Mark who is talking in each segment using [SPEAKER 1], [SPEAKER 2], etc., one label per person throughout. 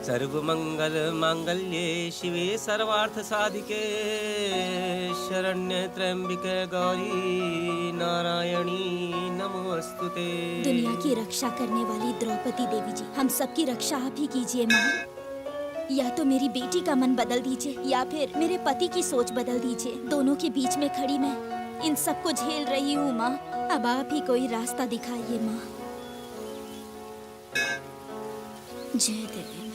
[SPEAKER 1] सर्वमंगल मांगल्ये शिवे सर्वार्थ साधिके शरण्ये त्र्यंबिके गौरी नारायणी नमोस्तुते।
[SPEAKER 2] दुनिया की रक्षा करने वाली द्रौपदी देवी जी, हम सबकी रक्षा आप ही कीजिए माँ। या तो मेरी बेटी का मन बदल दीजिए या फिर मेरे पति की सोच बदल दीजिए। दोनों के बीच में खड़ी मैं इन सबको झेल रही हूँ माँ। अब आप ही कोई रास्ता दिखाइए माँ। जय देवी माँ।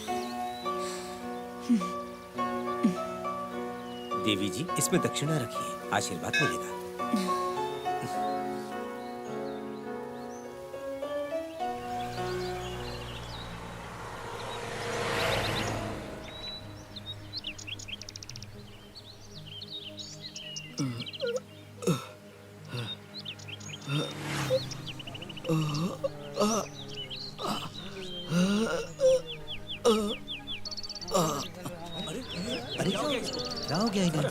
[SPEAKER 1] देवी जी, इसमें दक्षिणा रखिए, आशीर्वाद मिलेगा।
[SPEAKER 3] क्या हो गया इन्हें?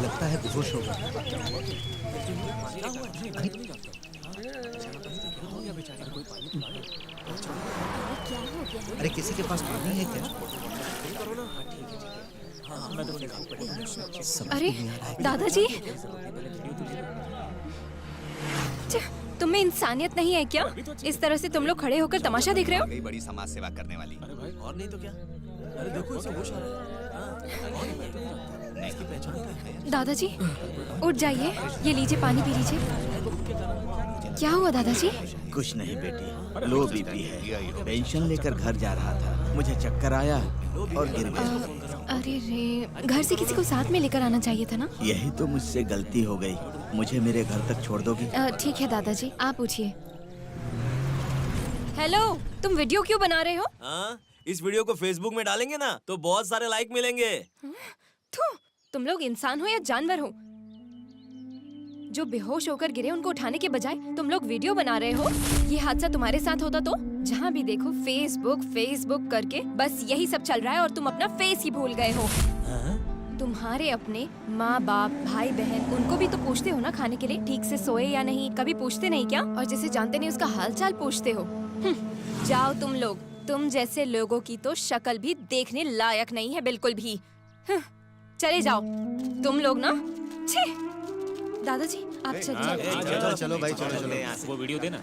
[SPEAKER 3] लगता है बेहोश हो गया। अरे किसी के पास पानी है क्या?
[SPEAKER 4] अरे दादाजी, तुम में इंसानियत नहीं है क्या? इस तरह से तुम लोग खड़े होकर तमाशा देख रहे हो?
[SPEAKER 5] बड़ी समाज सेवा करने वाली।
[SPEAKER 3] अरे भाई, और नहीं तो क्या? अरे देखो इसे होश आ रहा है। इसकी पहचान क्या है?
[SPEAKER 4] दादाजी उठ जाइए, ये लीजिए पानी पी लीजिए। क्या हुआ दादाजी?
[SPEAKER 5] कुछ नहीं बेटी, लो बीपी है। पेंशन लेकर घर जा रहा था, मुझे चक्कर आया और गिर गया।
[SPEAKER 4] अरे रे, घर से किसी को साथ में लेकर आना चाहिए था ना।
[SPEAKER 5] यही तो मुझसे गलती हो गई। मुझे मेरे घर तक छोड़ दोगी?
[SPEAKER 4] ठीक है दादाजी, आप पूछिए। हेलो, तुम वीडियो क्यों बना रहे हो?
[SPEAKER 3] इस वीडियो को फेसबुक में डालेंगे ना तो बहुत सारे लाइक मिलेंगे।
[SPEAKER 4] तुम लोग इंसान हो या जानवर हो? जो बेहोश होकर गिरे उनको उठाने के बजाय तुम लोग वीडियो बना रहे हो। ये हादसा तुम्हारे साथ होता तो जहाँ भी देखो फेसबुक फेसबुक करके बस यही सब चल रहा है और तुम अपना फेस ही भूल गए हो। तुम्हारे अपने माँ बाप भाई बहन उनको भी तो पूछते हो ना खाने के लिए ठीक से सोए या नहीं, कभी पूछते नहीं क्या? और जिसे जानते नहीं उसका हालचाल पूछते हो। जाओ तुम लोग, तुम जैसे लोगों की तो शक्ल भी देखने लायक नहीं है बिल्कुल भी। चले जाओ तुम लोग ना। छी! दादाजी आप चलिए।
[SPEAKER 3] चलो भाई, चलो।
[SPEAKER 1] वो वीडियो देना।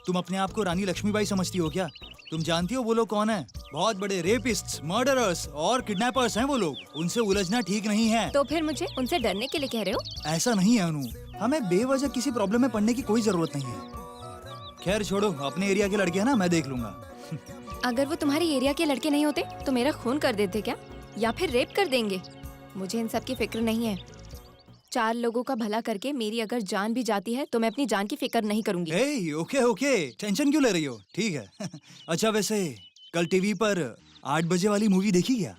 [SPEAKER 6] तुम अपने आप को रानी लक्ष्मीबाई समझती हो क्या? तुम जानती हो वो लोग कौन है? बहुत बड़े रेपिस्ट्स, मर्डरर्स और किडनैपर्स हैं वो लोग। उनसे उलझना ठीक नहीं है।
[SPEAKER 4] तो फिर मुझे उनसे डरने के लिए कह रहे हो?
[SPEAKER 6] ऐसा नहीं है अनु, हमें बेवजह किसी प्रॉब्लम में पड़ने की कोई जरूरत नहीं है। खैर छोड़ो, अपने एरिया के लड़के हैं ना, मैं देख लूंगा।
[SPEAKER 4] अगर वो तुम्हारे एरिया के लड़के नहीं होते तो मेरा खून कर देते क्या, या फिर रेप कर देंगे? मुझे इन सब की फिक्र नहीं है। 4 लोगों का भला करके मेरी अगर जान भी जाती है तो मैं अपनी जान की फिक्र नहीं करूंगी।
[SPEAKER 6] ओके, टेंशन क्यों ले रही हो? ठीक है। अच्छा वैसे कल टीवी पर 8 बजे वाली मूवी देखी क्या?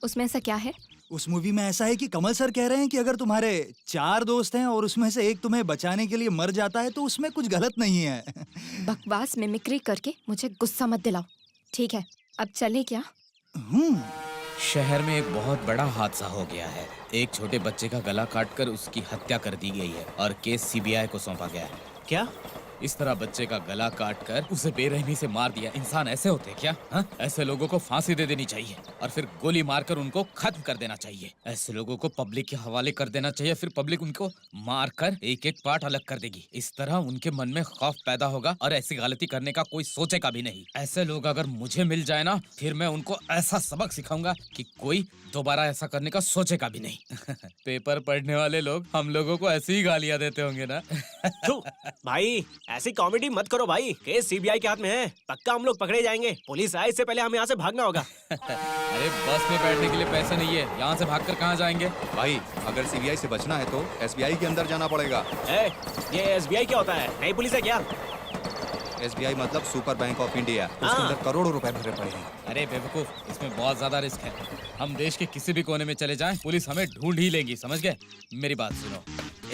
[SPEAKER 4] उसमें ऐसा क्या है?
[SPEAKER 6] उस मूवी में ऐसा है कि कमल सर कह रहे हैं कि अगर तुम्हारे 4 दोस्त हैं और उसमें से एक तुम्हें बचाने के लिए मर जाता है तो उसमें कुछ गलत नहीं है।
[SPEAKER 4] बकवास मिमिक्री करके मुझे गुस्सा मत दिलाओ। ठीक है, अब चले क्या?
[SPEAKER 7] शहर में एक बहुत बड़ा हादसा हो गया है। एक छोटे बच्चे का गला काटकर उसकी हत्या कर दी गई है और केस सीबीआई को सौंपा गया है।
[SPEAKER 3] क्या?
[SPEAKER 7] इस तरह बच्चे का गला काटकर उसे बेरहमी से मार दिया। इंसान ऐसे होते हैं क्या? हा? ऐसे लोगों को फांसी दे देनी चाहिए और फिर गोली मारकर उनको खत्म कर देना चाहिए। ऐसे लोगों को पब्लिक के हवाले कर देना चाहिए, फिर पब्लिक उनको मारकर एक एक पार्ट अलग कर देगी। इस तरह उनके मन में खौफ पैदा होगा और ऐसी गलती करने का कोई सोचेगा भी नहीं। ऐसे लोग अगर मुझे मिल जाए ना, फिर मैं उनको ऐसा सबक सिखाऊंगा कि कोई दोबारा ऐसा करने का सोचेगा भी नहीं। पेपर पढ़ने वाले लोग हम लोगों को ऐसी ही गालियां देते होंगे ना।
[SPEAKER 3] भाई ऐसी कॉमेडी मत करो भाई, केस सीबीआई के हाथ में है, पक्का हम लोग पकड़े जाएंगे। पुलिस आए इससे पहले हमें यहाँ से भागना होगा।
[SPEAKER 7] अरे बस में बैठने के लिए पैसे नहीं है, यहाँ से भागकर कहाँ जाएंगे?
[SPEAKER 8] भाई अगर सीबीआई से बचना है तो एसबीआई के अंदर जाना पड़ेगा।
[SPEAKER 3] ये एसबीआई क्या होता है? नई पुलिस है क्या?
[SPEAKER 8] एसबीआई मतलब सुपर बैंक ऑफ इंडिया, उसके अंदर करोड़ों रुपए भरे पड़े हैं।
[SPEAKER 7] अरे बेवकूफ, इसमें बहुत ज्यादा रिस्क है। हम देश के किसी भी कोने में चले जाएं, पुलिस हमें ढूंढ ही लेगी, समझ गए? मेरी बात सुनो,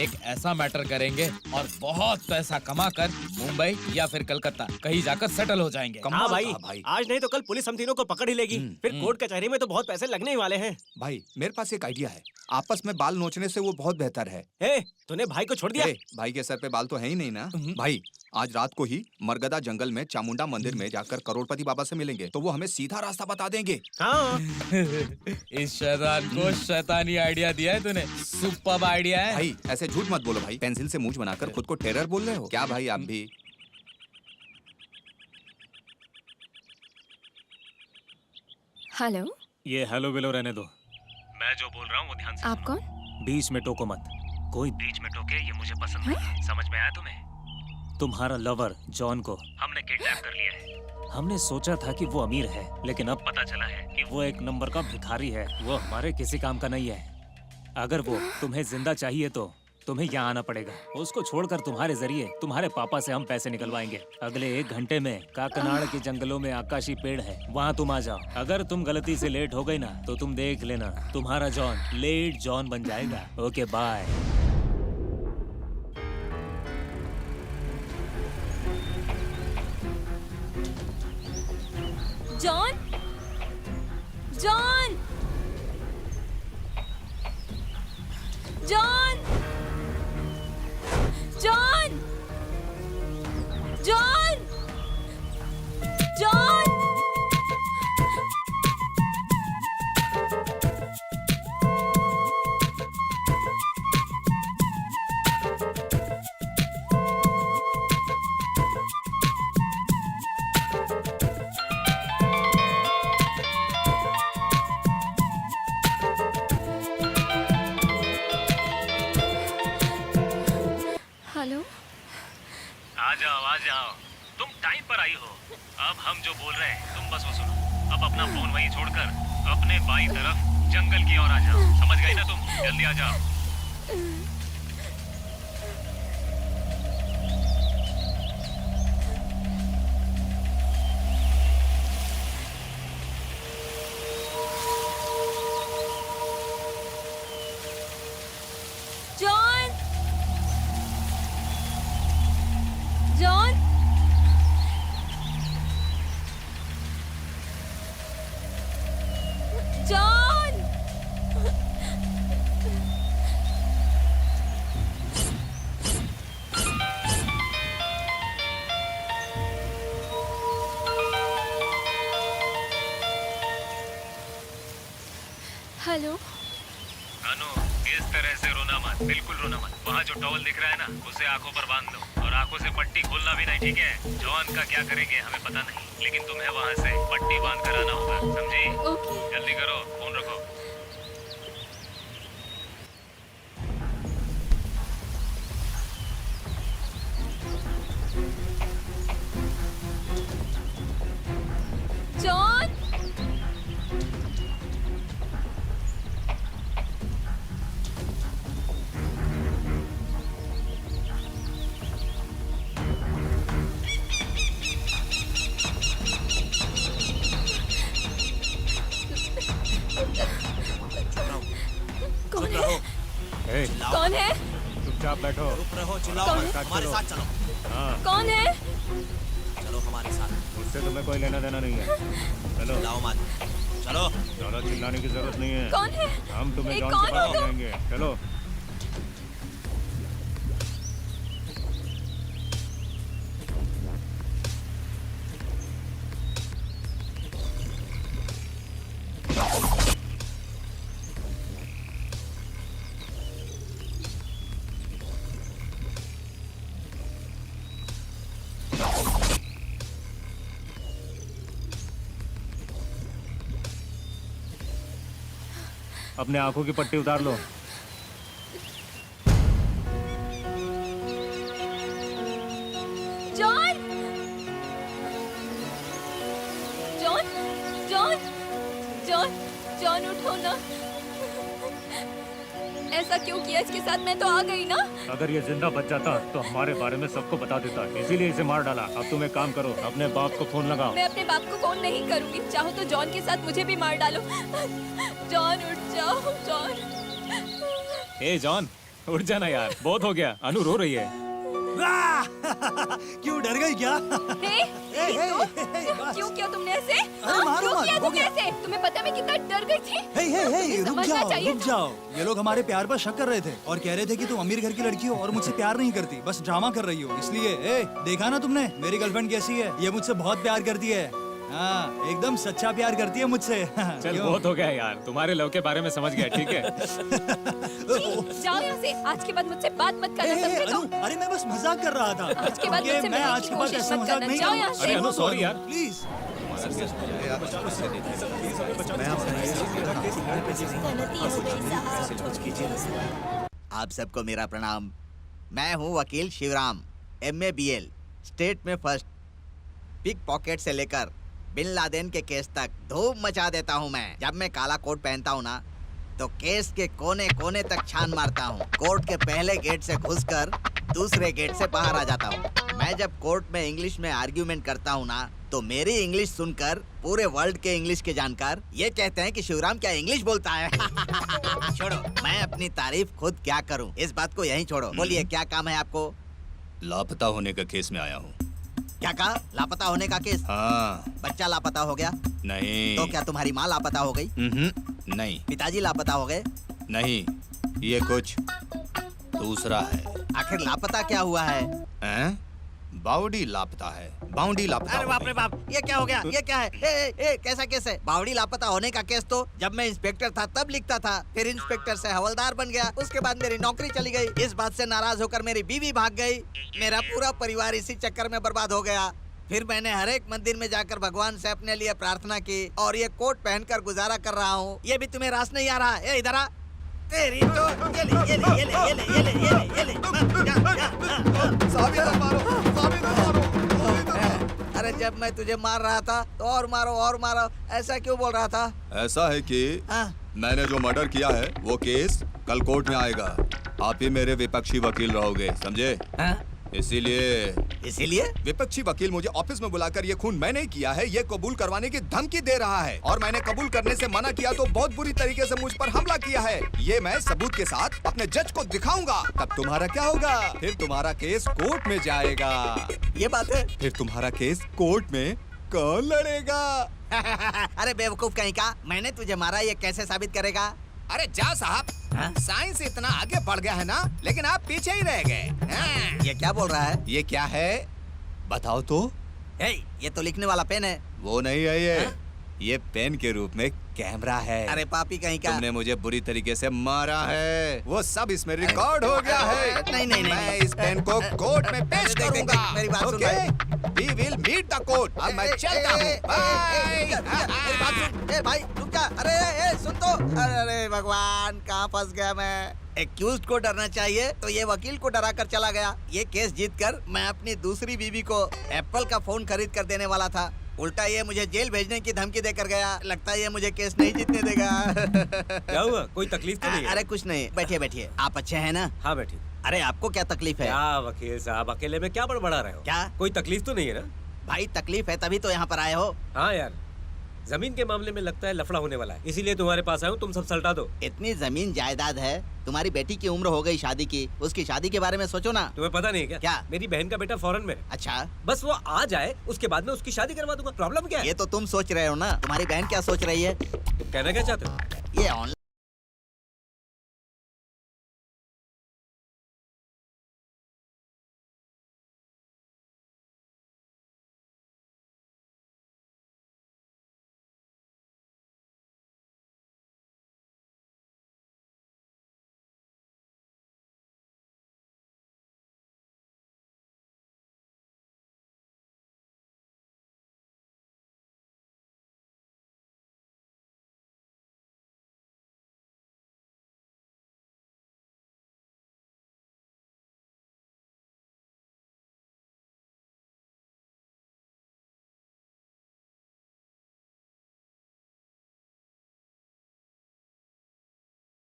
[SPEAKER 7] एक ऐसा मैटर करेंगे और बहुत पैसा कमाकर मुंबई या फिर कलकत्ता कहीं जाकर सेटल हो जाएंगे।
[SPEAKER 3] हाँ
[SPEAKER 8] कमाल
[SPEAKER 3] भाई,
[SPEAKER 8] था भाई।
[SPEAKER 3] आज नहीं तो कल पुलिस हम तीनों को पकड़ ही लेगी। फिर कोर्ट कचहरी में तो बहुत पैसे लगने ही वाले हैं।
[SPEAKER 8] भाई मेरे पास एक आइडिया है, आपस में बाल नोचने से वो बहुत बेहतर है।
[SPEAKER 3] ए, तूने भाई को छोड़ दिया?
[SPEAKER 8] ए, भाई के सर पे बाल तो है ही नहीं ना। भाई आज रात को ही मरगदा जंगल में चामुंडा मंदिर में जाकर करोड़पति बाबा से मिलेंगे, तो वो हमें सीधा रास्ता बता देंगे।
[SPEAKER 3] हाँ।
[SPEAKER 7] इस शैतान को शैतानी आइडिया दिया है तूने, सुपर्ब आइडिया है।
[SPEAKER 8] भाई ऐसे झूठ मत बोलो भाई, पेंसिल से मूंछ बनाकर खुद को टेरर बोल रहे हो क्या भाई आप भी?
[SPEAKER 4] हेलो,
[SPEAKER 1] ये हेलो बिलो रहने दो। मैं जो बोल रहा हूँ वो ध्यान से
[SPEAKER 4] आप कौन?
[SPEAKER 1] बीच में टोको मत। कोई बीच में टोके ये मुझे पसंद नहीं। समझ में आया तुम्हें? तुम्हारा लवर जॉन को हमने किडनैप कर लिया है। हमने सोचा था कि वो अमीर है, लेकिन अब पता चला है कि वो एक नंबर का भिखारी है। वो हमारे किसी काम का नहीं है। अगर वो तुम्हें जिंदा चाहिए तो तुम्हें यहाँ आना पड़ेगा। उसको छोड़कर तुम्हारे जरिए तुम्हारे पापा से हम पैसे निकलवाएंगे। अगले 1 घंटे में काकनाड़ के जंगलों में आकाशी पेड़ है, वहाँ तुम आ जाओ। अगर तुम गलती से लेट हो गई ना तो तुम देख लेना, तुम्हारा जॉन लेट जॉन बन जाएगा। Okay bye.
[SPEAKER 2] John, John, John, John, John, John.
[SPEAKER 4] Hello,
[SPEAKER 1] आ जाओ। तुम टाइम पर आई हो। अब हम जो बोल रहे हैं तुम बस वो सुनो। अब अपना फोन वहीं छोड़कर अपने बाईं तरफ जंगल की ओर आ जाओ। समझ गई ना तुम? जल्दी आ जाओ।
[SPEAKER 2] John, John, John.
[SPEAKER 4] हेलो।
[SPEAKER 1] अनु, इस तरह से रोना मत, बिल्कुल रोना मत। वहाँ जो टॉवल दिख रहा है ना, उसे आंखों पर बांध दो और आंखों से पट्टी खोलना भी नहीं, ठीक है? जॉन का क्या करेंगे हमें पता नहीं, लेकिन तुम्हें वहाँ से पट्टी बांध कर आना होगा, समझी?
[SPEAKER 2] ओके।
[SPEAKER 1] जल्दी करो, फोन रखो।
[SPEAKER 2] जॉन,
[SPEAKER 4] कौन है?
[SPEAKER 1] ए,
[SPEAKER 2] कौन है?
[SPEAKER 1] चुपचाप बैठो।
[SPEAKER 2] कौन है?
[SPEAKER 1] हमारे साथ चलो।
[SPEAKER 2] कौन है?
[SPEAKER 1] उससे तुम्हें कोई लेना देना नहीं है। चलो चलो, ज्यादा चिल्लाने की जरूरत नहीं है।
[SPEAKER 2] कौन है?
[SPEAKER 1] हम तुम्हें
[SPEAKER 2] ए,
[SPEAKER 1] जॉन
[SPEAKER 2] कौन
[SPEAKER 1] के
[SPEAKER 2] हो
[SPEAKER 1] पास ले
[SPEAKER 2] तुम?
[SPEAKER 1] जाएंगे। चलो। अपने आंखों की पट्टी उतार लो।
[SPEAKER 2] John, John, John, John, John उठो ना। ऐसा क्यों किया इसके साथ? मैं तो आ गई ना।
[SPEAKER 1] अगर ये जिंदा बच जाता तो हमारे बारे में सबको बता देता, इसीलिए इसे मार डाला। अब तुम एक काम करो, अपने बाप को फोन लगाओ।
[SPEAKER 2] मैं अपने बाप को फोन नहीं करूंगी। चाहो तो जॉन के साथ मुझे भी मार डालो। जॉन उठ जाओ, जॉन।
[SPEAKER 3] ए जॉन,
[SPEAKER 1] उठ जाना यार, बहुत हो गया। अनु रो रही है।
[SPEAKER 6] क्यों डर गई क्या?
[SPEAKER 4] क्यों किया तुमने ऐसे?
[SPEAKER 6] मारो
[SPEAKER 4] क्यों
[SPEAKER 6] मत,
[SPEAKER 4] किया
[SPEAKER 6] हो
[SPEAKER 4] तुमने
[SPEAKER 6] गया।
[SPEAKER 4] ऐसे? तुम्हें पता मैं कितना डर गई थी?
[SPEAKER 6] रुक
[SPEAKER 4] समझना चाहिए
[SPEAKER 6] रुक जाओ। ये लोग हमारे प्यार पर शक कर रहे थे और कह रहे थे कि तुम अमीर घर की लड़की हो और मुझसे प्यार नहीं करती, बस ड्रामा कर रही हो। इसलिए देखा ना तुमने मेरी गर्लफ्रेंड कैसी है? ये मुझसे बहुत प्यार करती है। हाँ, एकदम सच्चा प्यार करती है मुझसे।
[SPEAKER 1] चल
[SPEAKER 6] क्यों?
[SPEAKER 1] बहुत हो गया यार, तुम्हारे लव के बारे में समझ गया, ठीक है?
[SPEAKER 4] जाओ यहाँ से। आज के बाद मुझसे बात मत करना, समझे तो?
[SPEAKER 6] अनु, अरे मैं बस मजाक कर रहा था।
[SPEAKER 4] आज के बाद
[SPEAKER 6] ओके,
[SPEAKER 4] मुझसे
[SPEAKER 6] मैं
[SPEAKER 4] मिलने
[SPEAKER 6] आज
[SPEAKER 4] की
[SPEAKER 6] के बाद
[SPEAKER 4] कोशिश
[SPEAKER 6] ऐसा
[SPEAKER 4] मत
[SPEAKER 6] मजाक
[SPEAKER 4] करना।
[SPEAKER 6] नहीं
[SPEAKER 4] जाओ
[SPEAKER 6] करूंगा।
[SPEAKER 4] यहाँ से।
[SPEAKER 1] अरे अनु, सॉरी यार।
[SPEAKER 6] प्लीज।
[SPEAKER 2] गलती हो गई साहब।
[SPEAKER 5] आप सबको मेरा प्रणाम। मैं हूँ वकील शिवराम, MA BL, स्टेट में फर्स्ट। पिक पॉकेट से लेकर बिन लादेन के केस तक धूम मचा देता हूँ मैं। जब मैं काला कोट पहनता हूँ ना, तो केस के कोने कोने तक छान मारता हूँ। कोर्ट के पहले गेट से घुसकर दूसरे गेट से बाहर आ जाता हूँ। मैं जब कोर्ट में इंग्लिश में आर्ग्यूमेंट करता हूँ ना, तो मेरी इंग्लिश सुनकर पूरे वर्ल्ड के इंग्लिश के जानकार ये कहते हैं कि शिवराम क्या इंग्लिश बोलता है। छोड़ो, मैं अपनी तारीफ खुद क्या करूँ, इस बात को यहीं छोड़ो। बोलिए क्या काम है आपको?
[SPEAKER 8] लापता होने का केस में आया हूँ।
[SPEAKER 5] क्या कहा? लापता होने का केस?
[SPEAKER 8] हाँ।
[SPEAKER 5] बच्चा लापता हो गया?
[SPEAKER 8] नहीं।
[SPEAKER 5] तो क्या तुम्हारी माँ लापता हो गई?
[SPEAKER 8] नहीं।
[SPEAKER 5] पिताजी लापता हो गए?
[SPEAKER 8] नहीं, ये कुछ दूसरा है।
[SPEAKER 5] आखिर लापता क्या हुआ है?
[SPEAKER 8] हैं? बाउडी लापता है। बाउडी लापता
[SPEAKER 5] अरे
[SPEAKER 8] हो
[SPEAKER 5] बाप
[SPEAKER 8] गई।
[SPEAKER 5] रे बाप, ये क्या हो गया? ये क्या है? कैसा केस है? बावड़ी लापता होने का केस तो जब मैं इंस्पेक्टर था तब लिखता था, फिर इंस्पेक्टर से हवलदार बन गया, उसके बाद मेरी नौकरी चली गई। इस बात से नाराज होकर मेरी बीवी भाग गई, मेरा पूरा परिवार इसी चक्कर में बर्बाद हो गया। फिर मैंने हर एक मंदिर में जाकर भगवान से अपने लिए प्रार्थना की और ये कोट पहनकर गुजारा कर रहा हूँ। ये भी तुम्हें रास नहीं आ रहा? इधर आ। तेरी तो ये ले, ये ले, ये ले, ये ले, ये ले, ये ले, ये ले। अरे जब मैं तुझे मार रहा था तो और मारो, ऐसा क्यों बोल रहा था?
[SPEAKER 8] ऐसा है कि मैंने जो मर्डर किया है वो केस कल कोर्ट में आएगा। आप ही मेरे विपक्षी वकील रहोगे, समझे? इसीलिए विपक्षी वकील मुझे ऑफिस में बुलाकर ये खून मैंने किया है ये कबूल करवाने की धमकी दे रहा है, और मैंने कबूल करने से मना किया तो बहुत बुरी तरीके से मुझ पर हमला किया है। ये मैं सबूत के साथ अपने जज को दिखाऊंगा। तब तुम्हारा क्या होगा? फिर तुम्हारा केस कोर्ट में जाएगा।
[SPEAKER 5] ये बात है?
[SPEAKER 8] फिर तुम्हारा केस कोर्ट में कौन लड़ेगा?
[SPEAKER 5] अरे बेवकूफ कहीं का, मैंने तुझे मारा ये कैसे साबित करेगा?
[SPEAKER 8] अरे जा साहब, साइंस इतना आगे बढ़ गया है ना, लेकिन आप पीछे ही रह गए।
[SPEAKER 5] ये क्या बोल रहा है?
[SPEAKER 8] ये क्या है बताओ तो?
[SPEAKER 5] ये तो लिखने वाला पेन है।
[SPEAKER 8] वो नहीं है ये पेन के रूप में कैमरा है।
[SPEAKER 5] अरे पापी कहीं का,
[SPEAKER 8] तुमने मुझे बुरी तरीके से मारा है, वो सब इसमें रिकॉर्ड हो गया है।
[SPEAKER 5] नहीं,
[SPEAKER 8] मैं इस पेन को कोर्ट में पेश
[SPEAKER 5] देख,
[SPEAKER 8] करूंगा।
[SPEAKER 5] मेरी बात सुन
[SPEAKER 8] We will meet the court। अब मैं चलता हूँ।
[SPEAKER 5] मेरी बात सुन। भाई रुक जा। अरे सुन तो। अरे भगवान, कहाँ फंस गया मैं। एक्यूज्ड को डरना चाहिए तो ये वकील को डरा कर चला गया। ये केस जीतकर मैं अपनी दूसरी बीवी को एप्पल का फोन खरीद कर देने वाला था, उल्टा ये मुझे जेल भेजने की धमकी देकर गया। लगता है ये मुझे केस नहीं जीतने देगा।
[SPEAKER 3] क्या हुआ? कोई तकलीफ तो नहीं है?
[SPEAKER 5] अरे कुछ नहीं, बैठिए बैठिए। आप अच्छे हैं ना?
[SPEAKER 3] हाँ बैठिए।
[SPEAKER 5] अरे आपको क्या तकलीफ है?
[SPEAKER 3] क्या वकील साहब, अकेले में क्या बड़बड़ा रहे हो?
[SPEAKER 5] क्या?
[SPEAKER 3] कोई तकलीफ तो नहीं है ना?
[SPEAKER 5] भाई तकलीफ है तभी तो यहाँ पर आए हो।
[SPEAKER 3] हाँ यार, जमीन के मामले में लगता है लफड़ा होने वाला है, इसीलिए तुम्हारे पास आया हूँ। तुम सब सल्टा दो।
[SPEAKER 5] इतनी जमीन जायदाद है, तुम्हारी बेटी की उम्र हो गई शादी की, उसकी शादी के बारे में सोचो ना।
[SPEAKER 3] तुम्हें पता नहीं है क्या?
[SPEAKER 5] क्या?
[SPEAKER 3] मेरी बहन का बेटा फॉरेन में है।
[SPEAKER 5] अच्छा,
[SPEAKER 3] बस वो आ जाए, उसके बाद में उसकी शादी करवा दूंगा। प्रॉब्लम क्या है?
[SPEAKER 5] ये तो तुम सोच रहे हो ना, तुम्हारी बहन क्या सोच रही है?
[SPEAKER 3] तुम कहना क्या चाहते हो?
[SPEAKER 5] ये ऑनलाइन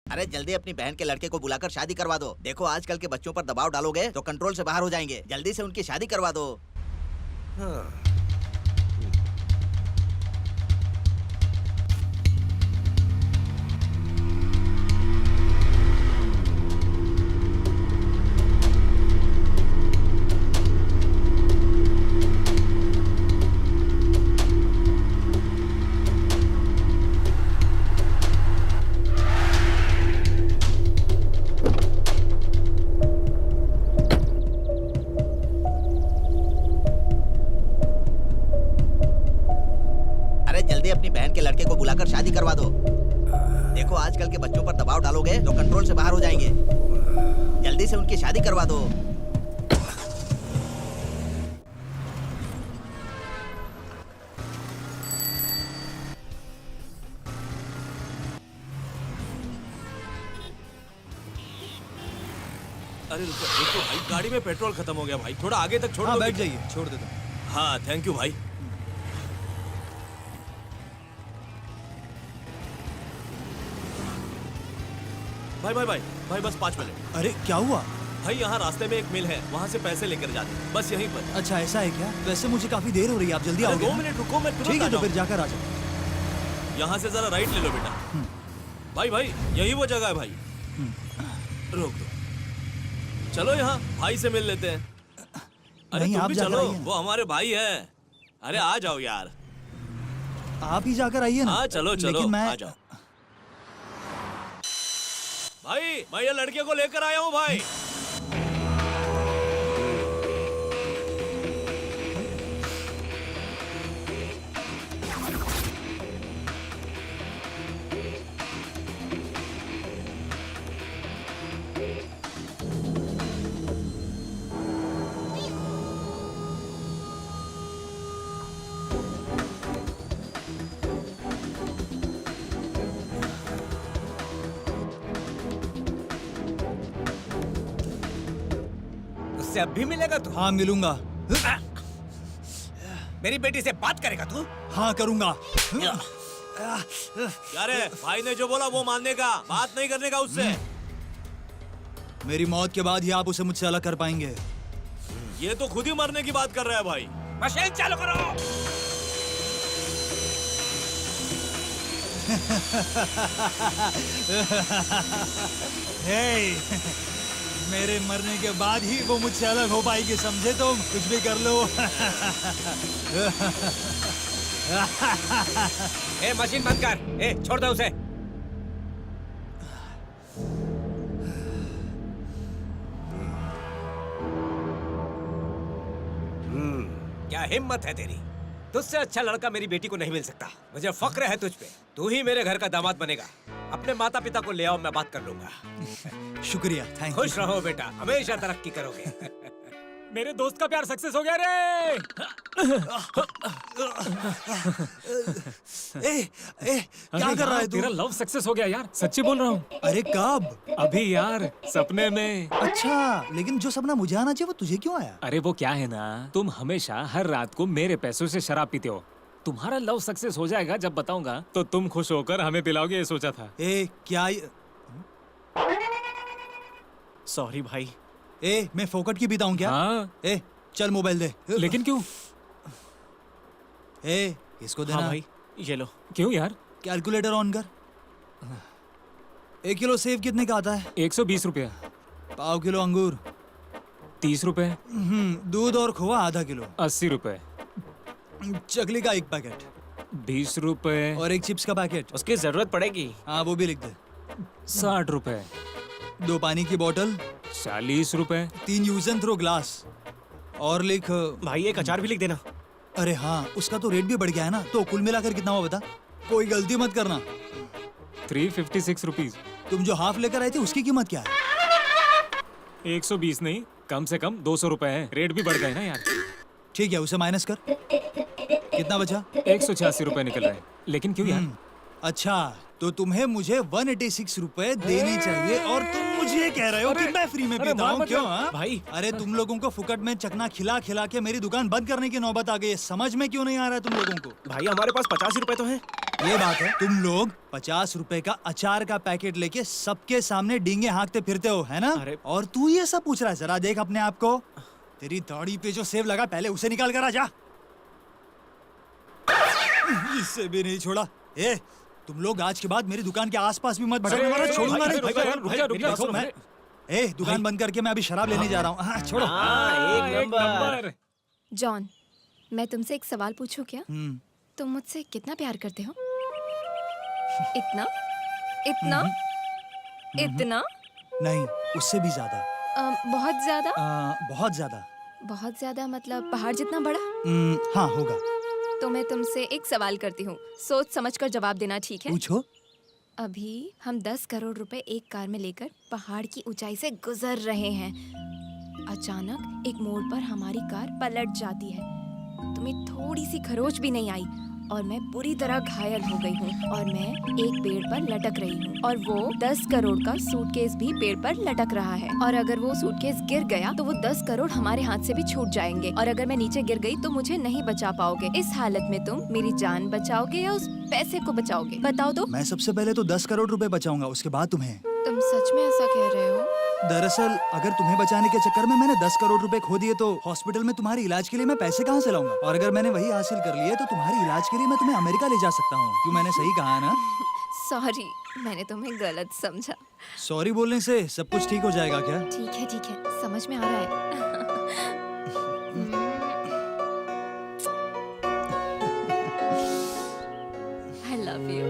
[SPEAKER 5] अरे जल्दी अपनी बहन के लड़के को बुलाकर शादी करवा दो। देखो आजकल के बच्चों पर दबाव डालोगे तो कंट्रोल से बाहर हो जाएंगे। जल्दी से उनकी शादी करवा दो।
[SPEAKER 3] हाँ।
[SPEAKER 5] लड़के को बुलाकर शादी करवा दो। देखो आजकल के बच्चों पर दबाव डालोगे तो कंट्रोल से बाहर हो जाएंगे। जल्दी से उनकी शादी करवा दो।
[SPEAKER 9] अरे रुको रुको भाई, गाड़ी में पेट्रोल खत्म हो गया भाई, थोड़ा आगे तक छोड़
[SPEAKER 6] हाँ
[SPEAKER 9] दो।
[SPEAKER 6] बैठ जाइए, छोड़ देता हूँ।
[SPEAKER 9] हाँ थैंक यू भाई। भाई भाई भाई भाई बस 5 मिनट।
[SPEAKER 6] अरे क्या हुआ?
[SPEAKER 9] भाई यहाँ रास्ते में एक मिल है, वहाँ से पैसे लेकर जाते हैं, बस यहीं पर।
[SPEAKER 6] अच्छा ऐसा है क्या? वैसे मुझे काफी देर हो रही है, आप जल्दी
[SPEAKER 9] अरे
[SPEAKER 6] आओगे
[SPEAKER 9] 2
[SPEAKER 6] ना?
[SPEAKER 9] मिनट रुको, मैं तुरंत
[SPEAKER 6] ठीक है
[SPEAKER 9] आ
[SPEAKER 6] तो
[SPEAKER 9] जाऊँ।
[SPEAKER 6] फिर जाकर आ जाओ।
[SPEAKER 9] यहाँ से जरा राइट ले लो बेटा। भाई भाई यही वो जगह है भाई, रोक दो। चलो यहाँ भाई से मिल लेते हैं। अरे
[SPEAKER 6] नहीं,
[SPEAKER 9] तुम
[SPEAKER 6] आप
[SPEAKER 9] भी
[SPEAKER 6] जाकर
[SPEAKER 9] चलो,
[SPEAKER 6] आइए।
[SPEAKER 9] वो हमारे भाई है। अरे आ जाओ यार।
[SPEAKER 6] आप ही जाकर आइए ना।
[SPEAKER 9] हाँ चलो चलो,
[SPEAKER 6] लेकिन मैं
[SPEAKER 9] आ जाओ। भाई मैं ये लड़के को लेकर आया हूँ भाई।
[SPEAKER 3] उससे अब भी मिलेगा तू?
[SPEAKER 6] हाँ मिलूंगा।
[SPEAKER 3] मेरी बेटी से बात करेगा तू?
[SPEAKER 6] हाँ करूंगा।
[SPEAKER 9] क्या रे, भाई ने जो बोला वो मानने का, बात नहीं करने का उससे।
[SPEAKER 6] मेरी मौत के बाद ही आप उसे मुझसे अलग कर पाएंगे।
[SPEAKER 9] ये तो खुद ही मरने की बात कर रहा है भाई।
[SPEAKER 3] मशीन चालू करो।
[SPEAKER 6] हे, मेरे मरने के बाद ही वो मुझसे अलग हो पाएगी, समझे तुम? कुछ भी कर लो।
[SPEAKER 3] ए मशीन बंद कर। ए छोड़ दो उसे। क्या हिम्मत है तेरी? तुझसे अच्छा लड़का मेरी बेटी को नहीं मिल सकता। मुझे फक्र है तुझ पे। तू ही मेरे घर का दामाद बनेगा। अपने माता पिता को ले आओ, मैं बात कर लूंगा।
[SPEAKER 6] शुक्रिया, थैंक यू।
[SPEAKER 3] खुश रहो बेटा, हमेशा तरक्की करोगे।
[SPEAKER 1] मेरे दोस्त का प्यार सक्सेस हो गया रे।
[SPEAKER 6] क्या कर रहा है तू?
[SPEAKER 1] तेरा लव सक्सेस हो गया यार, सच्ची बोल रहा हूँ।
[SPEAKER 6] अरे कब?
[SPEAKER 1] अभी यार सपने में।
[SPEAKER 6] अच्छा, लेकिन जो सपना मुझे आना चाहिए वो तुझे क्यों आया?
[SPEAKER 1] अरे वो क्या है ना, तुम हमेशा हर रात को मेरे पैसों से शराब पीते हो। तुम्हारा लव सक्सेस हो जाएगा जब बताऊंगा तो तुम खुश होकर हमें पिलाओगे, ये सोचा था।
[SPEAKER 6] ए क्या
[SPEAKER 3] सॉरी भाई।
[SPEAKER 6] ए मैं फोकट की पीता हूँ क्या?
[SPEAKER 1] हाँ।
[SPEAKER 6] ए चल मोबाइल दे।
[SPEAKER 1] लेकिन क्यों?
[SPEAKER 6] ए इसको देना।
[SPEAKER 3] हाँ भाई ये लो।
[SPEAKER 1] क्यों यार?
[SPEAKER 6] कैलकुलेटर ऑन कर। 1 किलो सेब कितने का आता है?
[SPEAKER 1] 120 रुपया।
[SPEAKER 6] पाव किलो अंगूर
[SPEAKER 1] 30 रुपए।
[SPEAKER 6] दूध और खोआ आधा किलो।
[SPEAKER 1] 80 रुपए।
[SPEAKER 6] चकली का 1 पैकेट
[SPEAKER 1] 20 रुपए।
[SPEAKER 6] और 1 चिप्स का पैकेट।
[SPEAKER 3] उसकी जरूरत पड़ेगी।
[SPEAKER 6] हाँ वो भी लिख दे।
[SPEAKER 1] 60 रुपए।
[SPEAKER 6] 2 पानी की बोतल।
[SPEAKER 1] 40 रुपए।
[SPEAKER 6] 3 यूज एंड थ्रो ग्लास। और लिख
[SPEAKER 3] भाई एक अचार भी लिख देना।
[SPEAKER 6] अरे हाँ उसका तो रेट भी बढ़ गया है ना, तो कुल मिलाकर कितना हुआ बता? कोई गलती मत करना।
[SPEAKER 1] 356 रुपीज।
[SPEAKER 6] तुम जो हाफ लेकर आए थे उसकी कीमत क्या है?
[SPEAKER 1] 120 नहीं, कम से कम 200 रुपए है। रेट भी बढ़ गए ना यार।
[SPEAKER 6] ठीक है उसे माइनस कर। कितना बचा?
[SPEAKER 1] 186 रुपए निकल रहे हैं। लेकिन क्यों यार?
[SPEAKER 6] अच्छा तो तुम्हें मुझे 186 रुपए देने चाहिए और तुम मुझे कह रहे हो कि मैं फ्री में पीता हूँ, क्यों? हाँ?
[SPEAKER 3] भाई।
[SPEAKER 6] अरे तुम लोगों को फुकट में चकना खिला खिला के मेरी दुकान बंद करने की नौबत आ गई है। समझ में क्यों नहीं आ रहा है तुम लोगों को?
[SPEAKER 3] भाई हमारे पास 50 रुपए तो है।
[SPEAKER 6] ये बात है, तुम लोग 50 रुपए का अचार का पैकेट लेके सबके सामने डींगे हाँकते फिरते हो, है ना?
[SPEAKER 3] अरे।
[SPEAKER 6] और तू ये सब पूछ रहा है? जरा देख अपने आप को। तेरी दाढ़ी पे जो सेब लगा पहले उसे निकाल कर आ जा। इससे भी नहीं छोड़ा। ए तुम लोग आज के बाद मेरी दुकान के आसपास भी मत भटकना, वरना छोड़ूंगा नहीं।
[SPEAKER 1] रुक जा।
[SPEAKER 6] देखो, मैं ए दुकान बंद करके मैं अभी शराब लेने जा रहा हूँ। हाँ, छोड़ो।
[SPEAKER 3] एक नंबर।
[SPEAKER 4] जॉन, मैं तुमसे एक सवाल पूछूं क्या?
[SPEAKER 6] हम्म,
[SPEAKER 4] तुम मुझसे कितना प्यार करते हो? इतना? इतना? इतना?
[SPEAKER 6] नहीं उससे भी ज्यादा।
[SPEAKER 4] बहुत ज्यादा?
[SPEAKER 6] बहुत ज्यादा।
[SPEAKER 4] बहुत ज्यादा मतलब पहाड़ जितना बड़ा?
[SPEAKER 6] हाँ होगा।
[SPEAKER 4] तो मैं तुमसे एक सवाल करती हूँ, सोच समझकर जवाब देना, ठीक है?
[SPEAKER 6] पूछो।
[SPEAKER 4] अभी हम 10 करोड़ रुपए एक कार में लेकर पहाड़ की ऊंचाई से गुजर रहे हैं। अचानक एक मोड़ पर हमारी कार पलट जाती है। तुम्हें थोड़ी सी खरोच भी नहीं आई और मैं बुरी तरह घायल हो गई हूँ और मैं एक पेड़ पर लटक रही हूँ और वो 10 करोड़ का सूटकेस भी पेड़ पर लटक रहा है। और अगर वो सूटकेस गिर गया तो वो 10 करोड़ हमारे हाथ से भी छूट जाएंगे और अगर मैं नीचे गिर गई तो मुझे नहीं बचा पाओगे। इस हालत में तुम मेरी जान बचाओगे या उस पैसे को बचाओगे? बताओ तो।
[SPEAKER 6] मैं सबसे पहले तो 10 करोड़ रुपए बचाऊंगा, उसके बाद तुम्हें।
[SPEAKER 4] तुम सच में ऐसा कह रहे हो?
[SPEAKER 6] दरअसल अगर तुम्हें बचाने के चक्कर में मैंने 10 करोड़ रुपए खो दिए तो हॉस्पिटल में तुम्हारे इलाज के लिए मैं पैसे कहाँ से लाऊंगा? और अगर मैंने वही हासिल कर लिए तो तुम्हारे इलाज के लिए मैं तुम्हें अमेरिका ले जा सकता हूँ। क्यों, मैंने सही कहा ना?
[SPEAKER 4] सॉरी, मैंने तुम्हें गलत समझा।
[SPEAKER 6] सॉरी बोलने से सब कुछ ठीक हो जाएगा क्या?
[SPEAKER 4] ठीक है, समझ में आ रहा है। I love you.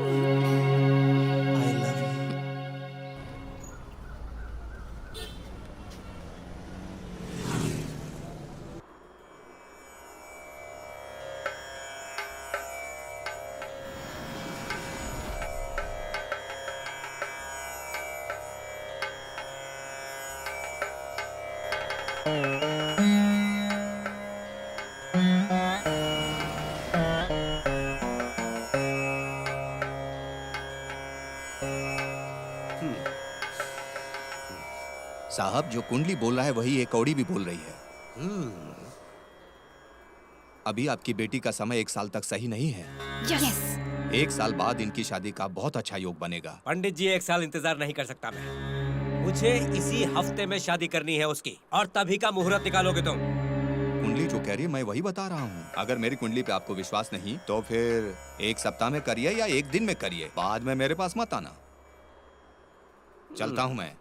[SPEAKER 6] I love you.
[SPEAKER 8] साहब, जो कुंडली बोल रहा है वही एक कौड़ी भी बोल रही है। अभी आपकी बेटी का समय 1 साल तक सही नहीं है।
[SPEAKER 4] Yes.
[SPEAKER 8] 1 साल बाद इनकी शादी का बहुत अच्छा योग बनेगा।
[SPEAKER 3] पंडित जी, 1 साल इंतजार नहीं कर सकता मैं। मुझे इसी हफ्ते में शादी करनी है उसकी, और तभी का मुहूर्त निकालोगे तुम।
[SPEAKER 8] कुंडली जो कह रही है मैं वही बता रहा हूँ। अगर मेरी कुंडली पे आपको विश्वास नहीं तो फिर 1 सप्ताह में करिए या 1 दिन में करिए, बाद में मेरे पास मत आना। चलता हूँ मैं।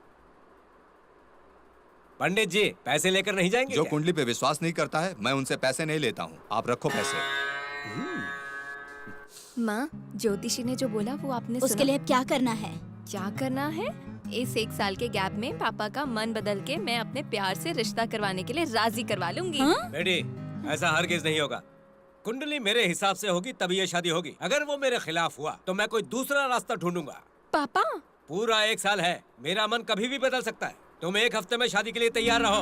[SPEAKER 3] पंडित जी, पैसे लेकर नहीं जाएंगे
[SPEAKER 8] जो
[SPEAKER 3] क्या?
[SPEAKER 8] कुंडली पे विश्वास नहीं करता है मैं उनसे पैसे नहीं लेता हूँ। आप रखो पैसे।
[SPEAKER 4] माँ, ज्योतिषी ने जो बोला वो आपने
[SPEAKER 2] उसके
[SPEAKER 4] सुना?
[SPEAKER 2] लिए अब क्या करना है?
[SPEAKER 4] क्या करना है? इस 1 साल के गैप में पापा का मन बदल के मैं अपने प्यार से रिश्ता करवाने के लिए राजी करवा लूंगी।
[SPEAKER 2] हाँ?
[SPEAKER 3] बेटी, ऐसा हरगिज नहीं होगा। कुंडली मेरे हिसाब से होगी तभी ये शादी होगी। अगर वो मेरे खिलाफ हुआ तो मैं कोई दूसरा रास्ता ढूंढूंगा।
[SPEAKER 4] पापा,
[SPEAKER 3] पूरा 1 साल है, मेरा मन कभी भी बदल सकता है। तुम 1 हफ्ते में शादी के लिए तैयार रहो।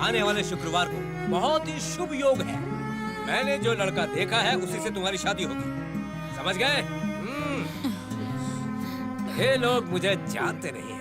[SPEAKER 3] आने वाले शुक्रवार को बहुत ही शुभ योग है। मैंने जो लड़का देखा है उसी से तुम्हारी शादी होगी। समझ गए? ये लोग मुझे जानते नहीं हैं।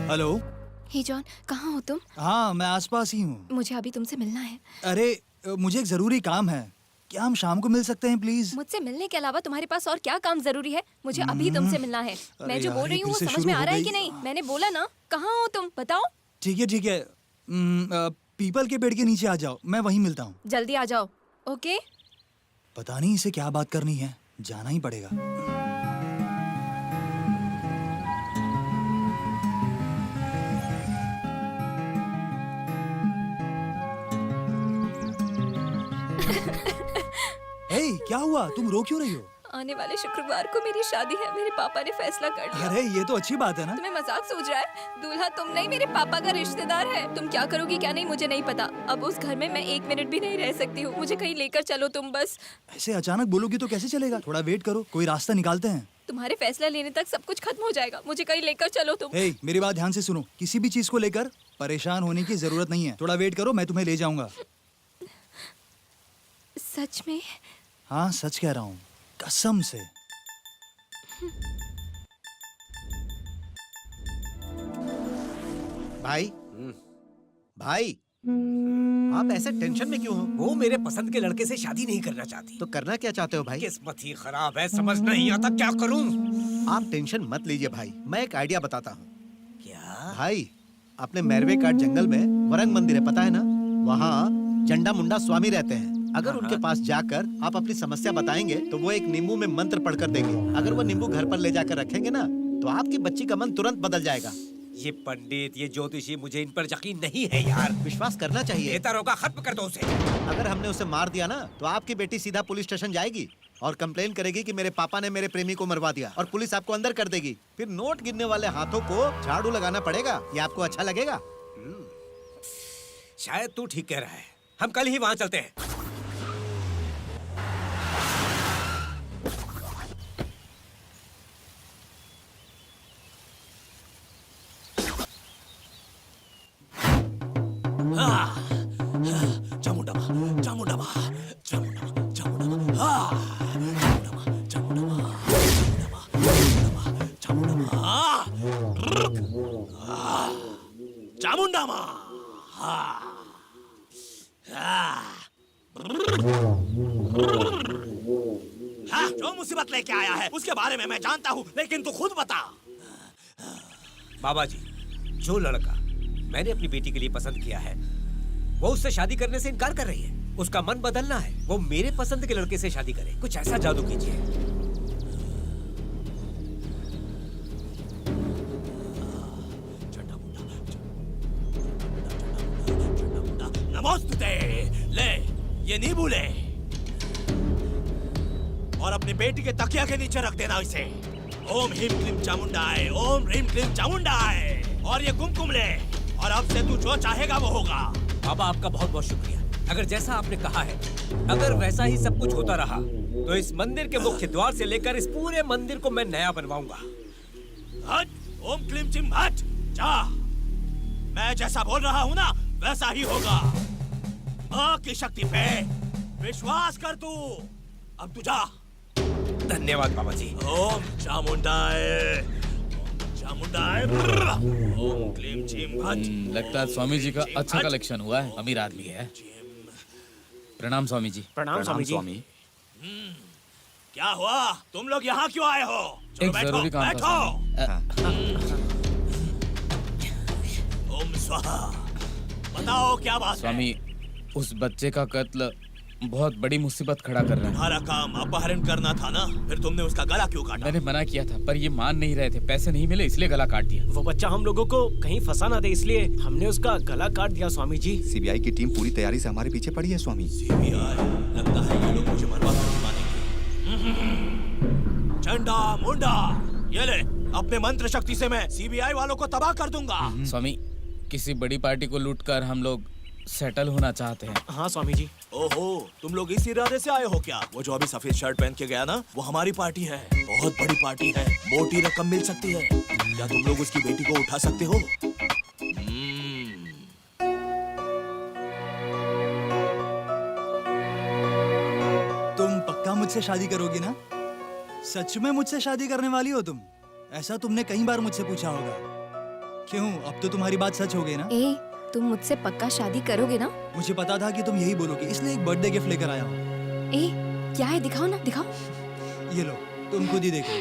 [SPEAKER 6] हेलो।
[SPEAKER 4] हे जॉन, कहाँ हो तुम?
[SPEAKER 6] हाँ, मैं आसपास ही हूँ।
[SPEAKER 4] मुझे अभी तुमसे मिलना है।
[SPEAKER 6] अरे मुझे एक जरूरी काम है, क्या हम शाम को मिल सकते हैं प्लीज?
[SPEAKER 4] मुझसे मिलने के अलावा तुम्हारे पास और क्या काम जरूरी है? मुझे अभी तुमसे मिलना है। मैं जो
[SPEAKER 6] यार,
[SPEAKER 4] बोल रही हूँ
[SPEAKER 6] ये
[SPEAKER 4] वो
[SPEAKER 6] फिर से
[SPEAKER 4] समझ में
[SPEAKER 6] शुरू
[SPEAKER 4] आ
[SPEAKER 6] हो
[SPEAKER 4] रहा है
[SPEAKER 6] गई।
[SPEAKER 4] कि नहीं? मैंने बोला ना, कहाँ हो तुम? बताओ।
[SPEAKER 6] ठीक है। पीपल के पेड़ के नीचे आ जाओ, मैं वहीं मिलता हूँ।
[SPEAKER 4] जल्दी आ जाओ। ओके?
[SPEAKER 6] पता नहीं इसे क्या बात करनी है, जाना ही पड़ेगा। हे, क्या हुआ? तुम रो क्यों रही हो?
[SPEAKER 4] आने वाले शुक्रवार को मेरी शादी है। मेरे पापा ने फैसला कर लिया।
[SPEAKER 6] अरे ये तो अच्छी बात है ना।
[SPEAKER 4] तुम्हें मजाक सूझ रहा है? दूल्हा तुम नहीं, मेरे पापा का रिश्तेदार है। तुम क्या करोगी क्या नहीं मुझे नहीं पता। अब उस घर में मैं 1 मिनट भी नहीं रह सकती हूँ। मुझे कहीं लेकर चलो तुम बस।
[SPEAKER 6] ऐसे अचानक बोलोगी तो कैसे चलेगा? थोड़ा वेट करो, कोई रास्ता निकालते हैं।
[SPEAKER 4] तुम्हारे फैसला लेने तक सब कुछ खत्म हो जाएगा। मुझे कहीं लेकर चलो तुम।
[SPEAKER 6] हे, मेरी बात ध्यान से सुनो। किसी भी चीज को लेकर परेशान होने की जरूरत नहीं है। थोड़ा वेट करो, मैं तुम्हें ले जाऊंगा।
[SPEAKER 4] सच में?
[SPEAKER 6] हाँ, सच कह रहा हूँ, कसम से।
[SPEAKER 5] भाई, भाई, आप ऐसे टेंशन में क्यों हो?
[SPEAKER 3] वो मेरे पसंद के लड़के से शादी नहीं करना चाहती।
[SPEAKER 5] तो करना क्या चाहते हो भाई?
[SPEAKER 3] किस्मत ही खराब है, समझ नहीं आता क्या करूं।
[SPEAKER 5] आप टेंशन मत लीजिए भाई, मैं एक आइडिया बताता हूँ।
[SPEAKER 3] क्या?
[SPEAKER 5] भाई, अपने मैरवे काट जंगल में वरंग मंदिर है, पता है ना? वहाँ जंडा मुंडा स्वामी रहते हैं। अगर उनके पास जाकर आप अपनी समस्या बताएंगे तो वो एक नींबू में मंत्र पढ़कर देंगे। अगर वो नींबू घर पर ले जाकर रखेंगे ना
[SPEAKER 10] तो आपकी बच्ची का मन तुरंत बदल जाएगा।
[SPEAKER 3] ये पंडित, ये ज्योतिषी, मुझे इन पर यकीन नहीं है यार।
[SPEAKER 10] विश्वास करना चाहिए।
[SPEAKER 3] ये तरों का खत्म कर दो उसे।
[SPEAKER 10] अगर हमने उसे मार दिया ना तो आपकी बेटी सीधा पुलिस स्टेशन जाएगी और कंप्लेन करेगी कि मेरे पापा ने मेरे प्रेमी को मरवा दिया, और पुलिस आपको अंदर कर देगी। फिर नोट गिनने वाले हाथों को झाड़ू लगाना पड़ेगा। ये आपको अच्छा लगेगा?
[SPEAKER 3] शायद तू ठीक कह रहा है। हम कल ही वहाँ चलते हैं।
[SPEAKER 9] चामुंडा माँ, जो मुसीबत लेके आया है उसके बारे में मैं जानता हूँ, लेकिन तू खुद बता।
[SPEAKER 3] बाबा जी, जो लड़का मैंने अपनी बेटी के लिए पसंद किया है वो उससे शादी करने से इनकार कर रही है। उसका मन बदलना है, वो मेरे पसंद के लड़के से शादी करे। कुछ ऐसा जादू कीजिए।
[SPEAKER 9] नमस्ते। ले ये नींबू ले और अपनी बेटी के तकिया के नीचे रख देना इसे। ओम ह्रीम क्लीम चामुंडाय, ओम ह्रीम क्लीम चामुंडाय। और ये कुमकुम ले, और अब से तू जो चाहेगा वो होगा।
[SPEAKER 3] बाबा आपका बहुत बहुत शुक्रिया। अगर जैसा आपने कहा है, अगर वैसा ही सब कुछ होता रहा तो इस मंदिर के मुख्य द्वार से लेकर इस पूरे मंदिर को मैं नया बनवाऊंगा।
[SPEAKER 9] हट, ओम क्लीम चिम हट, जा। मैं जैसा बोल रहा हूँ ना वैसा ही होगा। माँ की शक्ति पे विश्वास कर तू। अब तू जा।
[SPEAKER 3] धन्यवाद बाबा जी।
[SPEAKER 9] ओम चामुंडाय, चामुंडाय, ओम क्लीम चिम हट।
[SPEAKER 7] लगता है स्वामी जी का अच्छा कलेक्शन हुआ है। अमीर आदमी है। प्रणाम स्वामी जी।
[SPEAKER 9] प्रणाम स्वामी। क्या हुआ? तुम लोग यहाँ क्यों आए हो? चलो
[SPEAKER 7] एक
[SPEAKER 9] बैठो,
[SPEAKER 7] जरूरी काम था
[SPEAKER 9] बैठो। ओम स्वाहा। बताओ क्या बात है?
[SPEAKER 7] स्वामी, उस बच्चे का कत्ल बहुत बड़ी मुसीबत खड़ा कर रहा है।
[SPEAKER 9] तुम्हारा काम अपहरण करना था ना, फिर तुमने उसका गला क्यों काटा?
[SPEAKER 7] मैंने मना किया था पर ये मान नहीं रहे थे। पैसे नहीं मिले इसलिए गला काट दिया।
[SPEAKER 11] वो बच्चा हम लोगों को कहीं फंसा ना दे, इसलिए हमने उसका गला काट दिया स्वामी जी।
[SPEAKER 8] सीबीआई की टीम पूरी तैयारी से हमारे पीछे पड़ी है स्वामी।
[SPEAKER 9] सीबीआई? लगता है ये लोग मुझे मरवा कर मानेंगे। चंडा मुंडा, ये ले, अपने मंत्र शक्ति से मैं सीबीआई वालों को तबाह कर दूंगा।
[SPEAKER 7] स्वामी, किसी बड़ी पार्टी को लूटकर हम लोग सेटल होना चाहते हैं।
[SPEAKER 11] हाँ स्वामी जी।
[SPEAKER 9] ओहो, तुम लोग इस इरादे से आए हो क्या? वो जो अभी सफेद शर्ट पहन के गया ना, वो हमारी पार्टी है। बहुत बड़ी पार्टी है, मोटी रकम मिल सकती है। क्या तुम लोग उसकी बेटी को उठा सकते हो?
[SPEAKER 6] तुम पक्का मुझसे शादी करोगी ना? सच में मुझसे शादी करने वाली हो तुम? ऐसा तुमने कई बार मुझसे पूछा होगा। क्यों, अब तो तुम्हारी बात सच हो गई ना?
[SPEAKER 4] ए, तुम मुझसे पक्का शादी करोगे ना?
[SPEAKER 6] मुझे पता था कि तुम यही बोलोगी, इसलिए एक बर्थडे गिफ्ट लेकर आया हूँ।
[SPEAKER 4] ए, क्या है? दिखाओ ना, दिखाओ।
[SPEAKER 6] ये लो, तुम खुद ही देखो।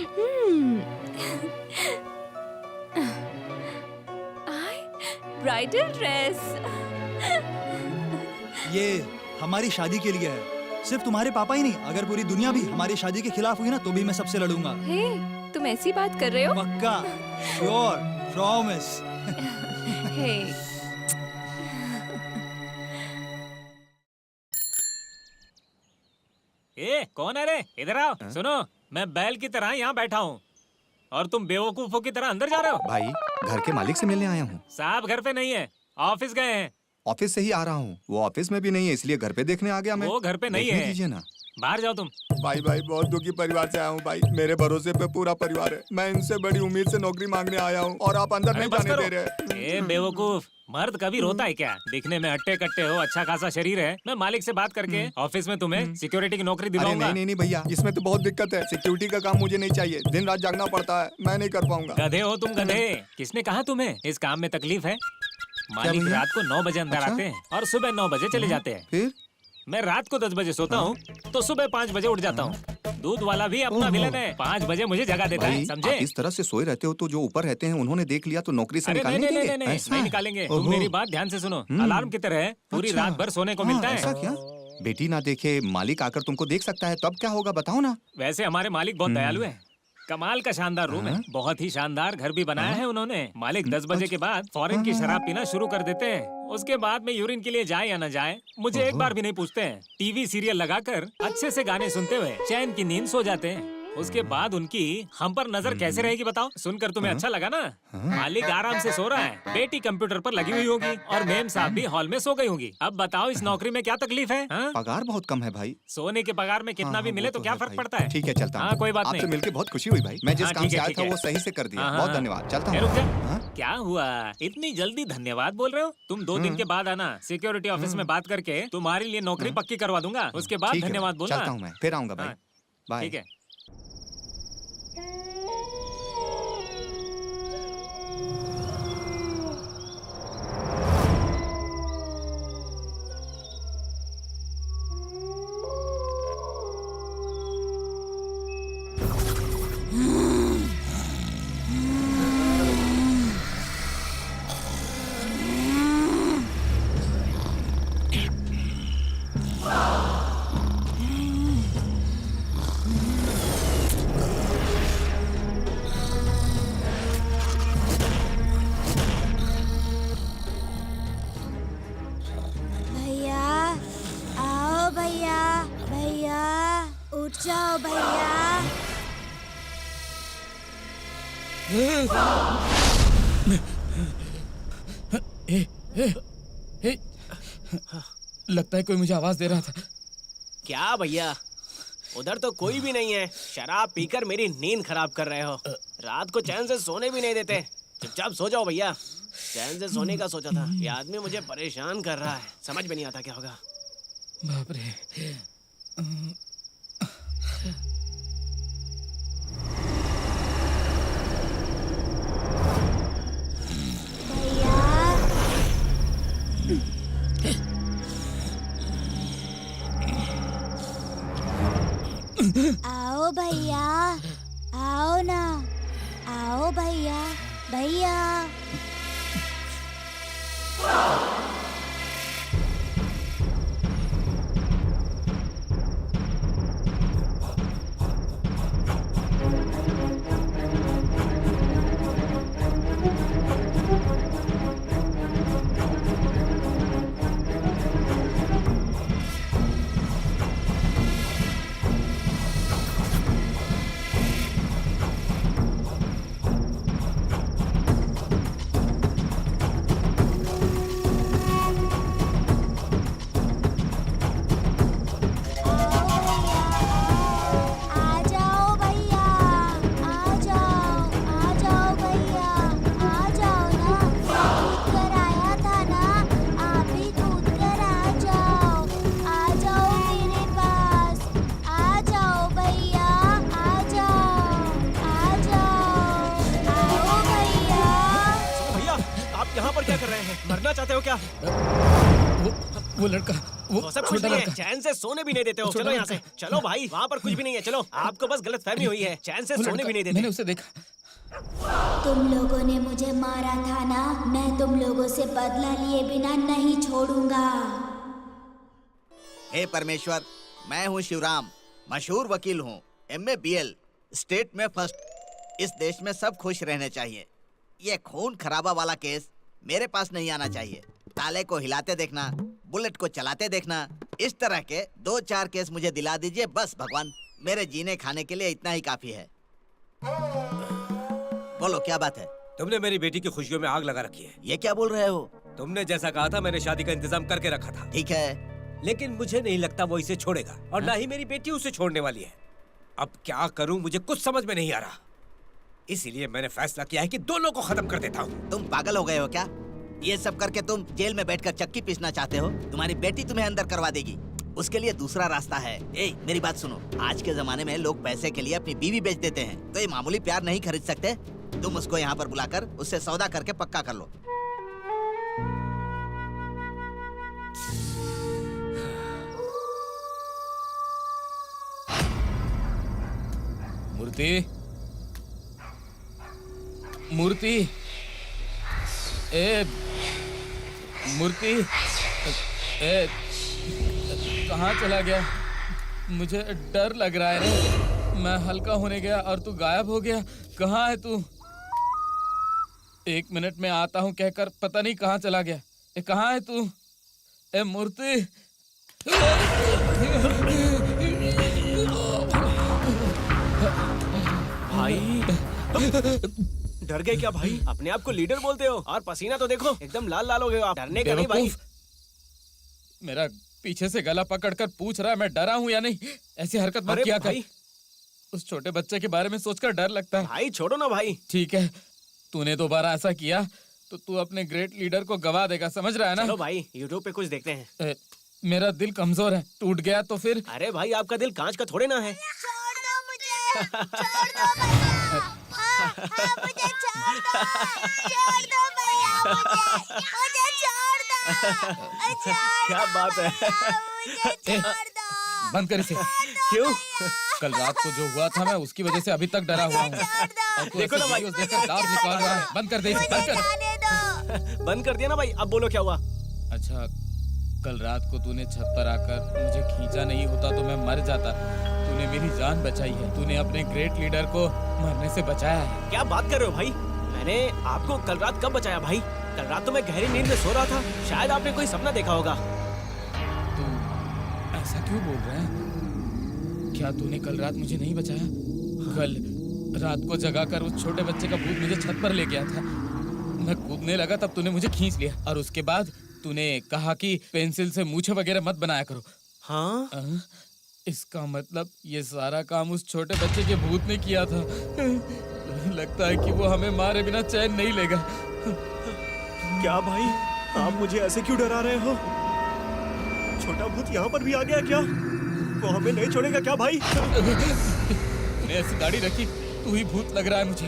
[SPEAKER 4] Bridal dress.
[SPEAKER 6] ये हमारी शादी के लिए है। सिर्फ तुम्हारे पापा ही नहीं, अगर पूरी दुनिया भी हमारी शादी के खिलाफ हुई ना तो भी मैं सबसे लड़ूंगा।
[SPEAKER 4] हे, तुम ऐसी बात कर रहे हो?
[SPEAKER 6] पक्का, श्योर, प्रॉमिस।
[SPEAKER 4] हे,
[SPEAKER 1] ए, कौन है रे? इधर आओ। सुनो, मैं बैल की तरह यहाँ बैठा हूँ और तुम बेवकूफों की तरह अंदर जा रहे हो।
[SPEAKER 8] भाई, घर के मालिक से मिलने आया हूँ।
[SPEAKER 1] साहब घर पे नहीं है, ऑफिस गए हैं।
[SPEAKER 8] ऑफिस से ही आ रहा हूँ। वो ऑफिस में भी नहीं है, इसलिए घर पे देखने आ गया मैं।
[SPEAKER 1] वो घर पे नहीं
[SPEAKER 8] देखने
[SPEAKER 1] है।
[SPEAKER 8] दीजिए ना।
[SPEAKER 1] बाहर जाओ तुम।
[SPEAKER 8] भाई बहुत दुखी परिवार से आया हूँ भाई। मेरे भरोसे पे पूरा परिवार है। मैं इनसे बड़ी उम्मीद से नौकरी मांगने आया हूँ और आप अंदर नहीं जाने दे रहे।
[SPEAKER 1] ए बेवकूफ, मर्द कभी रोता है क्या? दिखने में अट्टे कट्टे हो, अच्छा खासा शरीर है। मैं मालिक से बात करके ऑफिस में तुम्हें सिक्योरिटी की नौकरी
[SPEAKER 8] अरे
[SPEAKER 1] दिलाऊंगा।
[SPEAKER 8] नहीं भैया, इसमें तो बहुत दिक्कत है। सिक्योरिटी का काम मुझे नहीं चाहिए। दिन रात जागना पड़ता है, मैं नहीं कर पाऊंगा।
[SPEAKER 1] गधे हो तुम, गधे। किसने कहा तुम्हें इस काम में तकलीफ है? मालिक
[SPEAKER 8] भैया?
[SPEAKER 1] रात को 9 बजे अंदर
[SPEAKER 8] अच्छा?
[SPEAKER 1] आते हैं और सुबह 9 बजे चले जाते हैं।
[SPEAKER 8] फिर
[SPEAKER 1] मैं रात को 10 बजे सोता हूँ तो सुबह 5 बजे उठ जाता हूँ। दूध वाला भी अपना विलन है, 5 बजे मुझे जगा देता है,
[SPEAKER 8] भाई,
[SPEAKER 1] समझे?
[SPEAKER 8] आप इस तरह से सोए रहते हो तो जो ऊपर रहते हैं उन्होंने देख लिया तो नौकरी से
[SPEAKER 1] अरे
[SPEAKER 8] निकालने
[SPEAKER 1] नहीं,
[SPEAKER 8] देंगे?
[SPEAKER 1] नहीं, नहीं,
[SPEAKER 8] ऐसा
[SPEAKER 1] नहीं
[SPEAKER 8] है?
[SPEAKER 1] निकालेंगे।
[SPEAKER 8] ओहो।
[SPEAKER 1] तुम मेरी बात ध्यान से सुनो। अलार्म की तरह है, पूरी
[SPEAKER 8] अच्छा।
[SPEAKER 1] रात भर सोने को
[SPEAKER 8] हाँ,
[SPEAKER 1] मिलता
[SPEAKER 8] ऐसा
[SPEAKER 1] है।
[SPEAKER 8] क्या? बेटी ना देखे, मालिक आकर तुमको देख सकता है, तब क्या होगा बताओ ना।
[SPEAKER 1] वैसे हमारे मालिक बहुत दयालु है। कमाल का शानदार रूम है, बहुत ही शानदार घर भी बनाया है उन्होंने। मालिक 10 बजे के बाद फॉरेन की शराब पीना शुरू कर देते हैं। उसके बाद में यूरिन के लिए जाए या न जाए मुझे एक बार भी नहीं पूछते हैं। टीवी सीरियल लगाकर अच्छे से गाने सुनते हुए चैन की नींद सो जाते हैं। उसके बाद उनकी हम पर नजर कैसे रहेगी बताओ? सुनकर तुम्हें अच्छा लगा ना? मालिक आराम से सो रहा है, बेटी कंप्यूटर पर लगी हुई होगी और मेम साहब भी हॉल में सो गई होंगी। अब बताओ इस नौकरी में क्या तकलीफ है?
[SPEAKER 8] पगार बहुत कम है भाई।
[SPEAKER 1] सोने के पगार में कितना भी मिले तो क्या फर्क पड़ता है?
[SPEAKER 8] ठीक है चलता हूँ।
[SPEAKER 1] हाँ कोई बात
[SPEAKER 8] आपसे
[SPEAKER 1] नहीं।
[SPEAKER 8] मिलकर बहुत खुशी हुई भाई। मैं जिस
[SPEAKER 1] हाँ,
[SPEAKER 8] काम
[SPEAKER 1] ठीक
[SPEAKER 8] से
[SPEAKER 1] है,
[SPEAKER 8] आया
[SPEAKER 1] ठीक
[SPEAKER 8] था
[SPEAKER 1] है।
[SPEAKER 8] वो सही से कर दिया।
[SPEAKER 1] हाँ,
[SPEAKER 8] बहुत
[SPEAKER 1] हाँ।
[SPEAKER 8] धन्यवाद। चलता
[SPEAKER 1] रुक जा।
[SPEAKER 8] हूँ।
[SPEAKER 1] क्या हुआ? इतनी जल्दी धन्यवाद बोल रहे हो? तुम 2 दिन के बाद आना, सिक्योरिटी ऑफिस में बात करके तुम्हारे लिए नौकरी पक्की करवा दूंगा। उसके बाद
[SPEAKER 8] ठीक है,
[SPEAKER 1] धन्यवाद बोलना।
[SPEAKER 8] चलता हूँ मैं, फिर आऊंगा भाई।
[SPEAKER 1] हाँ,
[SPEAKER 8] बाय।
[SPEAKER 1] ठीक है।
[SPEAKER 2] भैया आओ भैया, भैया उठ जाओ भैया।
[SPEAKER 7] लगता है कोई मुझे आवाज दे रहा था।
[SPEAKER 11] क्या भैया, उधर तो कोई भी नहीं है। शराब पीकर मेरी नींद खराब कर रहे हो। रात को चैन से सोने भी नहीं देते। चुपचाप सो जाओ भैया। चैन से सोने का सोचा था, ये आदमी मुझे परेशान कर रहा है। समझ में नहीं आता क्या होगा।
[SPEAKER 7] बाप रे।
[SPEAKER 2] आओ भैया, आओ ना, आओ भैया, भैया।
[SPEAKER 11] मरना चाहते हो क्या?
[SPEAKER 7] वो लड़का,
[SPEAKER 11] वो सब कुछ नहीं है। चैन से सोने भी नहीं देते हो। चलो यहाँ से, चलो भाई, वहाँ पर कुछ भी नहीं है। चलो, आपको बस गलतफहमी हुई है। चैन से सोने भी नहीं देते।
[SPEAKER 7] मैंने उसे देखा।
[SPEAKER 2] तुम लोगों ने मुझे मारा था ना, मैं तुम लोगों से बदला लिए बिना नहीं छोड़ूंगा।
[SPEAKER 5] हे परमेश्वर, मैं हूँ शिवराम, मशहूर वकील हूँ, MA BL, स्टेट में फर्स्ट। इस देश में सब खुश रहने चाहिए। ये खून खराबा वाला केस मेरे पास नहीं आना चाहिए। ताले को हिलाते देखना, बुलेट को चलाते देखना, इस तरह के 2-4 केस मुझे दिला दीजिए बस भगवान। मेरे जीने खाने के लिए इतना ही काफी है। बोलो क्या बात है?
[SPEAKER 3] तुमने मेरी बेटी की खुशियों में आग लगा रखी है।
[SPEAKER 5] ये क्या बोल रहे हो?
[SPEAKER 3] तुमने जैसा कहा था मैंने शादी का इंतजाम करके रखा था।
[SPEAKER 5] ठीक है,
[SPEAKER 3] लेकिन मुझे नहीं लगता वो इसे छोड़ेगा और ना ही मेरी बेटी उसे छोड़ने वाली है। अब क्या करूं मुझे कुछ समझ में नहीं आ रहा। इसीलिए मैंने फैसला किया है कि दोनों को खत्म कर देता हूँ।
[SPEAKER 5] तुम पागल हो गए हो क्या? ये सब करके तुम जेल में बैठकर चक्की पीसना चाहते हो? तुम्हारी बेटी तुम्हें अंदर करवा देगी। उसके लिए दूसरा रास्ता है। ए, मेरी बात सुनो। आज के जमाने में लोग पैसे के लिए अपनी बीवी बेच देते हैं, तो ये मामूली प्यार नहीं खरीद सकते। तुम उसको यहाँ पर बुलाकर उससे सौदा करके पक्का कर लो।
[SPEAKER 7] मूर्ति, मूर्ति, ए मूर्ति, ए कहाँ चला गया? मुझे डर लग रहा है रे। मैं हल्का होने गया और तू गायब हो गया। कहाँ है तू? 1 मिनट में आता हूँ कहकर पता नहीं कहाँ चला गया। ए कहाँ है तू? ए मूर्ति।
[SPEAKER 11] भाई डर गए क्या भाई? अपने आप को लीडर बोलते हो और पसीना तो देखो एकदम लाल लाल हो गए हो आप। डरने का नहीं भाई।
[SPEAKER 7] मेरा पीछे से गला पकड़कर पूछ रहा है मैं डरा हूँ या नहीं। ऐसी हरकत मत किया कर। उस छोटे बच्चे के बारे में सोचकर डर लगता है।
[SPEAKER 11] भाई छोड़ो ना भाई।
[SPEAKER 7] ठीक है, तूने दोबारा ऐसा किया तो तू अपने ग्रेट लीडर को गवा देगा, समझ रहा है ना?
[SPEAKER 11] चलो भाई यूट्यूब पे कुछ देखते हैं।
[SPEAKER 7] मेरा दिल कमजोर है, टूट गया तो फिर?
[SPEAKER 11] अरे भाई आपका दिल कांच का थोड़े ना है।
[SPEAKER 2] छोड़ दो मुझे, छोड़ दो भैया, मुझे छोड़ दो भैया, मुझे छोड़ दो,
[SPEAKER 11] क्या बात है?
[SPEAKER 2] मुझे छोड़ दो।
[SPEAKER 7] बंद कर इसे।
[SPEAKER 11] क्यों?
[SPEAKER 7] कल रात को जो हुआ था मैं उसकी वजह से अभी तक डरा हुआ हूँ।
[SPEAKER 11] देखो ना भाई,
[SPEAKER 7] देखकर दांत निकाल रहा है। बंद कर दे इसे, बंद कर।
[SPEAKER 11] बंद कर दिया ना भाई। अब बोलो क्या हुआ?
[SPEAKER 7] अच्छा, कल रात को तूने छत पर आकर मुझे खींचा नहीं होता तो मैं मर जाता। तूने मेरी जान बचाई है। तूने अपने ग्रेट लीडर को मरने से बचाया है।
[SPEAKER 11] क्या बात कर रहे हो भाई? मैंने आपको कल रात कब बचाया भाई? कल रात तो मैं गहरी नींद में सो रहा था। शायद आपने कोई सपना देखा होगा।
[SPEAKER 7] तू ऐसा क्यों बोल रहा है? क्या तूने कल रात मुझे नहीं बचाया? कल रात को जगाकर उस छोटे बच्चे का भूत मुझे छत पर ले गया था। मैं कूदने लगा तब तूने मुझे खींच लिया और उसके बाद तूने कहा कि पेंसिल से मूछें वगैरह मत बनाया करो।
[SPEAKER 11] हाँ?
[SPEAKER 7] इसका मतलब ये सारा काम उस छोटे बच्चे के भूत ने किया था। लगता है कि वो हमें मारे बिना चैन नहीं लेगा।
[SPEAKER 9] क्या भाई, आप मुझे ऐसे क्यों डरा रहे हो? छोटा भूत यहाँ पर भी आ गया क्या? वो हमें नहीं छोड़ेगा क्या भाई?
[SPEAKER 7] तूने ऐसी दाढ़ी रखी, तू ही भूत लग रहा है मुझे।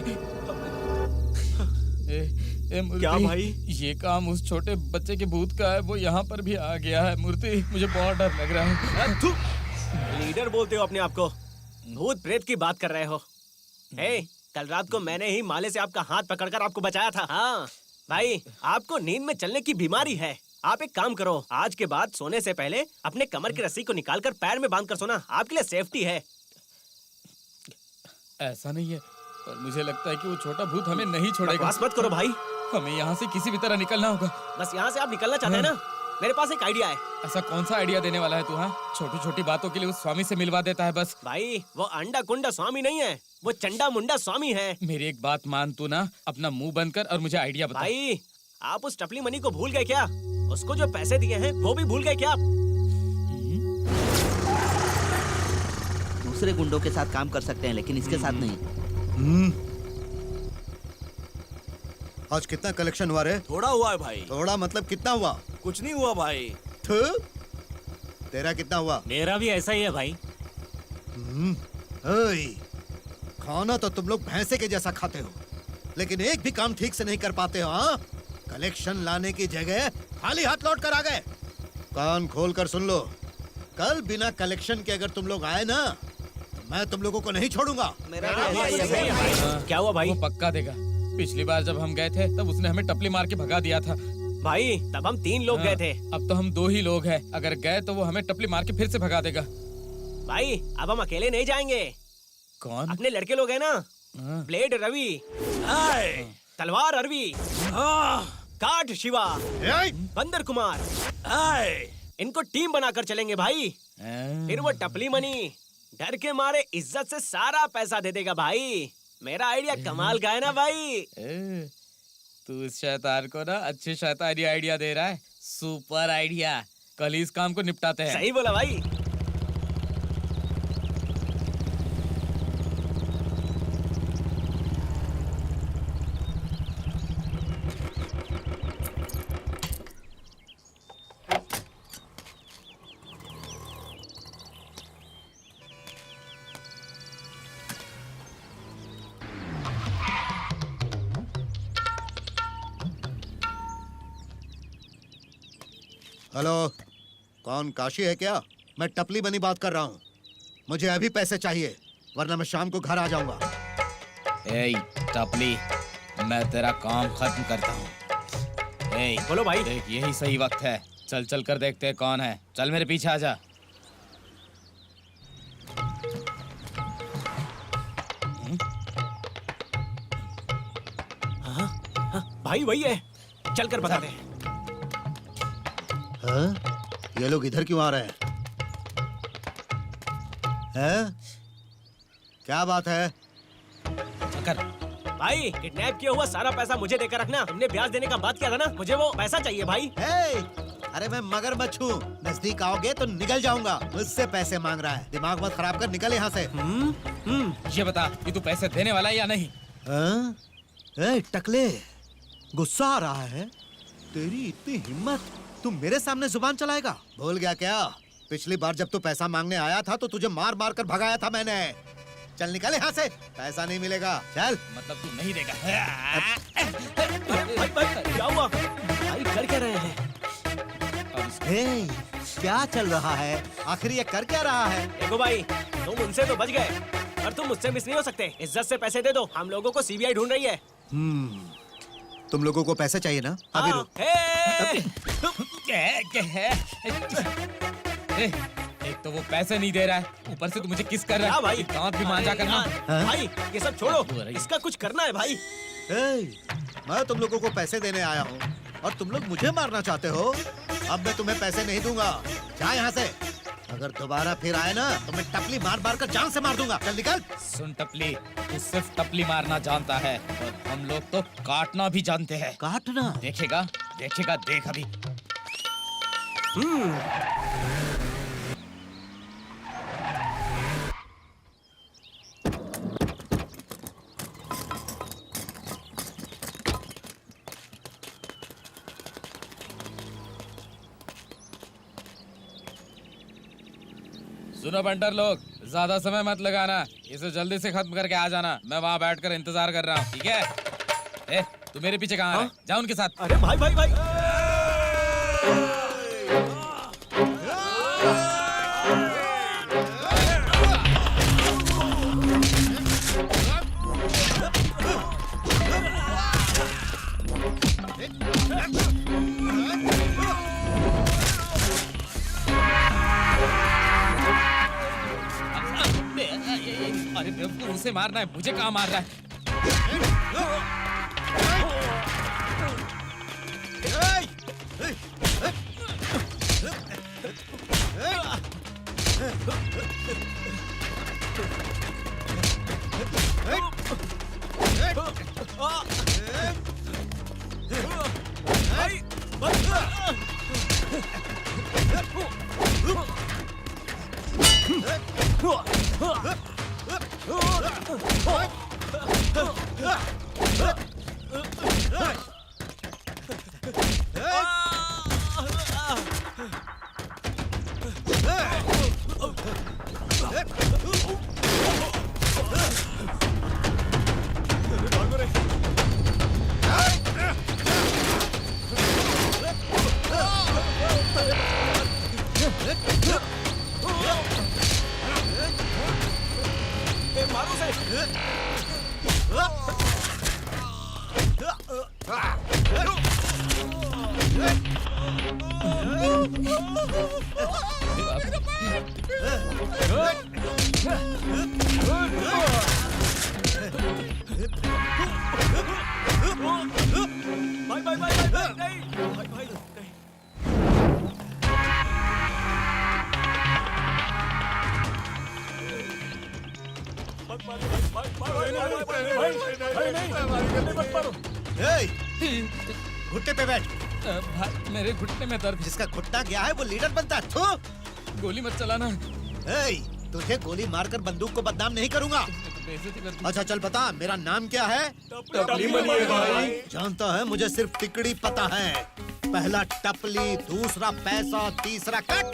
[SPEAKER 7] मूर्ति,
[SPEAKER 9] क्या भाई?
[SPEAKER 7] ये काम उस छोटे बच्चे के भूत का है। वो यहाँ पर भी आ गया है। मूर्ति, मुझे बहुत डर लग रहा है।
[SPEAKER 11] लीडर बोलते हो अपने आप को? भूत प्रेत की बात कर रहे हो? कल रात को मैंने ही माले से आपका हाथ पकड़कर आपको बचाया था। हाँ भाई, आपको नींद में चलने की बीमारी है। आप एक काम करो, आज के बाद सोने से पहले अपने कमर की रस्सी को निकालकर पैर में बांध कर सोना। आपके लिए सेफ्टी है।
[SPEAKER 7] ऐसा नहीं है, पर मुझे लगता है कि वो छोटा भूत हमें नहीं छोड़ेगा।
[SPEAKER 11] बकवास मत करो भाई।
[SPEAKER 7] हमें यहाँ से किसी भी तरह निकलना होगा।
[SPEAKER 11] बस यहाँ से आप निकलना चाहते हैं ना? मेरे पास एक आइडिया है।
[SPEAKER 7] ऐसा कौन सा आइडिया देने वाला है तू? हाँ, छोटी छोटी बातों के लिए उस स्वामी से मिलवा देता है बस।
[SPEAKER 11] भाई वो अंडा कुंडा स्वामी नहीं है, वो चंडा मुंडा स्वामी है।
[SPEAKER 7] मेरी एक बात मान तू ना, अपना मुंह बंद कर और मुझे आइडिया बता।
[SPEAKER 11] भाई आप उस टपली मनी को भूल गए क्या? उसको जो पैसे दिए हैं वो भी भूल गए क्या आप?
[SPEAKER 5] दूसरे गुंडों के साथ काम कर सकते हैं लेकिन इसके साथ नहीं।
[SPEAKER 10] आज कितना कलेक्शन हुआ रे?
[SPEAKER 9] थोड़ा हुआ है भाई।
[SPEAKER 10] थोड़ा मतलब कितना हुआ?
[SPEAKER 9] कुछ नहीं हुआ भाई।
[SPEAKER 10] तेरा कितना हुआ?
[SPEAKER 1] मेरा भी ऐसा ही है भाई।
[SPEAKER 10] खाना तो तुम लोग भैंसे के जैसा खाते हो, लेकिन एक भी काम ठीक से नहीं कर पाते हो। हाँ, कलेक्शन लाने की जगह खाली हाथ लौट कर आ गए। कान खोल कर सुन लो, कल बिना कलेक्शन के अगर तुम लोग आए ना तो मैं तुम लोगों को नहीं छोड़ूंगा।
[SPEAKER 11] क्या हुआ भाई?
[SPEAKER 7] वो पक्का देगा। पिछली बार जब हम गए थे तब उसने हमें टपली मार के भगा दिया था।
[SPEAKER 11] भाई तब हम 3 लोग गए थे।
[SPEAKER 7] अब तो हम 2 ही लोग हैं। अगर गए तो वो हमें टपली मार के फिर से भगा देगा।
[SPEAKER 11] भाई अब हम अकेले नहीं जाएंगे।
[SPEAKER 7] कौन?
[SPEAKER 11] अपने लड़के लोग हैं ना, ब्लेड रवि, तलवार अरवी, काट शिवा, बंदर कुमार, इनको टीम बनाकर चलेंगे भाई। फिर वो टपली मनी डर के मारे इज्जत से सारा पैसा दे देगा भाई। मेरा आइडिया कमाल का है ना भाई?
[SPEAKER 7] तू इस शैतान को ना अच्छी शैतानी आइडिया दे रहा है। Super idea. कल ही इस काम को निपटाते हैं।
[SPEAKER 11] सही बोला भाई।
[SPEAKER 10] हेलो, कौन? काशी है क्या? मैं टपली बनी बात कर रहा हूँ। मुझे अभी पैसे चाहिए वरना मैं शाम को घर आ जाऊंगा।
[SPEAKER 7] ए टपली, मैं तेरा काम खत्म करता हूँ। ए
[SPEAKER 11] बोलो भाई।
[SPEAKER 7] देख, यही सही वक्त है। चल चल कर देखते हैं कौन है। चल मेरे पीछे आ जा।
[SPEAKER 11] भाई वही है, चल कर बता दे।
[SPEAKER 10] हाँ? ये लोग इधर क्यों आ रहे हैं? हैं? क्या बात है?
[SPEAKER 7] कर
[SPEAKER 11] भाई किडनैप किया हुआ सारा पैसा मुझे देकर रखना। तुमने ब्याज देने का बात किया था ना, मुझे वो पैसा चाहिए भाई।
[SPEAKER 10] हे! अरे मैं मगरमच्छ हूँ, नजदीक आओगे तो निकल जाऊंगा। मुझसे पैसे मांग रहा है, दिमाग मत खराब कर, निकल यहाँ से।
[SPEAKER 7] ये बता कि तू पैसे देने वाला है या नहीं?
[SPEAKER 10] हाँ? ए, टकले, गुस्सा आ रहा है? तेरी इतनी हिम्मत, तू मेरे सामने जुबान चलाएगा? भूल गया क्या? पिछली बार जब तू पैसा मांगने आया था तो तुझे मार मार कर भगाया था मैंने। चल निकल यहाँ से, पैसा नहीं मिलेगा। चल।
[SPEAKER 7] मतलब तू नहीं देगा?
[SPEAKER 11] भाई क्या हुआ? भाई कर क्या रहे हैं?
[SPEAKER 10] हे, क्या चल रहा है? आखिर ये कर क्या रहा है?
[SPEAKER 11] देखो भाई, तुम उनसे तो बच गए, पर तुम मुझसे मिस नहीं हो सकते। इज्जत से पैसे दे दो, हम लोगों को सीबीआई ढूंढ रही है।
[SPEAKER 10] तुम लोगों को पैसे चाहिए ना? अभी
[SPEAKER 11] हाँ,
[SPEAKER 10] रुक।
[SPEAKER 7] क्या है? एक तो वो पैसे नहीं दे रहा है, ऊपर से तू मुझे किस कर रहा
[SPEAKER 11] क्या
[SPEAKER 7] है?
[SPEAKER 11] भाई?
[SPEAKER 7] दांत भी मांजा करना।
[SPEAKER 11] भाई ये सब छोड़ो, इसका कुछ करना है भाई।
[SPEAKER 10] मैं तुम लोगों को पैसे देने आया हूँ और तुम लोग मुझे मारना चाहते हो। अब मैं तुम्हें पैसे नहीं दूंगा, जा यहाँ से। अगर दोबारा फिर आए ना तो मैं टपली मार मार कर जान से मार दूंगा। चल निकल।
[SPEAKER 7] सुन टपली, तू सिर्फ टपली मारना जानता है और हम लोग तो काटना भी जानते हैं।
[SPEAKER 10] काटना?
[SPEAKER 7] देखेगा देखेगा, देख अभी। सुनो बंटर लोग, ज्यादा समय मत लगाना, इसे जल्दी से खत्म करके आ जाना। मैं वहाँ बैठकर इंतजार कर रहा हूँ, ठीक है? ए, तू मेरे पीछे कहाँ है? जा उनके साथ।
[SPEAKER 11] अरे भाई भाई भाई,
[SPEAKER 7] अरे तू उसे मारना है, मुझे कहाँ मार रहा है?
[SPEAKER 11] भाई भाई भाई भाई नहीं, भाई भाई नहीं।
[SPEAKER 10] घुट्टे पे बैठ।
[SPEAKER 7] भाई मेरे घुटने में दर्द।
[SPEAKER 10] जिसका घुटना गया है वो लीडर बनता है। थू।
[SPEAKER 7] गोली मत चलाना।
[SPEAKER 10] तुझे गोली मारकर बंदूक को बदनाम नहीं करूंगा।
[SPEAKER 7] बेइज्जती कर दी।
[SPEAKER 10] अच्छा चल बता, मेरा नाम क्या है?
[SPEAKER 11] टपली बनिए भाई।
[SPEAKER 10] जानता है, मुझे सिर्फ तिकड़ी पता है। पहला टपली, दूसरा पैसा, तीसरा कट।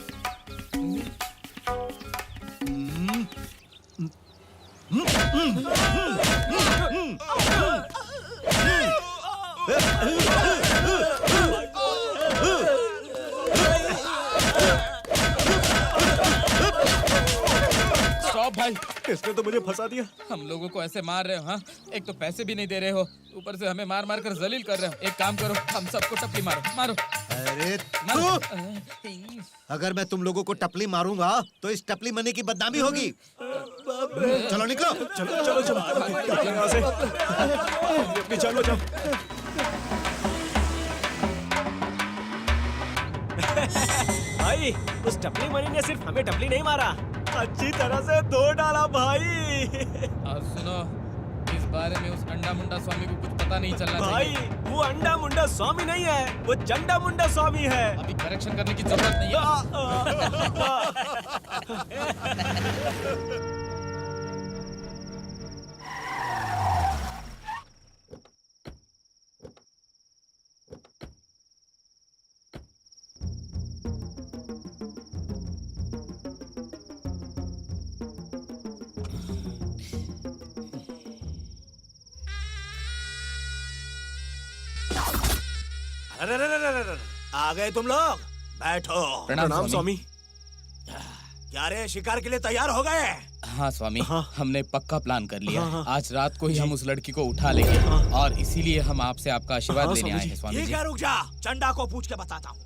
[SPEAKER 7] स्टॉप भाई,
[SPEAKER 11] इसने तो मुझे फंसा दिया।
[SPEAKER 7] हम लोगों को ऐसे मार रहे हो? हाँ, एक तो पैसे भी नहीं दे रहे हो, ऊपर से हमें मार मार कर जलील कर रहे हो। एक काम करो, हम सबको टपली मारो, मारो।
[SPEAKER 10] अरे
[SPEAKER 7] मारो।
[SPEAKER 10] तू! अगर मैं तुम लोगों को टपली मारूंगा तो इस टपली मनी की बदनामी होगी। चलो निकलो।
[SPEAKER 11] चलो चलो चलो, यहाँ से अपनी जान बचाओ। भाई उस टपली मणि ने सिर्फ हमें टपली नहीं मारा, अच्छी तरह से धो डाला भाई।
[SPEAKER 7] और सुनो, इस बारे में उस अंडा मुंडा स्वामी को कुछ पता नहीं चलना
[SPEAKER 11] भाई
[SPEAKER 7] चाहिए।
[SPEAKER 11] वो अंडा मुंडा स्वामी नहीं है, वो चंडा मुंडा स्वामी है।
[SPEAKER 7] अभी करेक्शन करने की जरूरत नहीं है।
[SPEAKER 9] अरे अरे अरे अरे अरे, आ गए तुम लोग, बैठो।
[SPEAKER 7] प्रणाम स्वामी।
[SPEAKER 9] क्या रे, शिकार के लिए तैयार हो गए?
[SPEAKER 7] हाँ स्वामी,
[SPEAKER 11] हाँ।
[SPEAKER 7] हमने पक्का प्लान कर लिया है।
[SPEAKER 11] हाँ।
[SPEAKER 7] आज रात को ही हम उस लड़की को उठा लेंगे और इसीलिए हम आपसे आपका आशीर्वाद
[SPEAKER 11] हाँ,
[SPEAKER 7] लेने
[SPEAKER 11] स्वामी
[SPEAKER 7] आए
[SPEAKER 11] जी।
[SPEAKER 7] हैं स्वामी
[SPEAKER 9] ठीक
[SPEAKER 7] जी।
[SPEAKER 9] है, रुक जा, चंडा को पूछ के बताता हूँ।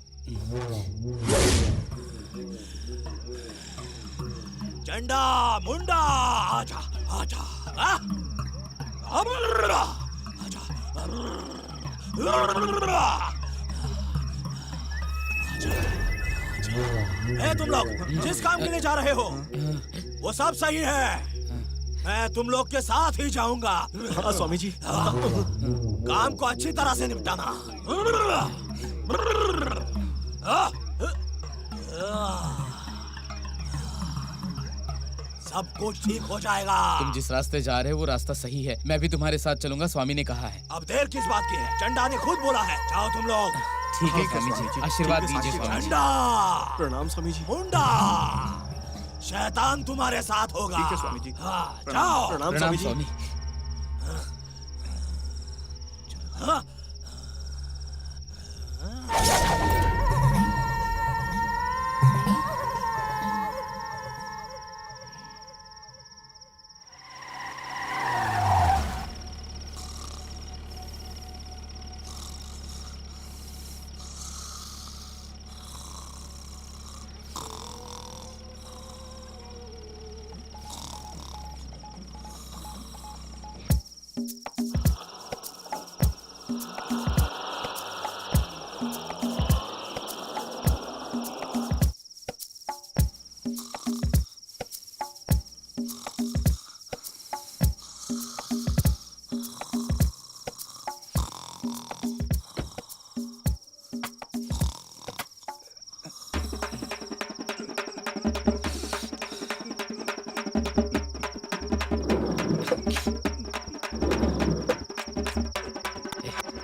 [SPEAKER 9] चंडा मुंडा आजा आजा, हाँ? आजा ए तुम लोग जिस काम के लिए जा रहे हो वो सब सही है, मैं तुम लोग के साथ ही जाऊंगा।
[SPEAKER 11] हाँ स्वामी जी।
[SPEAKER 9] काम को अच्छी तरह से निपटाना। सब कुछ ठीक हो जाएगा।
[SPEAKER 7] तुम जिस रास्ते जा रहे हो वो रास्ता सही है, मैं भी तुम्हारे साथ चलूंगा, स्वामी ने कहा है।
[SPEAKER 9] अब देर किस बात की है, चंडा ने खुद बोला है, जाओ तुम लोग।
[SPEAKER 7] ठीक है स्वामी जी, आशीर्वाद दीजिए स्वामी जी।
[SPEAKER 9] चंडा
[SPEAKER 11] प्रणाम स्वामी जी।
[SPEAKER 9] मुंडा शैतान तुम्हारे साथ होगा।
[SPEAKER 8] ठीक है स्वामी जी।
[SPEAKER 9] हाँ, जाओ।
[SPEAKER 11] प्रणाम
[SPEAKER 7] प्रणाम
[SPEAKER 11] स्वामी जी।
[SPEAKER 7] स्वामी।
[SPEAKER 9] हाँ?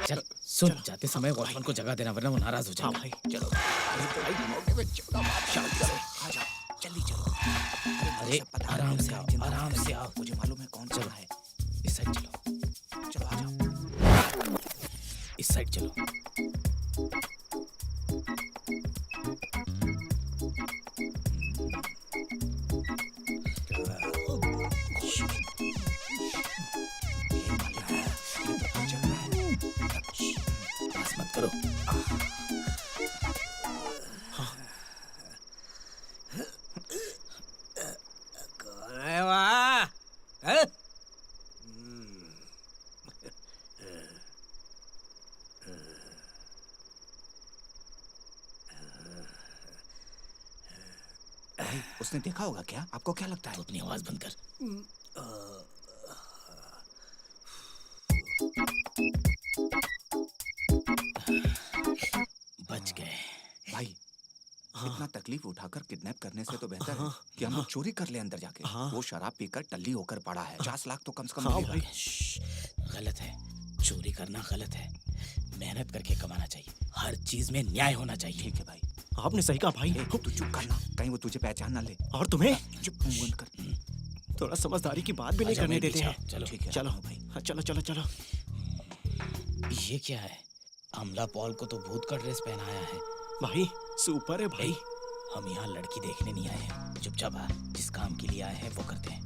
[SPEAKER 7] चल सुन, जाते समय वॉचमैन को जगह देना वरना वो नाराज हो जाएगा।
[SPEAKER 11] भाई चलो।
[SPEAKER 9] जल्दी चलो।
[SPEAKER 7] अरे आराम से आओ, आराम से आओ।
[SPEAKER 9] मुझे मालूम है कौन चला है।
[SPEAKER 7] इस साइड चलो,
[SPEAKER 9] चलो आ जाओ।
[SPEAKER 7] इस साइड चलो। बस मत करो।
[SPEAKER 3] कौन है वहाँ? हैं?
[SPEAKER 8] उसने देखा होगा क्या? आपको क्या लगता है?
[SPEAKER 7] तू अपनी आवाज बंद कर। बच गए।
[SPEAKER 8] भाई इतना तकलीफ उठाकर किडनैप करने से तो बेहतर है कि हम लोग चोरी कर ले अंदर जाके। वो शराब पीकर टल्ली होकर पड़ा है, 50 लाख तो कम से कम मिलेगा।
[SPEAKER 7] गलत है, चोरी करना गलत है। मेहनत करके कमाना चाहिए, हर चीज में न्याय होना चाहिए।
[SPEAKER 8] ठीक है भाई।
[SPEAKER 11] आपने सही कहा भाई।
[SPEAKER 8] तू चुप करना, कहीं वो तुझे पहचान ना ले।
[SPEAKER 11] और तुम्हें
[SPEAKER 8] चुप मुंह बंद कर।
[SPEAKER 11] थोड़ा समझदारी की बात भी नहीं
[SPEAKER 7] आजा,
[SPEAKER 11] करने
[SPEAKER 7] मैं
[SPEAKER 11] देते
[SPEAKER 7] पीछे
[SPEAKER 11] हैं।
[SPEAKER 7] आओ, चलो।
[SPEAKER 8] ठीक है
[SPEAKER 11] चलो
[SPEAKER 8] भाई।
[SPEAKER 11] हाँ, चलो चलो चलो।
[SPEAKER 7] ये क्या है? अमला पॉल को तो भूत का ड्रेस पहनाया है।
[SPEAKER 11] भाई सुपर है भाई।
[SPEAKER 7] हम यहाँ लड़की देखने नहीं आए हैं, चुपचाप आ, जिस काम के लिए आए हैं वो करते हैं।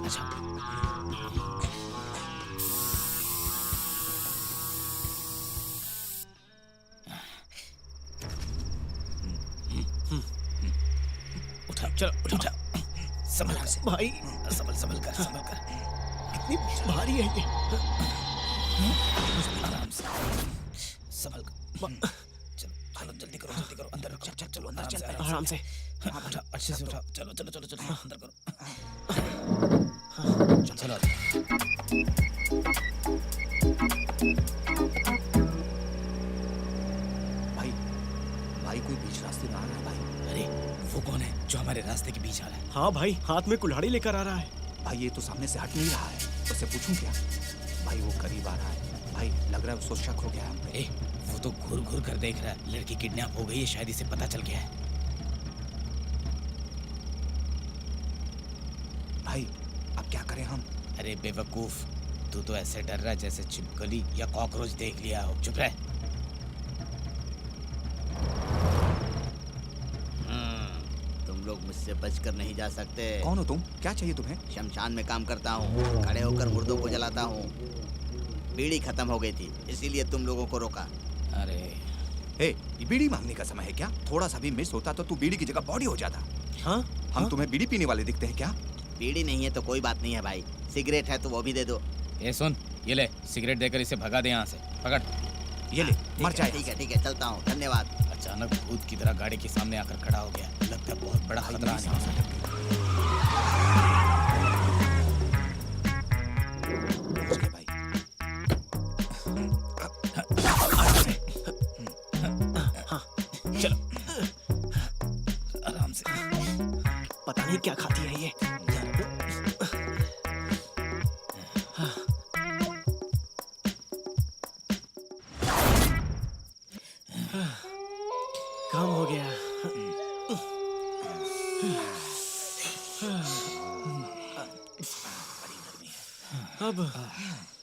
[SPEAKER 7] अच्छा उठा, चलो उठा। संभल कर
[SPEAKER 11] भाई
[SPEAKER 7] संभल संभल कर संभल कर
[SPEAKER 11] कितनी भारी है ये।
[SPEAKER 7] आराम से संभल कर चलो चलो जल्दी करो अंदर रखो चल चलो अंदर चल
[SPEAKER 11] आराम से।
[SPEAKER 7] हाँ उठा अच्छे से उठा चलो चलो चलो चलो अंदर करो चलो
[SPEAKER 8] भाई भाई कोई बीच रास्ते में आ रहा है भाई।
[SPEAKER 7] अरे वो कौन है जो हमारे रास्ते के बीच आ रहा है?
[SPEAKER 11] हाँ भाई हाथ में कुल्हाड़ी लेकर आ रहा है।
[SPEAKER 8] भाई ये तो सामने से हट नहीं रहा है, उससे पूछूं क्या? भाई वो करीब आ रहा है भाई, लग रहा है उसको शक हो गया हम पे।
[SPEAKER 7] ए, वो तो घूर घूर कर देख रहा है। लड़की किडनैप हो गई है, शायद इसे पता चल गया है।
[SPEAKER 8] भाई अब क्या करें हम?
[SPEAKER 7] अरे बेवकूफ, तू तो ऐसे डर रहा है जैसे छिपकली या कॉकरोच देख लिया हो। चुप रह।
[SPEAKER 5] तुम लोग मुझसे बचकर नहीं जा सकते।
[SPEAKER 8] कौन हो तुम? क्या चाहिए तुम्हें?
[SPEAKER 5] शमशान में काम करता हूँ, खड़े होकर मुर्दों को जलाता हूँ। बीड़ी खत्म हो गई थी, इसीलिए तुम लोगों को रोका।
[SPEAKER 7] अरे
[SPEAKER 8] ये बीड़ी मांगने का समय है क्या? थोड़ा सा भी मिस होता तो तू बीड़ी की जगह बॉडी हो जाता।
[SPEAKER 11] हाँ
[SPEAKER 8] हम तुम्हें बीड़ी पीने वाले दिखते हैं क्या?
[SPEAKER 5] बीड़ी नहीं है तो कोई बात नहीं है भाई, सिगरेट है तो वो भी दे दो।
[SPEAKER 7] ये सुन, ये ले सिगरेट देकर इसे भगा दे यहाँ से। पकड़।
[SPEAKER 8] ये ले, मर जाए।
[SPEAKER 5] ठीक है चलता हूँ, धन्यवाद।
[SPEAKER 7] अचानक भूत की तरह गाड़ी के सामने आकर खड़ा हो गया। लगता है बहुत बड़ा खतरा आने वाला है।
[SPEAKER 8] भाई
[SPEAKER 7] चलो आराम से।
[SPEAKER 11] पता नहीं क्या खाती है ये। काम हो गया। अब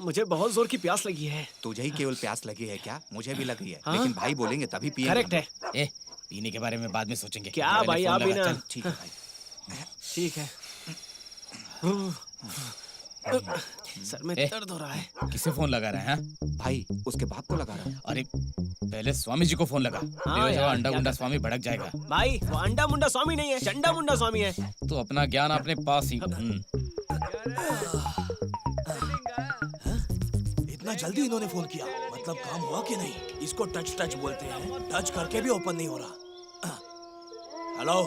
[SPEAKER 11] मुझे बहुत जोर की प्यास लगी है।
[SPEAKER 8] तुझे ही केवल प्यास लगी है क्या? मुझे भी लगी है,
[SPEAKER 11] हाँ?
[SPEAKER 8] लेकिन भाई बोलेंगे तभी पिएंगे।
[SPEAKER 11] करेक्ट है।
[SPEAKER 7] ए, पीने के बारे में बाद में सोचेंगे।
[SPEAKER 11] क्या
[SPEAKER 7] पहले
[SPEAKER 11] भाई
[SPEAKER 7] फोन
[SPEAKER 11] आप
[SPEAKER 7] लगा,
[SPEAKER 11] भी ना।
[SPEAKER 7] चल।
[SPEAKER 8] ठीक है भाई।
[SPEAKER 11] ठीक है। सर में दर्द हो रहा है।
[SPEAKER 7] किसे फोन लगा रहा है? हाँ?
[SPEAKER 8] भाई उसके बाप को लगा रहा है।
[SPEAKER 7] अरे पहले स्वामी जी को फोन लगा।
[SPEAKER 11] यार,
[SPEAKER 7] अंडा
[SPEAKER 11] क्या
[SPEAKER 7] गुंडा
[SPEAKER 11] कर-
[SPEAKER 7] स्वामी भड़क जाएगा।
[SPEAKER 11] भाई वो अंडा मुंडा स्वामी नहीं है, चंडा मुंडा स्वामी है।
[SPEAKER 7] तो अपना ज्ञान अपने पास ही।
[SPEAKER 9] इतना जल्दी इन्होंने फोन किया, मतलब काम हुआ कि नहीं? इसको टच बोलते हैं, टच करके भी ओपन नहीं हो रहा। हेलो,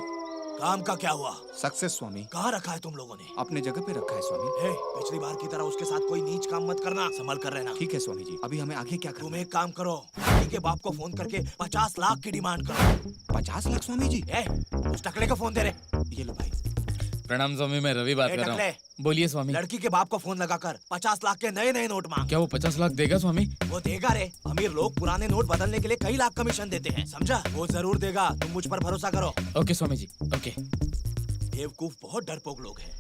[SPEAKER 9] काम का क्या हुआ?
[SPEAKER 8] सक्सेस स्वामी।
[SPEAKER 9] कहाँ रखा है तुम लोगों ने?
[SPEAKER 8] अपने जगह पे रखा है स्वामी।
[SPEAKER 9] हे, पिछली बार की तरह उसके साथ कोई नीच काम मत करना, संभल कर रहना।
[SPEAKER 8] ठीक है स्वामी जी, अभी हमें आगे क्या
[SPEAKER 9] तुम
[SPEAKER 8] करना?
[SPEAKER 9] एक काम करो, लड़की के बाप को फोन करके 50 लाख की डिमांड करो।
[SPEAKER 8] 50 लाख स्वामी जी?
[SPEAKER 9] उस टकले को फोन दे रहे।
[SPEAKER 8] ये लो भाई।
[SPEAKER 7] प्रणाम स्वामी, मैं रवि बात
[SPEAKER 9] ए,
[SPEAKER 7] कर रहा
[SPEAKER 9] टकले।
[SPEAKER 7] हूँ। बोलिए स्वामी।
[SPEAKER 9] लड़की के बाप को फोन लगाकर 50 लाख के नए नए नोट मांग।
[SPEAKER 7] क्या वो 50 लाख देगा स्वामी?
[SPEAKER 9] वो देगा रे। अमीर लोग पुराने नोट बदलने के लिए कई लाख कमीशन देते हैं, समझा? वो जरूर देगा, तुम मुझ पर भरोसा करो।
[SPEAKER 7] Okay Swami ji, okay.
[SPEAKER 9] बेवकूफ बहुत डरपोक लोग हैं।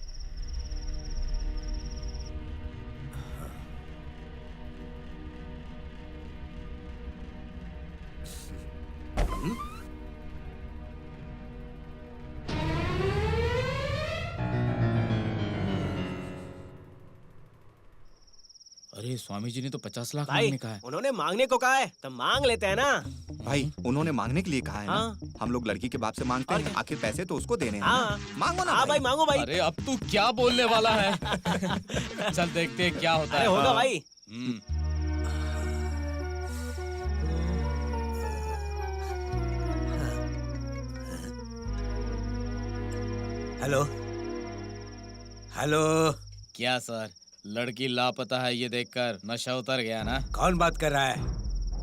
[SPEAKER 7] अरे स्वामी जी ने तो 50 लाख
[SPEAKER 11] भाई
[SPEAKER 7] मांगने कहा है।
[SPEAKER 11] उन्होंने मांगने को कहा है तो मांग लेते हैं ना।
[SPEAKER 8] भाई उन्होंने मांगने के लिए कहा है ना?
[SPEAKER 11] हाँ।
[SPEAKER 8] हम लोग लड़की के बाप से मांगते हैं, आखिर पैसे तो उसको देने हैं
[SPEAKER 11] हाँ।
[SPEAKER 8] ना? मांगो ना
[SPEAKER 11] हाँ भाई मांगो भाई।
[SPEAKER 7] अरे अब तू क्या बोलने वाला है? चल देखते हैं क्या होता
[SPEAKER 11] अरे
[SPEAKER 7] है।
[SPEAKER 11] होगा
[SPEAKER 7] हाँ।
[SPEAKER 11] भाई।
[SPEAKER 3] हेलो हेलो,
[SPEAKER 7] क्या सर, लड़की लापता है ये देखकर नशा उतर गया ना?
[SPEAKER 3] कौन बात कर रहा है?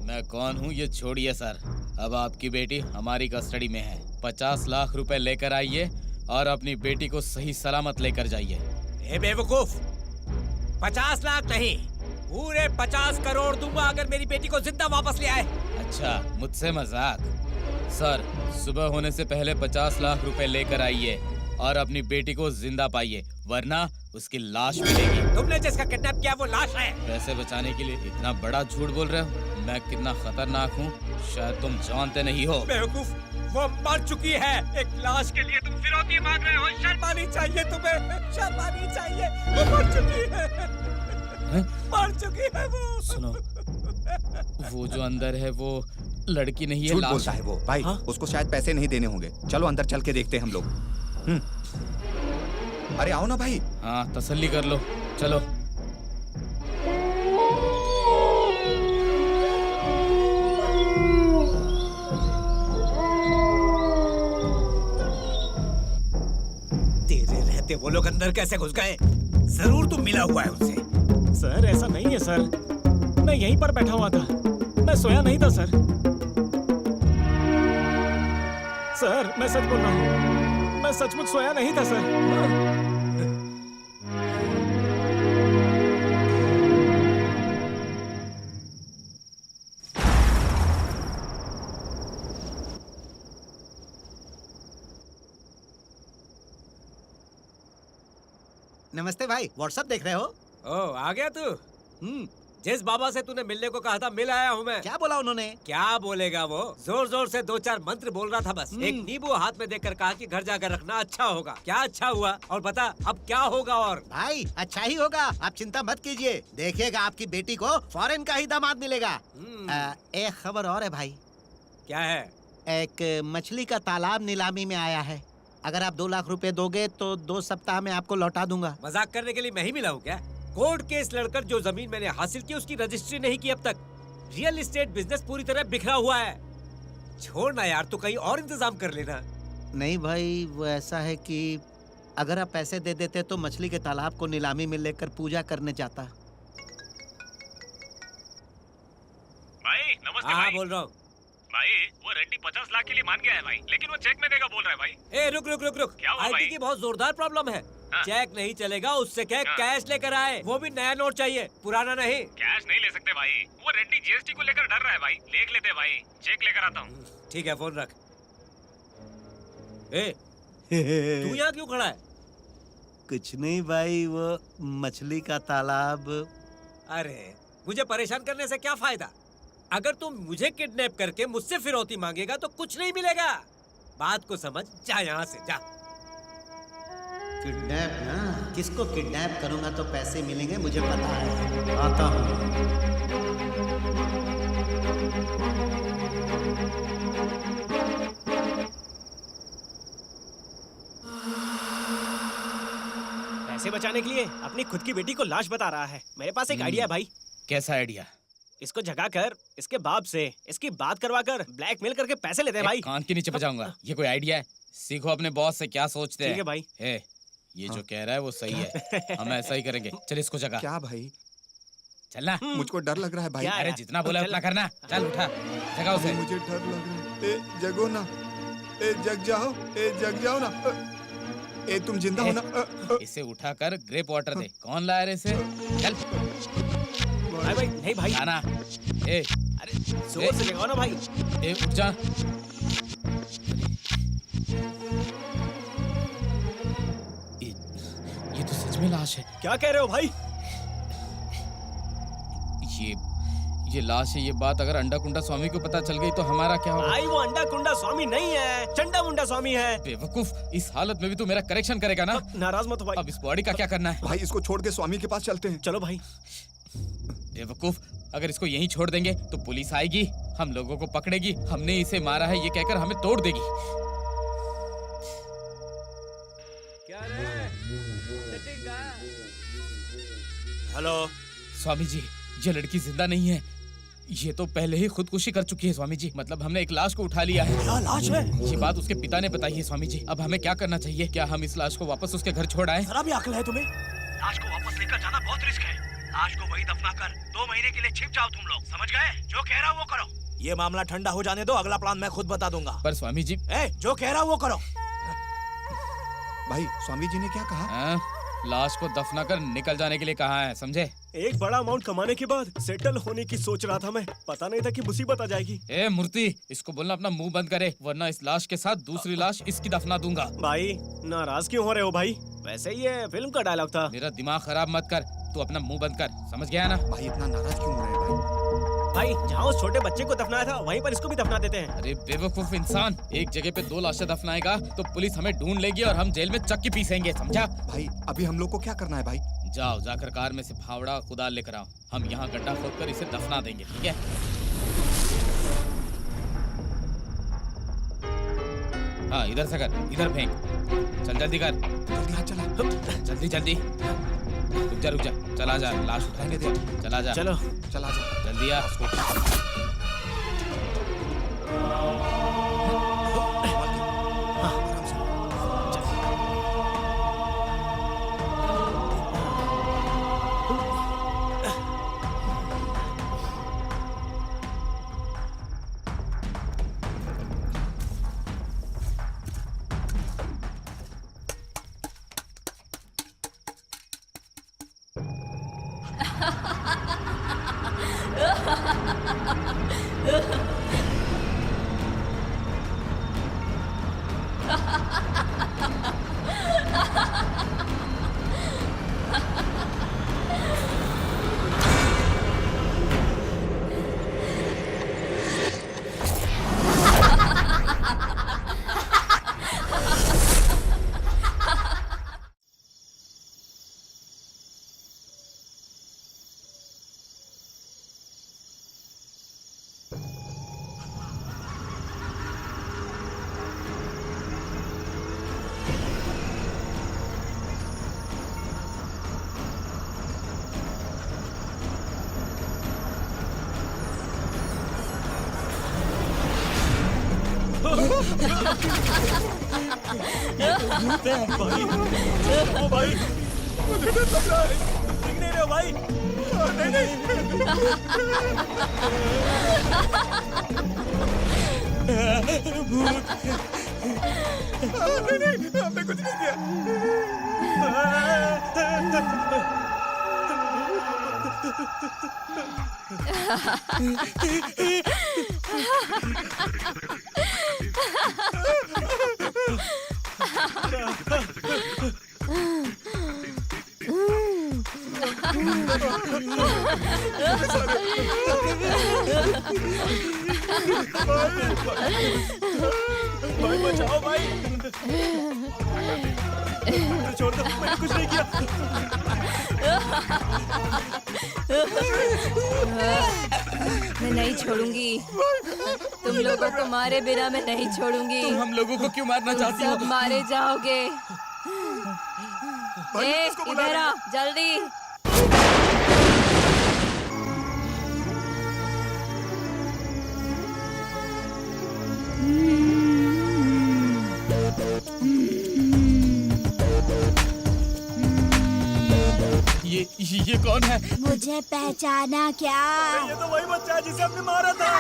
[SPEAKER 7] मैं कौन हूँ ये छोड़िए सर। अब आपकी बेटी हमारी कस्टडी में है। 50 लाख रुपए लेकर आइए और अपनी बेटी को सही सलामत लेकर जाइए।
[SPEAKER 3] ए बेवकूफ, 50 लाख नहीं, पूरे 50 करोड़ दूंगा अगर मेरी बेटी को जिंदा वापस ले आए।
[SPEAKER 7] अच्छा, मुझसे मजाक? सर, सुबह होने से पहले 50 लाख रुपए लेकर आइए और अपनी बेटी को जिंदा पाइए, वरना उसकी लाश मिलेगी।
[SPEAKER 3] तुमने जिसका किडनैप किया वो लाश है।
[SPEAKER 7] पैसे बचाने के लिए इतना बड़ा झूठ बोल रहे हो? मैं कितना खतरनाक हूँ शायद तुम जानते नहीं हो।
[SPEAKER 3] बेवकूफ, वो मर चुकी है। एक लाश के लिए तुम फिरौती मांग रहे हो? शर्म आनी चाहिए तुम्हें, शर्म आनी चाहिए। वो मर चुकी है, मर चुकी है वो।
[SPEAKER 7] सुनो, वो जो अंदर है वो लड़की नहीं है,
[SPEAKER 8] झूठ
[SPEAKER 7] लाश
[SPEAKER 8] बोलता है वो। भाई उसको शायद पैसे नहीं देने होंगे। चलो अंदर चल के देखते हैं हम लोग। अरे आओ ना भाई।
[SPEAKER 7] हाँ तसल्ली कर लो, चलो।
[SPEAKER 3] तेरे रहते वो लोग अंदर कैसे घुस गए? जरूर तुम मिला हुआ है उनसे।
[SPEAKER 9] सर ऐसा नहीं है सर, मैं यहीं पर बैठा हुआ था, मैं सोया नहीं था सर। सर मैं सच बोल रहा हूँ, मैं सचमुच सोया नहीं था सर।
[SPEAKER 10] नमस्ते भाई, व्हाट्सएप देख रहे हो?
[SPEAKER 3] ओ आ गया तू? जिस बाबा से तूने मिलने को कहा था मिल आया हूँ मैं।
[SPEAKER 10] क्या बोला उन्होंने?
[SPEAKER 3] क्या बोलेगा वो, जोर जोर से 2-4 मंत्र बोल रहा था बस। एक नींबू हाथ में देखकर कहा कि घर जाकर रखना, अच्छा होगा। क्या अच्छा हुआ? और बता अब क्या होगा? और
[SPEAKER 10] भाई अच्छा ही होगा, आप चिंता मत कीजिए। देखिएगा आपकी बेटी को फॉरेन का ही दामाद मिलेगा। एक खबर और है भाई।
[SPEAKER 3] क्या है?
[SPEAKER 10] एक मछली का तालाब नीलामी में आया है। अगर आप 2 लाख रुपए दोगे तो 2 सप्ताह में आपको लौटा दूंगा।
[SPEAKER 3] मजाक करने के लिए मैं ही मिला हूँ क्या? कोर्ट केस लड़कर जो जमीन मैंने हासिल की उसकी रजिस्ट्री नहीं की अब तक। रियल एस्टेट बिजनेस पूरी तरह बिखरा हुआ है। छोड़ना यार, तो कहीं और इंतजाम कर लेना।
[SPEAKER 10] नहीं भाई, वो ऐसा है कि अगर आप पैसे दे देते तो मछली के तालाब को नीलामी में लेकर पूजा करने जाता।
[SPEAKER 1] भाई नमस्ते।
[SPEAKER 3] हाँ बोल रहा हूँ
[SPEAKER 1] भाई वो रेड्डी 50 लाख के लिए मान गया है भाई, लेकिन वो चेक में देगा बोल रहा है भाई।
[SPEAKER 3] ए रुक रुक रुक रुक,
[SPEAKER 1] क्या हुआ
[SPEAKER 3] आईटी
[SPEAKER 1] भाई?
[SPEAKER 3] की बहुत जोरदार प्रॉब्लम है।
[SPEAKER 1] हाँ।
[SPEAKER 3] चेक नहीं चलेगा, उससे क्या
[SPEAKER 1] हाँ।
[SPEAKER 3] कैश लेकर आए, वो भी नया नोट चाहिए, पुराना नहीं।
[SPEAKER 1] कैश नहीं ले सकते भाई, वो रेड्डी जीएसटी को लेकर डर रहा है भाई। देख लेते भाई, चेक लेकर आता हूँ।
[SPEAKER 3] ठीक है, फोन रख। ए तू यहाँ क्यों खड़ा है?
[SPEAKER 10] कुछ नहीं भाई, वो मछली का तालाब।
[SPEAKER 3] अरे मुझे परेशान करने से क्या फायदा? अगर तुम मुझे किडनैप करके मुझसे फिरौती मांगेगा तो कुछ नहीं मिलेगा। बात को समझ, जा यहाँ से जा।
[SPEAKER 10] किडनैप ना, किसको किडनैप करूंगा तो पैसे मिलेंगे, मुझे पता है। आता हूँ।
[SPEAKER 11] पैसे बचाने के लिए अपनी खुद की बेटी को लाश बता रहा है। मेरे पास एक आइडिया है भाई।
[SPEAKER 7] कैसा आइडिया?
[SPEAKER 11] इसको जगाकर इसके बाप से इसकी बात करवा कर ब्लैकमेल करके पैसे लेते हैं भाई।
[SPEAKER 7] कान के नीचे बजाऊंगा। ये कोई आइडिया है? सीखो अपने बॉस से क्या सोचते हैं।
[SPEAKER 11] ठीक है भाई।
[SPEAKER 7] ये जो कह रहा है वो सही है, हम ऐसा ही करेंगे। चल इसको जगा।
[SPEAKER 8] क्या भाई?
[SPEAKER 7] चलना।
[SPEAKER 8] मुझको डर लग रहा है भाई।
[SPEAKER 11] क्या?
[SPEAKER 7] अरे जितना बोला उतना करना। चल उठा, जगा उसे।
[SPEAKER 8] मुझे डर लग रहा है। ए जगो ना, ए जग जाओ, ए जग जाओ ना। ए तुम जिंदा हो ना?
[SPEAKER 7] इसे उठाकर ग्रेप वाटर दे। कौन लाया रे इसे? चल
[SPEAKER 11] भाई भाई नहीं भाई।
[SPEAKER 7] आना। ए
[SPEAKER 11] अरे जोर से लगाओ ना भाई।
[SPEAKER 7] ए उठ जा। ये तो सच में लाश है।
[SPEAKER 11] क्या कह रहे हो भाई?
[SPEAKER 7] ये लाश है। ये बात अगर अंडा कुंडा स्वामी को पता चल गई तो हमारा क्या होगा?
[SPEAKER 11] भाई वो अंडा कुंडा स्वामी नहीं है, चंडा मुंडा स्वामी है।
[SPEAKER 7] बेवकूफ, इस हालत में भी तू मेरा करेक्शन करेगा ना?
[SPEAKER 11] नाराज मत हो भाई।
[SPEAKER 7] अब इस बॉडी का क्या करना है?
[SPEAKER 8] भाई इसको छोड़ के स्वामी के पास चलते हैं।
[SPEAKER 11] चलो भाई।
[SPEAKER 7] बेवकूफ, अगर इसको यहीं छोड़ देंगे तो पुलिस आएगी, हम लोगों को पकड़ेगी, हमने इसे मारा है ये कहकर हमें तोड़ देगी।
[SPEAKER 3] क्या रे? सेटिंग का?
[SPEAKER 9] हेलो
[SPEAKER 7] स्वामी जी, ये लड़की जिंदा नहीं है। ये तो पहले ही खुदकुशी कर चुकी है स्वामी जी। मतलब हमने एक लाश को उठा लिया है।
[SPEAKER 9] क्या लाश है?
[SPEAKER 7] ये बात उसके पिता ने बताई है स्वामी जी। अब हमें क्या करना चाहिए? क्या हम इस लाश को वापस उसके घर छोड़ आए?
[SPEAKER 9] जरा भी अक्ल है तुम्हें? लाश को वापस लेकर जाना बहुत रिस्क है। लाश को वही दफना कर 2 महीने के लिए छिप जाओ तुम लोग, समझ गए? जो कह रहा वो करो। ये मामला ठंडा हो जाने दो, अगला प्लान मैं खुद बता दूंगा।
[SPEAKER 7] पर स्वामी जी,
[SPEAKER 9] जो कह रहा वो करो।
[SPEAKER 8] भाई स्वामी जी ने क्या कहा?
[SPEAKER 7] लाश को दफना कर निकल जाने के लिए कहा है, समझे?
[SPEAKER 9] एक बड़ा अमाउंट कमाने के बाद सेटल होने की सोच रहा था मैं, पता नहीं था कि मुसीबत आ जाएगी।
[SPEAKER 7] ए मूर्ति, इसको बोलना अपना मुंह बंद करे, वरना इस लाश के साथ दूसरी लाश इसकी दफना दूंगा।
[SPEAKER 9] भाई नाराज क्यों हो रहे हो भाई?
[SPEAKER 11] वैसे ये फिल्म का डायलॉग था।
[SPEAKER 7] मेरा दिमाग खराब मत कर, तू अपना मुंह बंद कर, समझ गया ना?
[SPEAKER 8] भाई इतना नाराज क्यों हो रहे हैं भाई?
[SPEAKER 11] भाई जहाँ उस छोटे बच्चे को दफनाया था वहीं पर इसको भी दफना देते हैं।
[SPEAKER 7] अरे बेवकूफ इंसान, एक जगह पे 2 लाशें दफनाएगा तो पुलिस हमें ढूंढ लेगी और हम जेल में चक्की पीसेंगे, समझा?
[SPEAKER 8] भाई अभी हम लोग को क्या करना है भाई?
[SPEAKER 7] जाओ, जाकर कार में से फावड़ा कुदाल लेकर आओ। हम यहाँ गड्ढा खोदकर इसे दफना देंगे, ठीक है? हाँ इधर से कर, इधर फेंक। चल जल्दी कर।
[SPEAKER 8] जल्दी हाथ चला।
[SPEAKER 7] जल्दी जल्दी। रुक जा चला जा, लाश उठाएंगे। चला जा,
[SPEAKER 11] चलो
[SPEAKER 8] चला जा।
[SPEAKER 7] जल्दी आ।
[SPEAKER 9] भाई मुझे डर लग रहा है। दिख नहीं रहे हो भाई? नहीं नहीं। भूत। नहीं नहीं, हमने कुछ नहीं किया। भाई बचाओ भाई। छोड़ दो, मैंने कुछ नहीं किया।
[SPEAKER 4] मैं नहीं छोड़ूंगी तुम लोगों को, मारे बिना मैं नहीं छोड़ूंगी।
[SPEAKER 7] तुम हम लोगों को क्यों मारना चाहती हो?
[SPEAKER 4] सब मारे जाओगे। इधर आ जल्दी।
[SPEAKER 7] ये कौन है?
[SPEAKER 2] मुझे पहचाना क्या?
[SPEAKER 9] ये तो वही बच्चा है जिसे हमने मारा था।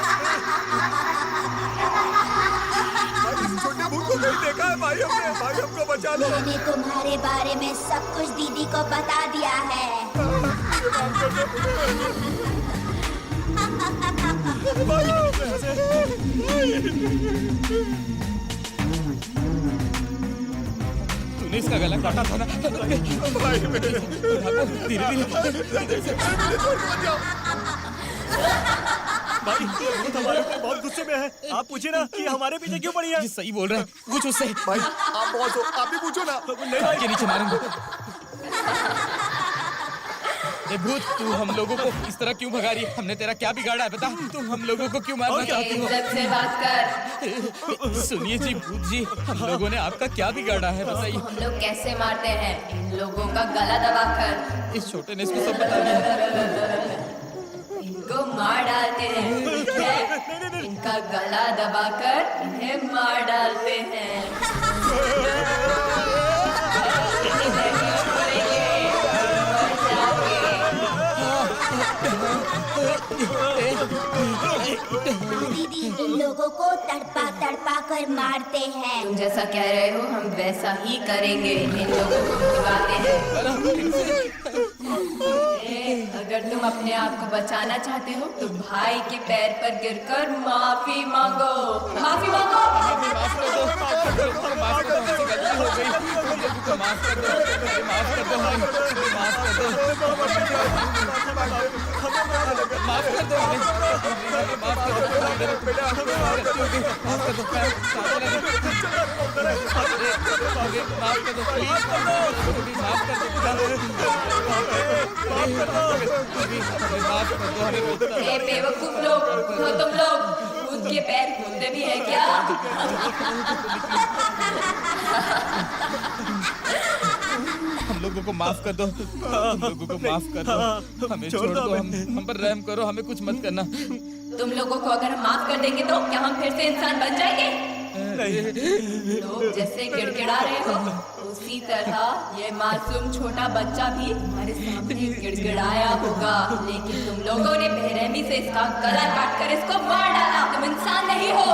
[SPEAKER 8] छोटे भूत को कहीं देखा है भाई हमने? भाई हमको बचा लो।
[SPEAKER 2] मैंने तुम्हारे बारे में सब कुछ दीदी को बता दिया है।
[SPEAKER 7] तूने इसका गला काटा था ना?
[SPEAKER 8] भाई मेरे
[SPEAKER 7] धीरे धीरे।
[SPEAKER 9] भाई भूत हमारे ऊपर बहुत गुस्से में है। आप पूछिए ना कि हमारे पीछे क्यों पड़ी है।
[SPEAKER 7] ये सही बोल रहा है, कुछ उससे।
[SPEAKER 8] भाई आप बॉस हो, आप भी पूछो ना।
[SPEAKER 9] नहीं भाई,
[SPEAKER 7] के नीचे मारूंगा। ए भूत, तू हम लोगों को इस तरह क्यों भगा रही है? हमने तेरा क्या बिगाड़ा है बता? तुम हम लोगों को क्यों मारना चाहती हो?
[SPEAKER 4] इज्जत से बात कर।
[SPEAKER 7] सुनिए जी भूत जी, हम लोगों ने आपका क्या बिगाड़ा है बताइए?
[SPEAKER 4] हम लोग कैसे मारते हैं? इन लोगों का गला दबाकर।
[SPEAKER 7] इस छोटे ने इसको सब बता दिया।
[SPEAKER 4] इनको मार डालते हैं, ठीक है? इनका गला दबाकर इन्हें मार डालते हैं।
[SPEAKER 2] दीदी इन लोगों को तड़पा तड़पा कर मारते हैं।
[SPEAKER 4] तुम जैसा कह रहे हो हम वैसा ही करेंगे। इन लोगों को भगाते हैं। अगर तुम अपने आप को बचाना चाहते हो तो भाई के पैर पर गिरकर माफी मांगो। माफी मांगो।
[SPEAKER 7] माफ कर दो, माफ कर दो, माफ कर दो, हमसे गलती हो गई। हम लोगों को माफ कर दो, माफ कर दो, माफ कर दो, माफ कर दो, माफ कर दो, माफ कर दो, प्लीज माफ कर दो,
[SPEAKER 4] ए बेवकूफ लोग, तो तुम लोग खुद के पैर खोलते भी हैं क्या?
[SPEAKER 7] लोगों को माफ कर दो, तुम लोगों को माफ कर दो, हमें छोड़ दो, हम पर रहम करो, हमें कुछ मत करना।
[SPEAKER 4] तुम लोगों को अगर हम माफ कर देंगे तो क्या हम फिर से इंसान बन जाएंगे? लोग जैसे गिड़गिड़ा रहे हो उसी तरह ये मासूम छोटा बच्चा भी हमारे सामने गिड़गिड़ाया होगा, लेकिन तुम लोगों ने बेरहमी से इसका गला काट कर इसको मार डाला। तुम इंसान नहीं हो,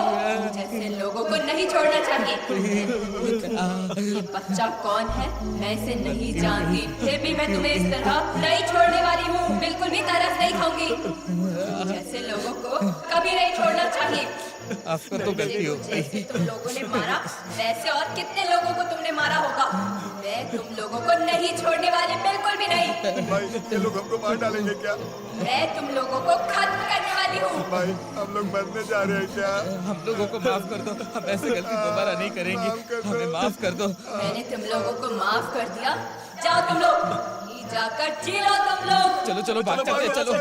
[SPEAKER 4] जैसे लोगों को नहीं छोड़ना चाहिए। ये बच्चा कौन है मैं इसे नहीं जानती, फिर भी मैं तुम्हें इस तरह नहीं छोड़ने वाली हूँ। बिल्कुल भी तरस नहीं खाऊंगी। जैसे लोगों को कभी नहीं छोड़ना चाहिए।
[SPEAKER 7] आपको तो गलती हो गई।
[SPEAKER 4] जैसे तुम लोगों ने मारा वैसे और कितने लोगों को तुमने मारा होगा। मैं तुम लोगों को नहीं छोड़ने वाली, बिल्कुल भी नहीं।
[SPEAKER 8] भाई ये लोग हमको मार डालेंगे क्या?
[SPEAKER 4] मैं तुम लोगों को खत्म करने वाली हूँ।
[SPEAKER 8] भाई हम लोग मरने जा रहे हैं क्या?
[SPEAKER 7] हम लोगों को माफ कर दो, हम ऐसे गलती दोबारा नहीं करेंगे, हमें माफ कर दो।
[SPEAKER 4] मैंने तुम लोगों को माफ कर दिया, जाओ तुम लोग जाकर जी लो तुम लोग।
[SPEAKER 7] चलो चलो भाग चलते हैं, चलो।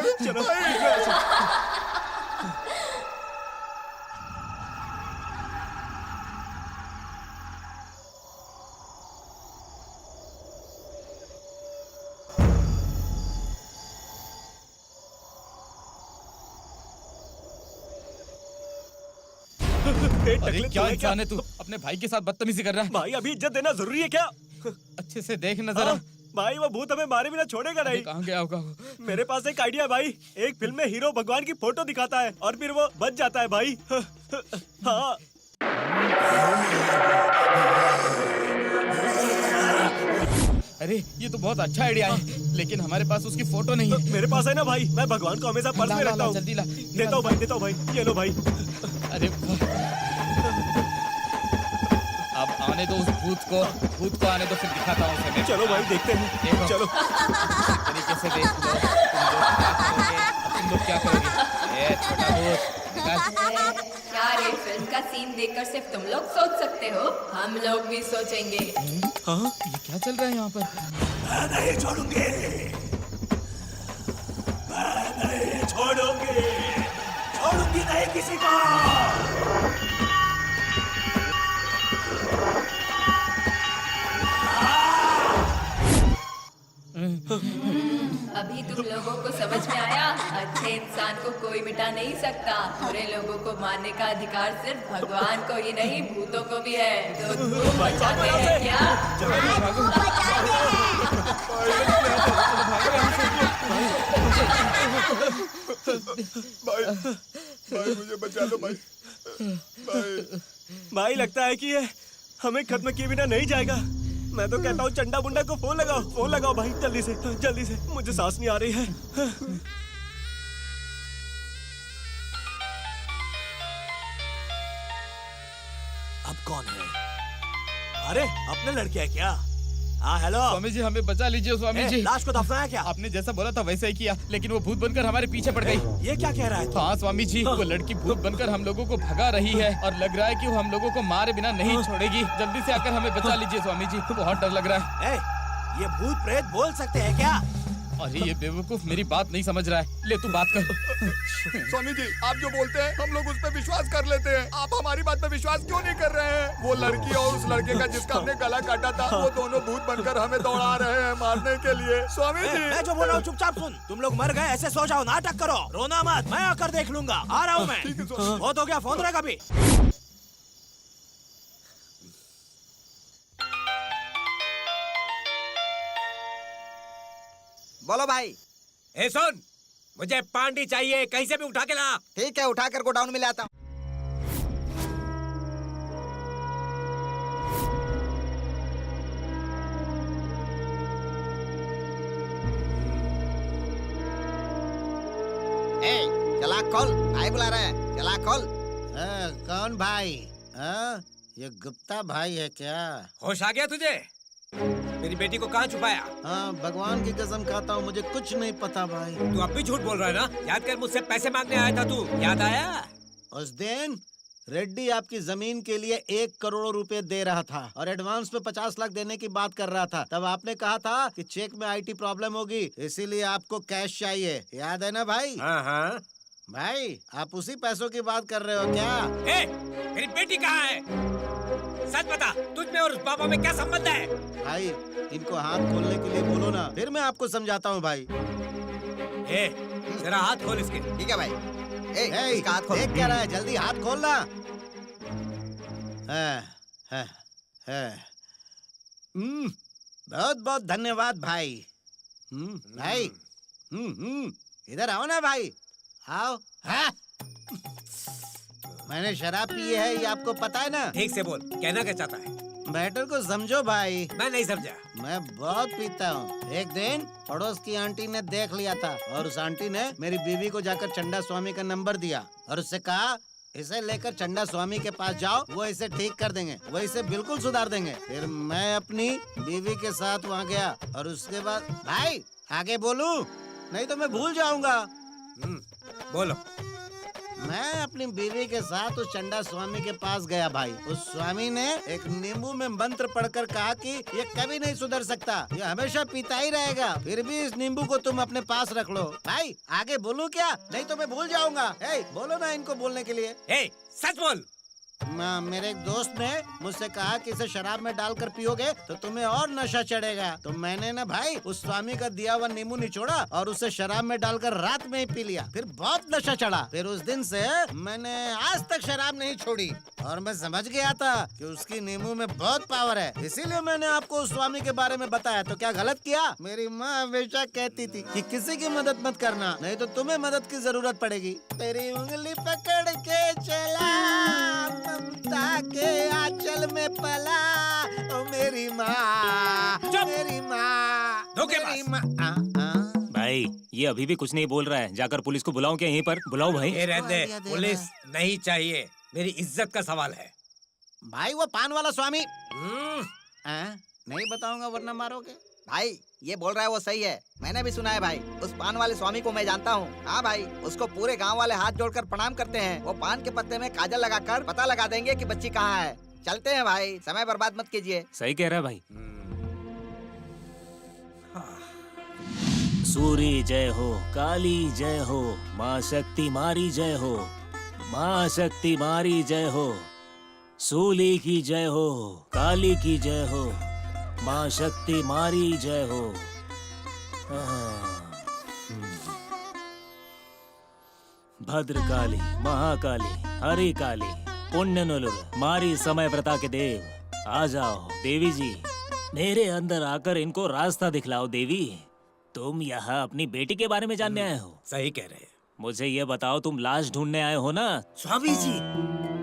[SPEAKER 7] अरे क्या इंसान है तू, अपने भाई के साथ बदतमीजी कर रहा है।
[SPEAKER 9] भाई अभी इज्जत देना जरूरी है क्या?
[SPEAKER 7] अच्छे से देख न जरा।
[SPEAKER 9] भाई वो भूत हमें मारे बिना छोड़ेगा नहीं।
[SPEAKER 7] कहाँ गया होगा?
[SPEAKER 9] मेरे पास एक आइडिया है भाई। एक फिल्म में हीरो भगवान की फोटो दिखाता है और फिर वो बच जाता है भाई। हाँ
[SPEAKER 7] अरे ये तो बहुत अच्छा आइडिया है, लेकिन हमारे पास उसकी फोटो नहीं है।
[SPEAKER 9] मेरे पास है ना भाई, मैं भगवान को हमेशा पर्स में रखता हूँ।
[SPEAKER 7] जल्दी ला।
[SPEAKER 9] देता हूँ भाई, देता हूँ भाई, ये लो भाई।
[SPEAKER 7] अरे अब आने दो उस भूत को आने दो, फिर दिखाता हूँ उसे।
[SPEAKER 9] चलो भाई देखते हैं,
[SPEAKER 7] देखो
[SPEAKER 9] चलो।
[SPEAKER 7] तरीके से देख लो तुम लोग क्या करोगे। ए छोटा भूत
[SPEAKER 4] क्या रे, फिल्म का सीन देखकर सिर्फ तुम लोग सोच सकते हो, हम लोग भी सोचेंगे।
[SPEAKER 7] हाँ ये क्या चल रहा है यहाँ पर?
[SPEAKER 9] मैं नहीं छोड़ूंगी, मैं नहीं छोड़ूंगी, छोड़ूंगी नहीं किसी को।
[SPEAKER 4] अभी तुम लोगों को समझ में आया, अच्छे इंसान को कोई मिटा नहीं सकता। बुरे लोगों को मारने का अधिकार सिर्फ भगवान को ही नहीं, भूतों को भी है। तो तुम बचाते हैं क्या?
[SPEAKER 8] भाई भाई मुझे बचा लो भाई।
[SPEAKER 9] भाई लगता है कि ये हमें खत्म किए बिना नहीं जाएगा। मैं तो कहता हूँ चंडा बुंडा को फोन लगाओ भाई, जल्दी से, मुझे सांस नहीं आ रही है। अब कौन है? अरे अपने लड़के है क्या? हाँ हेलो
[SPEAKER 7] स्वामी जी, हमें बचा लीजिए स्वामी जी।
[SPEAKER 9] लाश को दफनाया क्या?
[SPEAKER 7] आपने जैसा बोला था वैसा ही किया, लेकिन वो भूत बनकर हमारे पीछे पड़ गई।
[SPEAKER 9] ये क्या कह रहा है तू?
[SPEAKER 7] हाँ स्वामी जी, वो लड़की भूत बनकर हम लोगों को भगा रही है और लग रहा है कि वो हम लोगों को मारे बिना नहीं छोड़ेगी। जल्दी से आकर हमें बचा लीजिए स्वामी जी, बहुत डर लग रहा है।
[SPEAKER 9] ये भूत प्रेत बोल सकते हैं क्या?
[SPEAKER 7] अरे ये बेवकूफ मेरी बात नहीं समझ रहा है। ले तू बात कर।
[SPEAKER 8] स्वामी जी आप जो बोलते हैं हम लोग उस पर विश्वास कर लेते हैं, आप हमारी बात पर विश्वास क्यों नहीं कर रहे हैं? वो लड़की और उस लड़के का जिसका हमने गला काटा था, वो दोनों भूत बनकर हमें दौड़ा रहे हैं मारने के लिए। स्वामी जी
[SPEAKER 9] मैं जो बोल रहा हूँ चुपचाप सुन। तुम लोग मर गए ऐसे सो जाओ, नाटक करो, रोना मत, मैं आकर देख लूंगा। आ रहा हूँ मैं। बहुत हो गया, फोन रहेगा भी।
[SPEAKER 5] बोलो भाई।
[SPEAKER 3] ए सुन, मुझे पांडी चाहिए, कहीं से भी उठा के ला।
[SPEAKER 5] ठीक है, उठाकर गोडाउन में लाता हूँ। चला खोल, भाई बुला रहा है, चला खोल।
[SPEAKER 10] कौन भाई? ये गुप्ता भाई है क्या?
[SPEAKER 3] होश आ गया तुझे? मेरी बेटी को कहाँ छुपाया?
[SPEAKER 10] हाँ भगवान की कसम खाता हूँ, मुझे कुछ नहीं पता भाई।
[SPEAKER 3] तू अब भी झूठ बोल रहा है ना? याद कर, मुझसे पैसे मांगने आया था तू, याद आया?
[SPEAKER 10] उस दिन रेड्डी आपकी जमीन के लिए 1 करोड़ रुपए दे रहा था और एडवांस में 50 लाख देने की बात कर रहा था। तब आपने कहा था कि चेक में IT प्रॉब्लम होगी, इसीलिए आपको कैश चाहिए, याद है ना भाई?
[SPEAKER 3] हाँ।
[SPEAKER 10] भाई आप उसी पैसों की बात कर रहे हो क्या?
[SPEAKER 3] ए, मेरी बेटी कहाँ है? सच बता, तुझ में और उस बाबा में क्या संबंध है?
[SPEAKER 10] भाई इनको हाथ खोलने के लिए बोलो ना, फिर मैं आपको समझाता हूँ भाई।
[SPEAKER 3] ए, जरा हाथ खोल इसके।
[SPEAKER 5] ठीक है भाई।
[SPEAKER 10] ए,
[SPEAKER 5] इसका हाथ खोल।
[SPEAKER 10] देख क्या रहा है, जल्दी हाथ खोलना। है। बहुत बहुत धन्यवाद भाई। भाई इधर आओ ना भाई, आओ। हाँ? मैंने शराब पी है, ये आपको पता है ना?
[SPEAKER 3] ठीक से बोल, कहना क्या चाहता है?
[SPEAKER 10] मैटर को समझो भाई।
[SPEAKER 3] मैं नहीं समझा।
[SPEAKER 10] मैं बहुत पीता हूँ। एक दिन पड़ोस की आंटी ने देख लिया था और उस आंटी ने मेरी बीवी को जाकर चंदा स्वामी का नंबर दिया और उससे कहा इसे लेकर चंदा स्वामी के पास जाओ, वो इसे ठीक कर देंगे, वो इसे बिल्कुल सुधार देंगे। फिर मैं अपनी बीवी के साथ वहाँ गया और उसके बाद भाई आगे बोलूं नहीं तो मैं भूल जाऊंगा।
[SPEAKER 3] बोलो।
[SPEAKER 10] मैं अपनी बीवी के साथ उस चंदा स्वामी के पास गया भाई। उस स्वामी ने एक नींबू में मंत्र पढ़कर कहा कि ये कभी नहीं सुधर सकता, ये हमेशा पीता ही रहेगा। फिर भी इस नींबू को तुम अपने पास रख लो। भाई आगे बोलूं क्या, नहीं तो मैं भूल जाऊंगा। बोलो ना इनको बोलने के लिए।
[SPEAKER 3] सच बोल।
[SPEAKER 10] मेरे एक दोस्त ने मुझसे कहा कि इसे शराब में डालकर पियोगे तो तुम्हें और नशा चढ़ेगा। तो मैंने ना भाई उस स्वामी का दिया हुआ नींबू निचोड़ा और उसे शराब में डालकर रात में ही पी लिया। फिर बहुत नशा चढ़ा। फिर उस दिन से मैंने आज तक शराब नहीं छोड़ी और मैं समझ गया था कि उसकी नींबू में बहुत पावर है, इसीलिए मैंने आपको उस स्वामी के बारे में बताया। तो क्या गलत किया? मेरी माँ हमेशा कहती थी कि किसी की मदद मत करना, नहीं तो तुम्हें मदद की जरूरत पड़ेगी। तेरी उंगली पकड़ के चला, ममता के आंचल में पला, ओ मेरी माँ, मेरी माँ, मेरी माँ।
[SPEAKER 1] भाई ये अभी भी कुछ नहीं बोल रहा है, जाकर पुलिस को बुलाऊं क्या? यहीं पर बुलाओ भाई।
[SPEAKER 3] रहने दे, पुलिस नहीं चाहिए, मेरी इज्जत का सवाल है।
[SPEAKER 10] भाई वो पान वाला स्वामी नहीं बताऊंगा वरना मारोगे।
[SPEAKER 5] भाई ये बोल रहा है वो सही है, मैंने भी सुना है भाई। उस पान वाले स्वामी को मैं जानता हूँ। हाँ भाई, उसको पूरे गांव वाले हाथ जोड़कर प्रणाम करते हैं। वो पान के पत्ते में काजल लगाकर पता लगा देंगे कि बच्ची कहाँ है। चलते हैं भाई, समय बर्बाद मत कीजिए।
[SPEAKER 1] सही कह रहा है भाई। सूरी जय हो, काली जय हो, माँ शक्ति मारी जय हो, माँ शक्ति मारी जय हो, सूली की जय हो, काली की जय हो, माँ शक्ति मारी जय हो। भद्रकाली, महाकाली, हरि काली, पुण्य नुलुर, मारी समय व्रता के देव, आ जाओ देवी जी, मेरे अंदर आकर इनको रास्ता दिखलाओ। देवी, तुम यहाँ अपनी बेटी के बारे में जानने आए हो?
[SPEAKER 3] सही कह रहे हैं।
[SPEAKER 1] मुझे ये बताओ, तुम लाश ढूंढने आए हो ना?
[SPEAKER 3] स्वामी जी,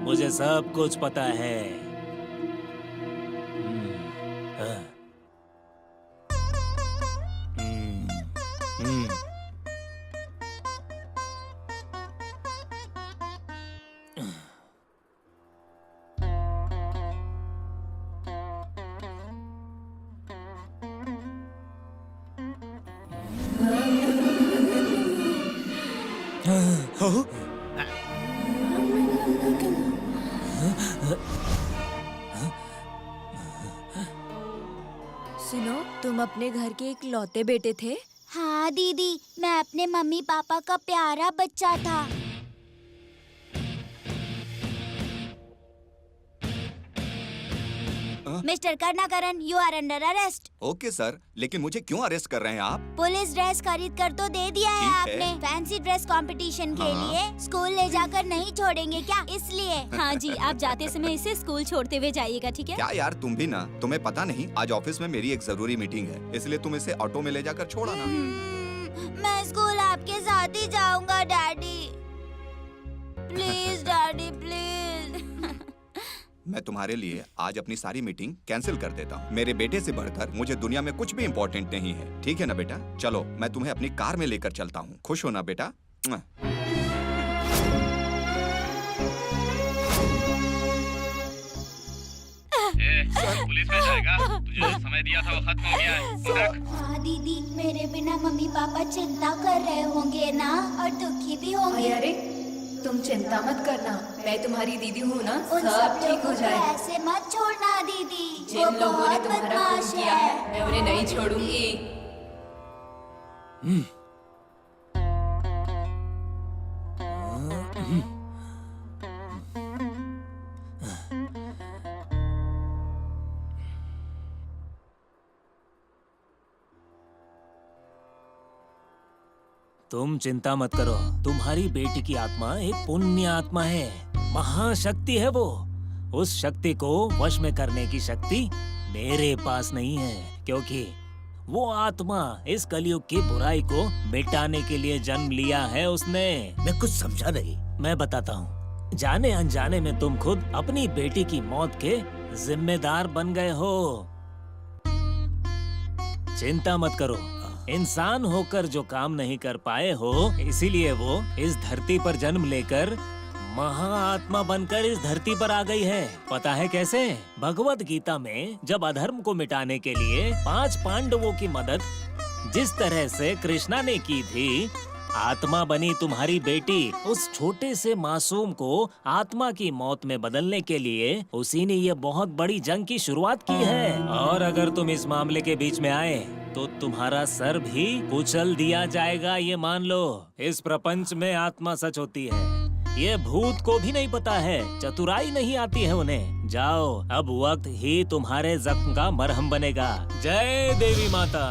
[SPEAKER 1] मुझे सब कुछ पता है।
[SPEAKER 4] सुनो, तुम अपने घर के एक लौते बेटे थे?
[SPEAKER 2] हाँ दीदी, मैं अपने मम्मी पापा का प्यारा बच्चा था। Mister Karunakaran, you are under arrest.
[SPEAKER 8] Okay sir, लेकिन मुझे क्यों अरेस्ट कर रहे हैं आप?
[SPEAKER 2] पुलिस ड्रेस खरीद कर तो दे दिया है
[SPEAKER 8] ठीक है।
[SPEAKER 2] आपने। फैंसी ड्रेस कंपटीशन के लिए स्कूल ले जाकर नहीं छोड़ेंगे क्या, इसलिए? हाँ जी, आप जाते समय इसे स्कूल छोड़ते हुए जाइएगा, ठीक है?
[SPEAKER 8] क्या यार, तुम भी ना, तुम्हें पता नहीं आज ऑफिस में मेरी एक जरूरी मीटिंग है, इसलिए तुम इसे ऑटो में ले जाकर छोड़ा ना।
[SPEAKER 2] मैं स्कूल आपके साथ ही जाऊंगा डैडी। Please daddy, please.
[SPEAKER 8] मैं तुम्हारे लिए आज अपनी सारी मीटिंग कैंसिल कर देता हूँ। मेरे बेटे से बढ़कर मुझे दुनिया में कुछ भी इम्पोर्टेंट नहीं है, ठीक है ना बेटा? चलो, मैं तुम्हें अपनी कार में लेकर चलता हूँ। खुश हो ना बेटा?
[SPEAKER 7] पुलिस में जाएगा, तुझे जो समय दिया था वो खत्म हो गया है।
[SPEAKER 2] हाँ दीदी, मेरे बिना मम्मी पापा चिंता कर रहे होंगे ना, और दुखी भी होंगे।
[SPEAKER 4] अरे तुम चिंता मत करना, मैं तुम्हारी दीदी हूँ ना,
[SPEAKER 2] उन
[SPEAKER 4] सब ठीक हो
[SPEAKER 2] लोगों को
[SPEAKER 4] जाएगा।
[SPEAKER 2] ऐसे मत छोड़ना दीदी,
[SPEAKER 4] जिन
[SPEAKER 2] वो
[SPEAKER 4] लोगों ने
[SPEAKER 2] बहुत
[SPEAKER 4] तुम्हारा
[SPEAKER 2] बदमाश
[SPEAKER 4] खून किया
[SPEAKER 2] है।
[SPEAKER 4] है, मैं उन्हें नहीं छोड़ूंगी।
[SPEAKER 1] तुम चिंता मत करो, तुम्हारी बेटी की आत्मा एक पुण्य आत्मा है, महाशक्ति है वो। उस शक्ति को वश में करने की शक्ति मेरे पास नहीं है, क्योंकि वो आत्मा इस कलयुग की बुराई को मिटाने के लिए जन्म लिया है उसने।
[SPEAKER 9] मैं कुछ समझा नहीं।
[SPEAKER 1] मैं बताता हूँ, जाने अनजाने में तुम खुद अपनी बेटी की मौत के जिम्मेदार बन गए हो। चिंता मत करो, इंसान होकर जो काम नहीं कर पाए हो, इसीलिए वो इस धरती पर जन्म लेकर महाआत्मा बनकर इस धरती पर आ गई है। पता है कैसे? भगवत गीता में जब अधर्म को मिटाने के लिए 5 पांडवों की मदद जिस तरह से कृष्णा ने की थी, आत्मा बनी तुम्हारी बेटी। उस छोटे से मासूम को आत्मा की मौत में बदलने के लिए उसी ने ये बहुत बड़ी जंग की शुरुआत की है। और अगर तुम इस मामले के बीच में आए तो तुम्हारा सर भी कुचल दिया जाएगा, ये मान लो। इस प्रपंच में आत्मा सच होती है, ये भूत को भी नहीं पता है, चतुराई नहीं आती है उन्हें। जाओ, अब वक्त ही तुम्हारे जख्म का मरहम बनेगा। जय देवी माता।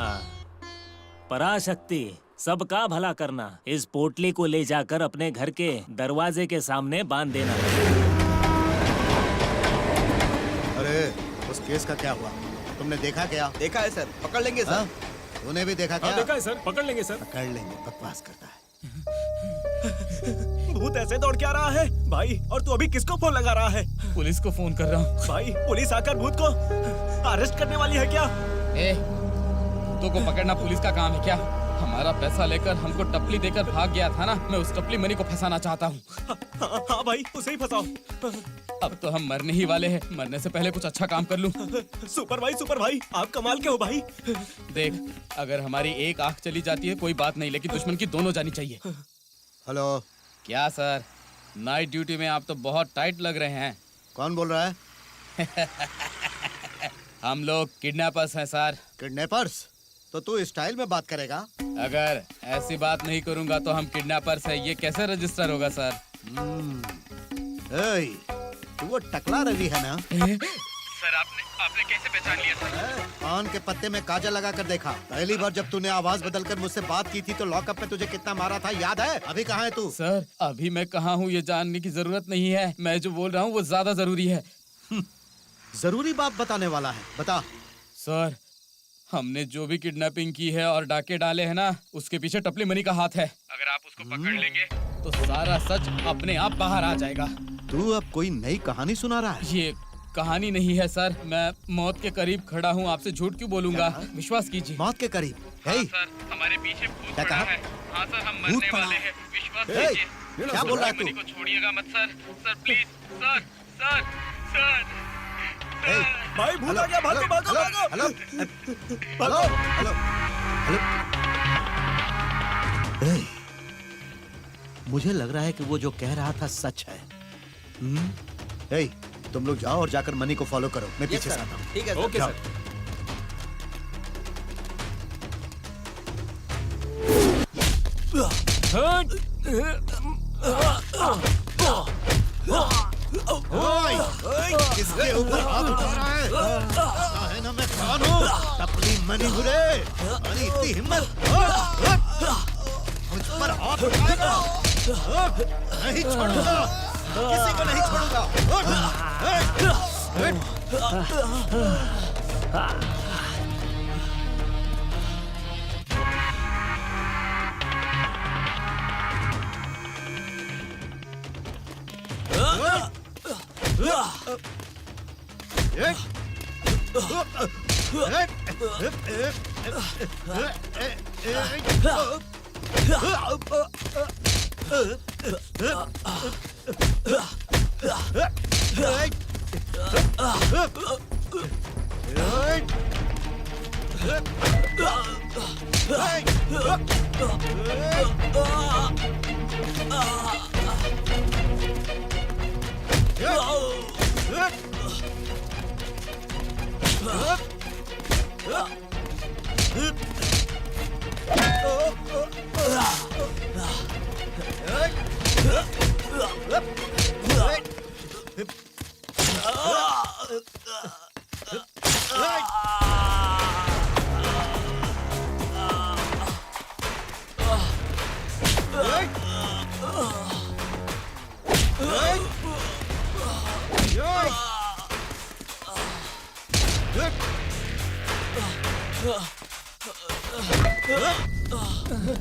[SPEAKER 1] पराशक्ति, सबका भला करना। इस पोटली को ले जाकर अपने घर के दरवाजे के सामने बांध देना।
[SPEAKER 10] अरे उस केस का क्या हुआ? तुमने देखा क्या?
[SPEAKER 5] देखा है सर, पकड़ लेंगे सर।
[SPEAKER 10] तूने भी देखा क्या?
[SPEAKER 1] देखा है सर, पकड़ लेंगे सर।
[SPEAKER 10] पकड़ लेंगे, बकवास करता है।
[SPEAKER 9] भूत ऐसे दौड़ क्या रहा है भाई? और तू अभी किसको फोन लगा रहा है?
[SPEAKER 7] पुलिस को फोन कर रहा हूँ।
[SPEAKER 9] भाई पुलिस आकर भूत को अरेस्ट करने वाली है क्या?
[SPEAKER 7] भूतों को पकड़ना पुलिस का काम है क्या? हमारा पैसा लेकर हमको टपली देकर भाग गया था ना, मैं उस टपली मनी को फंसाना चाहता हूँ।
[SPEAKER 9] हाँ भाई, उसे ही फंसाओ।
[SPEAKER 7] अब तो हम मरने ही वाले हैं, मरने से पहले कुछ अच्छा काम कर लूँ।
[SPEAKER 9] सुपर भाई, आप कमाल के हो भाई।
[SPEAKER 7] देख, अगर हमारी एक आंख चली जाती है कोई बात नहीं, लेकिन दुश्मन की दोनों जानी चाहिए।
[SPEAKER 10] हेलो।
[SPEAKER 7] क्या सर, नाइट ड्यूटी में आप तो बहुत टाइट लग रहे हैं।
[SPEAKER 10] कौन बोल रहा है?
[SPEAKER 7] हम लोग किडनैपर्स हैं सर।
[SPEAKER 10] किडनैपर्स? तो तू स्टाइल में बात करेगा?
[SPEAKER 7] अगर ऐसी बात नहीं करूंगा तो हम किडनैपर्स हैं, ये कैसे रजिस्टर होगा सर?
[SPEAKER 10] तू वो टकला रवि है ना?
[SPEAKER 7] सर आपने कैसे पहचान लिया सर?
[SPEAKER 10] कान के पत्ते में काजल लगा कर देखा। पहली बार जब तूने आवाज बदलकर मुझसे बात की थी तो लॉकअप में तुझे कितना मारा था याद है? अभी कहाँ है तू?
[SPEAKER 7] सर अभी मैं कहाँ हूँ ये जानने की जरूरत नहीं है, मैं जो बोल रहा हूँ वो ज्यादा जरूरी है।
[SPEAKER 10] जरूरी बात बताने वाला है, बता।
[SPEAKER 7] सर हमने जो भी किडनैपिंग की है और डाके डाले हैं ना, उसके पीछे टपली मनी का हाथ है। अगर आप उसको पकड़ लेंगे तो सारा सच अपने आप बाहर आ जाएगा।
[SPEAKER 10] तू अब कोई नई कहानी सुना रहा है?
[SPEAKER 7] ये कहानी नहीं है सर, मैं मौत के करीब खड़ा हूँ, आपसे झूठ क्यों बोलूँगा? विश्वास कीजिए।
[SPEAKER 10] मौत के करीब?
[SPEAKER 7] हाँ, सर हमारे पीछे भूत
[SPEAKER 10] क्या
[SPEAKER 7] पड़ा
[SPEAKER 10] कहा?
[SPEAKER 7] है। हाँ सर, हम
[SPEAKER 10] भूत
[SPEAKER 7] मरने
[SPEAKER 10] पड़ा
[SPEAKER 7] वाले
[SPEAKER 10] है?
[SPEAKER 7] हैं, विश्वास
[SPEAKER 10] ए,
[SPEAKER 7] कीजिए।
[SPEAKER 10] क्या बोल रहा है तू?
[SPEAKER 7] मनी को छोड़िएगा मत sir, sir please, sir sir sir
[SPEAKER 9] भाई भूत आ गया, भागो भागो भागो।
[SPEAKER 10] Hello hello hello hello. मुझे लग रहा है कि वो जो कह रहा था सच है। तुम लोग जाओ और जाकर मनी को फॉलो करो, मैं पीछे से आता हूँ।
[SPEAKER 5] ठीक है सर।
[SPEAKER 1] ओके
[SPEAKER 10] किसके ऊपर हाथ उठा रहा है? है ना मैं कौन हूँ? टपली मनी बुरे, अरे इतनी हिम्मत मुझ पर हाथ उठाएगा? नहीं छोड़ूंगा, किसी को नहीं छोड़ूंगा।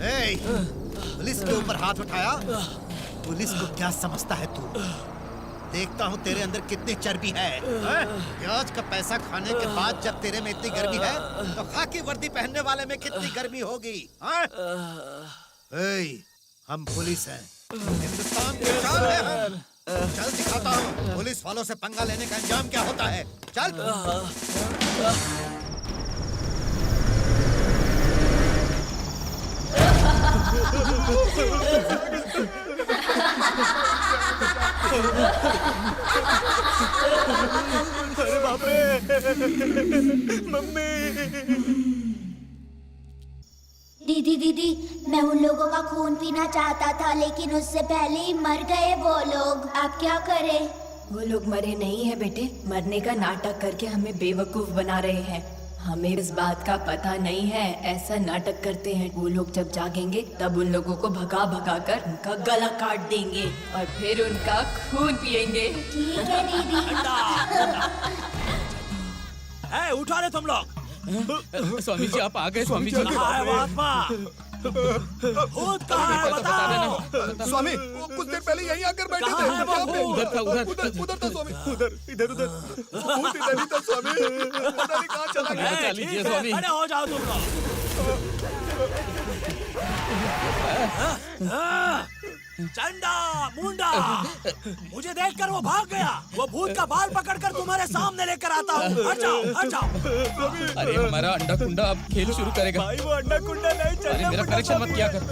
[SPEAKER 10] ए, पुलिस के ऊपर हाथ उठाया? पुलिस को क्या समझता है तू? देखता हूँ तेरे अंदर कितनी चर्बी है, हैं? प्याज का पैसा खाने के बाद जब तेरे में इतनी गर्मी है, तो खाकी वर्दी पहनने वाले में कितनी गर्मी होगी, हैं? ए, हम पुलिस हैं, हिंदुस्तान के शान हैं हम। चल दिखाता हूँ पुलिस वालों से पंगा लेने का अंजाम क्या होता है। चल।
[SPEAKER 9] अरे बाप रे, मम्मी।
[SPEAKER 2] दीदी मैं उन लोगों का खून पीना चाहता था, लेकिन उससे पहले ही मर गए वो लोग। आप क्या करें?
[SPEAKER 12] वो लोग मरे नहीं है बेटे, मरने का नाटक करके हमें बेवकूफ बना रहे हैं। हमें इस बात का पता नहीं है, ऐसा नाटक करते हैं। वो लोग जब जागेंगे तब उन लोगों को भगा भगा कर उनका गला काट देंगे और फिर उनका खून पिएंगे।
[SPEAKER 2] ठीक है दीदी।
[SPEAKER 9] उठा रहे तुम लोग।
[SPEAKER 7] स्वामी जी आप आ गए। स्वामी जी
[SPEAKER 9] कहाँ है वो आत्मा? भूत कहाँ है बताओ।
[SPEAKER 8] स्वामी वो कुछ देर पहले यहीं आकर बैठे थे।
[SPEAKER 9] कहाँ है वो भूत?
[SPEAKER 7] उधर था, उधर।
[SPEAKER 8] उधर था स्वामी, इधर भूत इधर ही था स्वामी, पता नहीं कहाँ चला गया।
[SPEAKER 7] बचा लीजिए स्वामी।
[SPEAKER 9] अरे हो जाओ तुम लोग। चंडा मुंडा, मुझे देखकर वो भाग गया। वो भूत का बाल पकड़कर तुम्हारे सामने लेकर आता हूँ। हट जाओ, हट जाओ।
[SPEAKER 7] अरे हमारा अंडा कुंडा अब खेल शुरू करेगा।
[SPEAKER 9] भाई वो अंडा कुंडा नहीं,
[SPEAKER 7] अरे
[SPEAKER 9] चंडा
[SPEAKER 7] मेरा
[SPEAKER 9] मुंडा
[SPEAKER 7] कनेक्शन मत किया कर।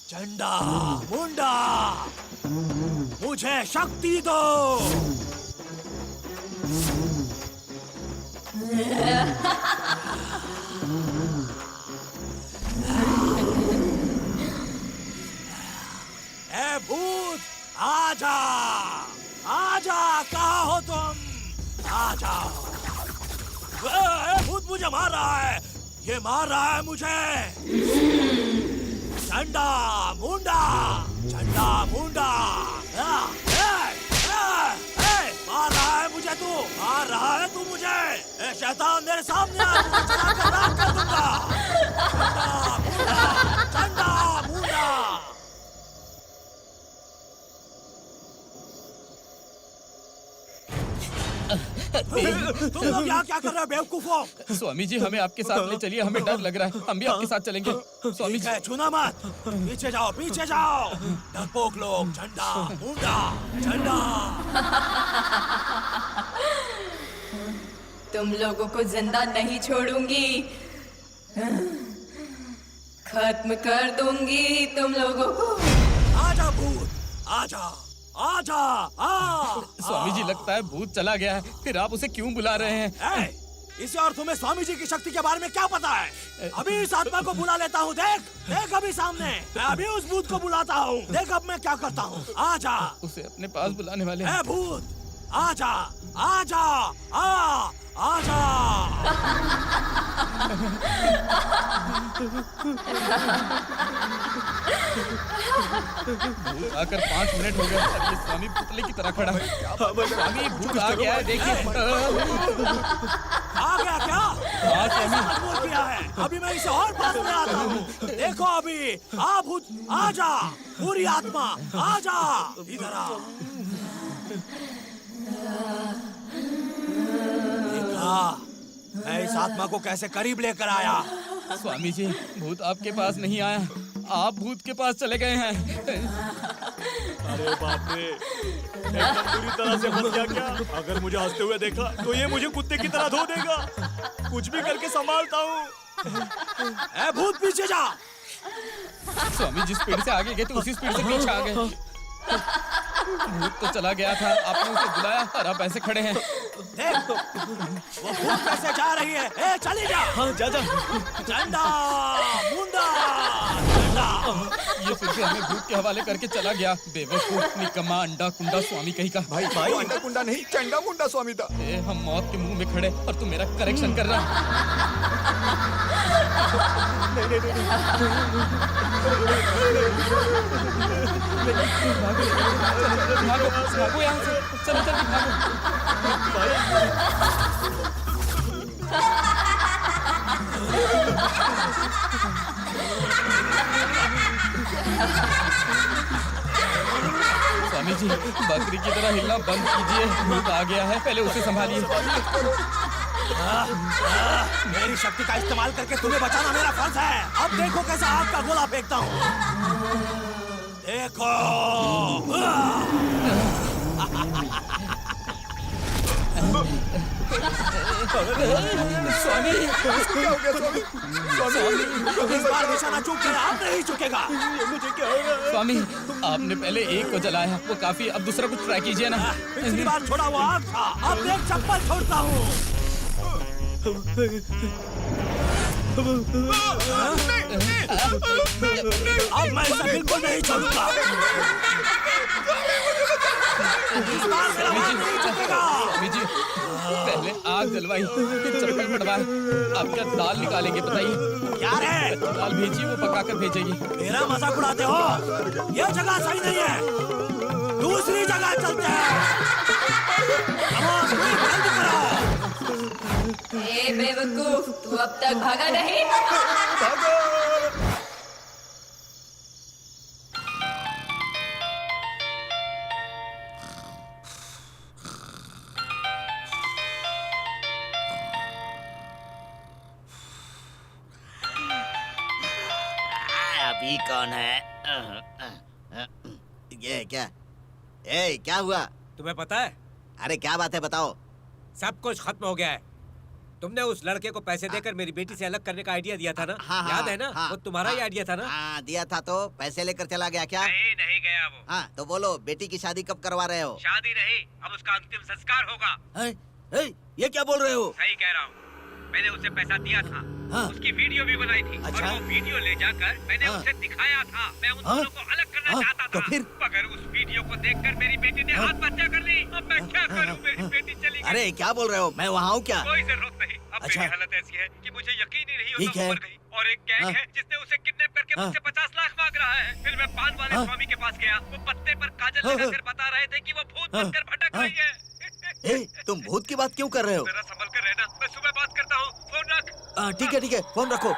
[SPEAKER 9] चंडा मुंडा, मुझे शक्ति दो। ए भूत आजा, आजा, कहाँ हो तुम? आ जाओ। भूत मुझे मार रहा है, ये मार रहा है मुझे। चंडा मुंडा, चंडा मुंडा, मार रहा है मुझे तू, मार रहा है तू मुझे। ए शैतान मेरे सामने आ, तुझे चलाकर राख कर दूंगा। चंडा मुंडा। तुम लोग यहाँ क्या कर रहे हो बेवकूफों?
[SPEAKER 7] स्वामी जी हमें आपके साथ ले चलिए, हमें डर लग रहा है, हम भी आपके साथ चलेंगे। स्वामी जी
[SPEAKER 9] छूना मत, पीछे जाओ, पीछे जाओ। डरपोक लोग, झंडा मुंडा, झंडा।
[SPEAKER 12] तुम लोगों को जिंदा नहीं छोड़ूंगी, खत्म कर दूंगी तुम लोगों को।
[SPEAKER 9] आजा भूत, आजा, आजा, आ।
[SPEAKER 7] स्वामी जी लगता है भूत चला गया है, फिर आप उसे क्यों बुला रहे हैं?
[SPEAKER 9] इसे और तुम्हें स्वामी जी की शक्ति के बारे में क्या पता है? अभी इस आत्मा को बुला लेता हूँ, देख, देख अभी सामने। मैं अभी उस भूत को बुलाता हूँ, देख अब मैं क्या करता हूँ। आजा।
[SPEAKER 7] उसे अपने पास बुलाने वाले
[SPEAKER 9] हैं। भूत, आजा, आजा, आ, आजा।
[SPEAKER 7] भूत आकर 5 मिनट हो गए, अब ये स्वामी पुतले की तरह खड़ा है। स्वामी भूत आ गया है, देखिए।
[SPEAKER 9] आ गया क्या?
[SPEAKER 7] हाँ स्वामी।
[SPEAKER 9] मजबूर किया है, अभी मैं इसे और पास में आता हूँ। देखो अभी, आ भूत, आजा, पूरी आत्मा, आजा, इधर आ। देखा, मैं इस आत्मा को कैसे करीब लेकर आया।
[SPEAKER 7] स्वामी जी भूत आपके पास नहीं आया, आप भूत के पास चले गए हैं।
[SPEAKER 9] अरे बाप रे, एकदम पूरी तरह से फंस गया क्या? अगर मुझे हंसते हुए देखा तो ये मुझे कुत्ते की तरह धो देगा। कुछ भी करके संभालता हूँ। ए भूत पीछे जा।
[SPEAKER 7] स्वामी जिस स्पीड से आगे गए थे उसी स्पीड से पीछे आ गए। भूत तो चला गया था, आपने उसे बुलाया और आप ऐसे खड़े हैं।
[SPEAKER 9] देख, वो भूत कैसे जा रही है? ए चली जा। हाँ जा जा। चंदा, मुंडा, चंदा।
[SPEAKER 7] ये फिर से हमें भूत के हवाले करके चला गया। बेवकूफ, निकम्मा, अंडा कुंडा स्वामी कहीं का।
[SPEAKER 8] भाई वो अंडा कुंडा नहीं, चंडा मुंडा स्वामी था।
[SPEAKER 7] ए, हम मौत के मुंह में खड़े और तू मेरा करेक्शन कर रहा है। भागो भागो यहाँ से, चलो जल्दी भागो। स्वामी जी बकरी की तरह हिलना बंद कीजिए, भूत आ गया है, पहले उसे संभालिए।
[SPEAKER 9] मेरी शक्ति का इस्तेमाल करके तुम्हें बचाना मेरा फर्ज है। अब देखो कैसा आग का गोला फेंकता हूँ। देखो।
[SPEAKER 7] स्वामी
[SPEAKER 8] क्या हो गया स्वामी?
[SPEAKER 9] इस बार निशाना चूक गया, अब नहीं चुकेगा। मुझे क्या होगा?
[SPEAKER 7] स्वामी आपने पहले एक को जलाया, वो काफी, अब दूसरा कुछ ट्राई कीजिए ना।
[SPEAKER 9] पिछली बार छोड़ा वो आग था, अब देख चप्पल छोड़ता हूँ। अब मैं इसे बिल्कुल नहीं छोड़ूंगा। इस बार मेरा वार नहीं चुकेगा।
[SPEAKER 7] स्वामी जी पहले आग जलवाई, फिर चप्पल पड़वाए, अब क्या दाल निकालेंगे बताइए?
[SPEAKER 9] क्या रे?
[SPEAKER 7] दाल भेजिए, वो पका कर भेजेगी।
[SPEAKER 9] मेरा मजाक उड़ाते हो? ये जगह सही नहीं है, दूसरी जगह चलते हैं। जल्दी करो।
[SPEAKER 12] ए बेवकूफ, तू अब तक भागा नहीं?
[SPEAKER 5] अभी कौन है? ये क्या? ए क्या हुआ?
[SPEAKER 3] तुम्हें पता है
[SPEAKER 5] अरे क्या बात है बताओ।
[SPEAKER 3] सब कुछ खत्म हो गया है। तुमने उस लड़के को पैसे देकर मेरी बेटी से अलग करने का आइडिया दिया था ना? याद है ना? वो तुम्हारा ही आइडिया था ना?
[SPEAKER 5] हाँ दिया था। तो पैसे लेकर चला गया क्या?
[SPEAKER 3] नहीं गया वो।
[SPEAKER 5] हाँ तो बोलो बेटी की शादी कब करवा रहे हो?
[SPEAKER 3] शादी नहीं, अब उसका अंतिम संस्कार होगा।
[SPEAKER 9] ये क्या बोल रहे हो?
[SPEAKER 3] सही कह रहा हूँ। मैंने उसे पैसा दिया था, उसकी वीडियो भी बनाई थी।
[SPEAKER 9] अच्छा?
[SPEAKER 3] और वो वीडियो ले जाकर मैंने उसे दिखाया था। मैं उन दोनों को अलग करना चाहता था।
[SPEAKER 9] फिर?
[SPEAKER 3] मगर उस वीडियो को देखकर मेरी बेटी ने आत्महत्या कर ली। अब मैं क्या करूं? मेरी बेटी चली गई।
[SPEAKER 5] अरे क्या बोल रहे हो? मैं वहाँ हूँ क्या?
[SPEAKER 3] कोई जरूरत नहीं। अब
[SPEAKER 9] अच्छा।
[SPEAKER 3] मेरी हालत ऐसी है कि मुझे यकीन ही नहीं
[SPEAKER 9] ठीक
[SPEAKER 3] होता
[SPEAKER 9] है।
[SPEAKER 3] वो मर गई। और एक गैंग है जिसने उसे किडनैप करके मुझसे 50 लाख मांग रहा है। फिर मैं पान वाले स्वामी के पास गया। वो पत्ते पर काजल लगाकर बता रहे थे कि वो भूत बनकर भटक रही है।
[SPEAKER 5] तुम भूत की बात क्यों कर रहे हो?
[SPEAKER 3] जरा संभल कर रहना, मैं सुबह बात करता हूँ। फोन रख।
[SPEAKER 5] ठीक है फोन रखो।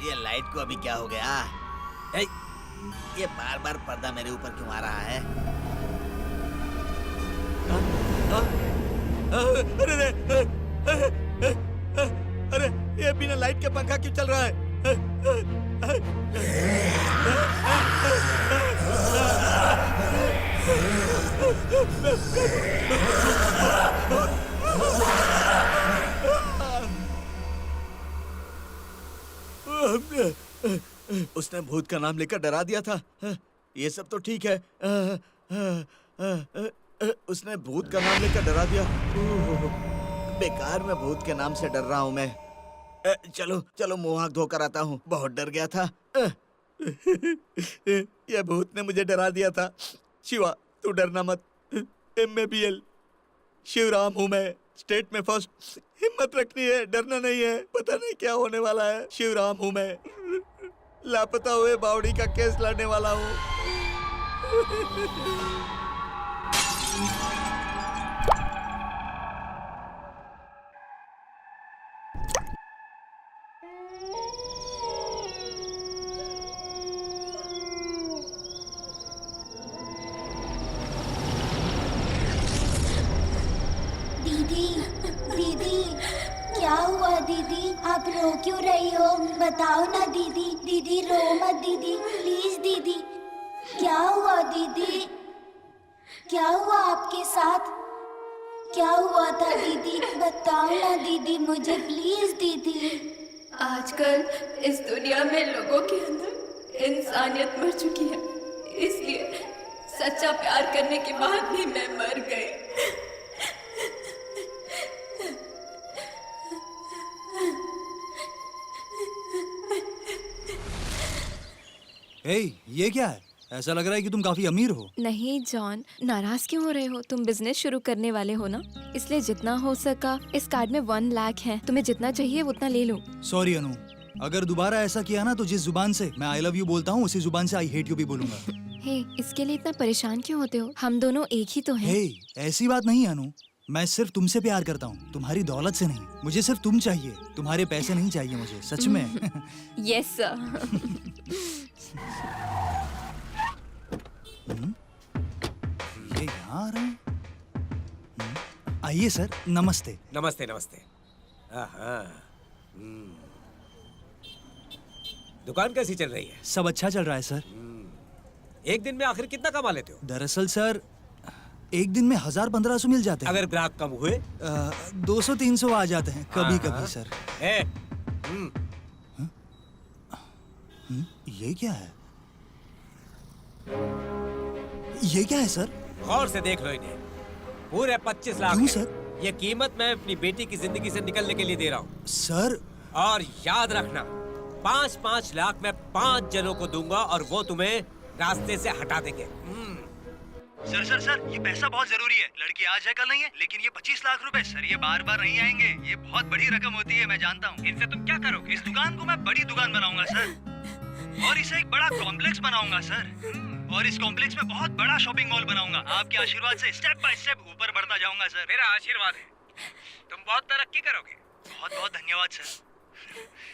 [SPEAKER 5] ये लाइट को अभी क्या हो गया? ए, ये बार बार पर्दा मेरे ऊपर क्यों आ रहा है?
[SPEAKER 9] अरे ये बिना लाइट के पंखा क्यों चल रहा है? उसने भूत का नाम लेकर डरा दिया था। ये सब तो ठीक है। उसने भूत का नाम लेकर डरा दिया। बेकार में भूत के नाम से डर रहा हूँ मैं। चलो चलो मुंह हाथ धोकर आता हूँ, बहुत डर गया था। यह भूत ने मुझे डरा दिया था। शिवा तू डरना मत, MABL शिवराम हूँ मैं।
[SPEAKER 8] स्टेट में फर्स्ट। हिम्मत रखनी है, डरना नहीं है। पता नहीं क्या होने वाला है। शिवराम हूँ मैं, लापता हुए बावड़ी का केस लड़ने वाला हूँ।
[SPEAKER 2] दीदी, दीदी, क्या हुआ दीदी? आप रो क्यों रही हो? बताओ ना दीदी। दीदी रो मत दीदी, प्लीज दीदी। क्या हुआ दीदी? क्या हुआ आपके साथ? क्या हुआ था दीदी? बताओ ना दीदी मुझे, प्लीज दीदी।
[SPEAKER 12] आजकल इस दुनिया में लोगों के अंदर इंसानियत मर चुकी है, इसलिए सच्चा प्यार करने के बाद भी मैं मर गई।
[SPEAKER 6] ये क्या है? ऐसा लग रहा है कि तुम काफी अमीर हो।
[SPEAKER 4] नहीं जॉन, नाराज क्यों हो रहे हो? तुम बिजनेस शुरू करने वाले हो ना, इसलिए जितना हो सका। इस कार्ड में 1 लाख है, तुम्हें जितना चाहिए उतना ले लो।
[SPEAKER 6] सॉरी अनु, अगर दोबारा ऐसा किया ना तो जिस जुबान से मैं आई लव यू बोलता हूँ उसी जुबान से आई हेट यू भी बोलूंगा।
[SPEAKER 4] हे, इसके लिए इतना परेशान क्यों होते हो? हम दोनों एक ही तो हैं।
[SPEAKER 6] हे, ऐसी बात नहीं है अनु, मैं सिर्फ तुमसे प्यार करता हूँ, तुम्हारी दौलत से नहीं। मुझे सिर्फ तुम चाहिए, तुम्हारे पैसे नहीं चाहिए मुझे, सच में।
[SPEAKER 4] Yes sir.
[SPEAKER 6] ये यहाँ आ रहे हैं? आइए सर, नमस्ते।
[SPEAKER 3] नमस्ते नमस्ते। हाँ। दुकान कैसी चल रही है?
[SPEAKER 6] सब अच्छा चल रहा है सर।
[SPEAKER 3] एक दिन में आखिर कितना कमा लेते हो?
[SPEAKER 6] दरअसल सर, एक दिन में 1000-1500 मिल जाते हैं।
[SPEAKER 3] अगर ग्राहक कम हुए?
[SPEAKER 6] 200-300 आ जाते हैं कभी कभी सर। ये क्या है? ये क्या है सर?
[SPEAKER 3] गौर से देख लो इन्हें। पूरे 25 लाख
[SPEAKER 6] क्यों
[SPEAKER 3] है।
[SPEAKER 6] सर?
[SPEAKER 3] ये कीमत मैं अपनी बेटी की जिंदगी से निकलने के लिए दे रहा हूँ
[SPEAKER 6] सर।
[SPEAKER 3] और याद रखना, 5-5 लाख मैं 5 जनों को दूंगा और वो तुम्हें रास्ते से हटा देंगे।
[SPEAKER 6] सर सर सर, ये पैसा बहुत जरूरी है। लड़की आज है कल नहीं है, लेकिन ये 25 लाख रुपए सर, ये बार बार नहीं आएंगे। ये बहुत बड़ी रकम होती है, मैं जानता हूँ। इनसे तुम क्या करोगे? इस दुकान को मैं बड़ी दुकान बनाऊंगा सर, और इसे एक बड़ा कॉम्प्लेक्स बनाऊंगा सर, और इस कॉम्प्लेक्स में बहुत बड़ा शॉपिंग मॉल बनाऊंगा। आपके आशीर्वाद से स्टेप बाय स्टेप ऊपर बढ़ता जाऊंगा सर।
[SPEAKER 3] मेरा आशीर्वाद है, तुम बहुत तरक्की करोगे।
[SPEAKER 6] बहुत बहुत धन्यवाद सर।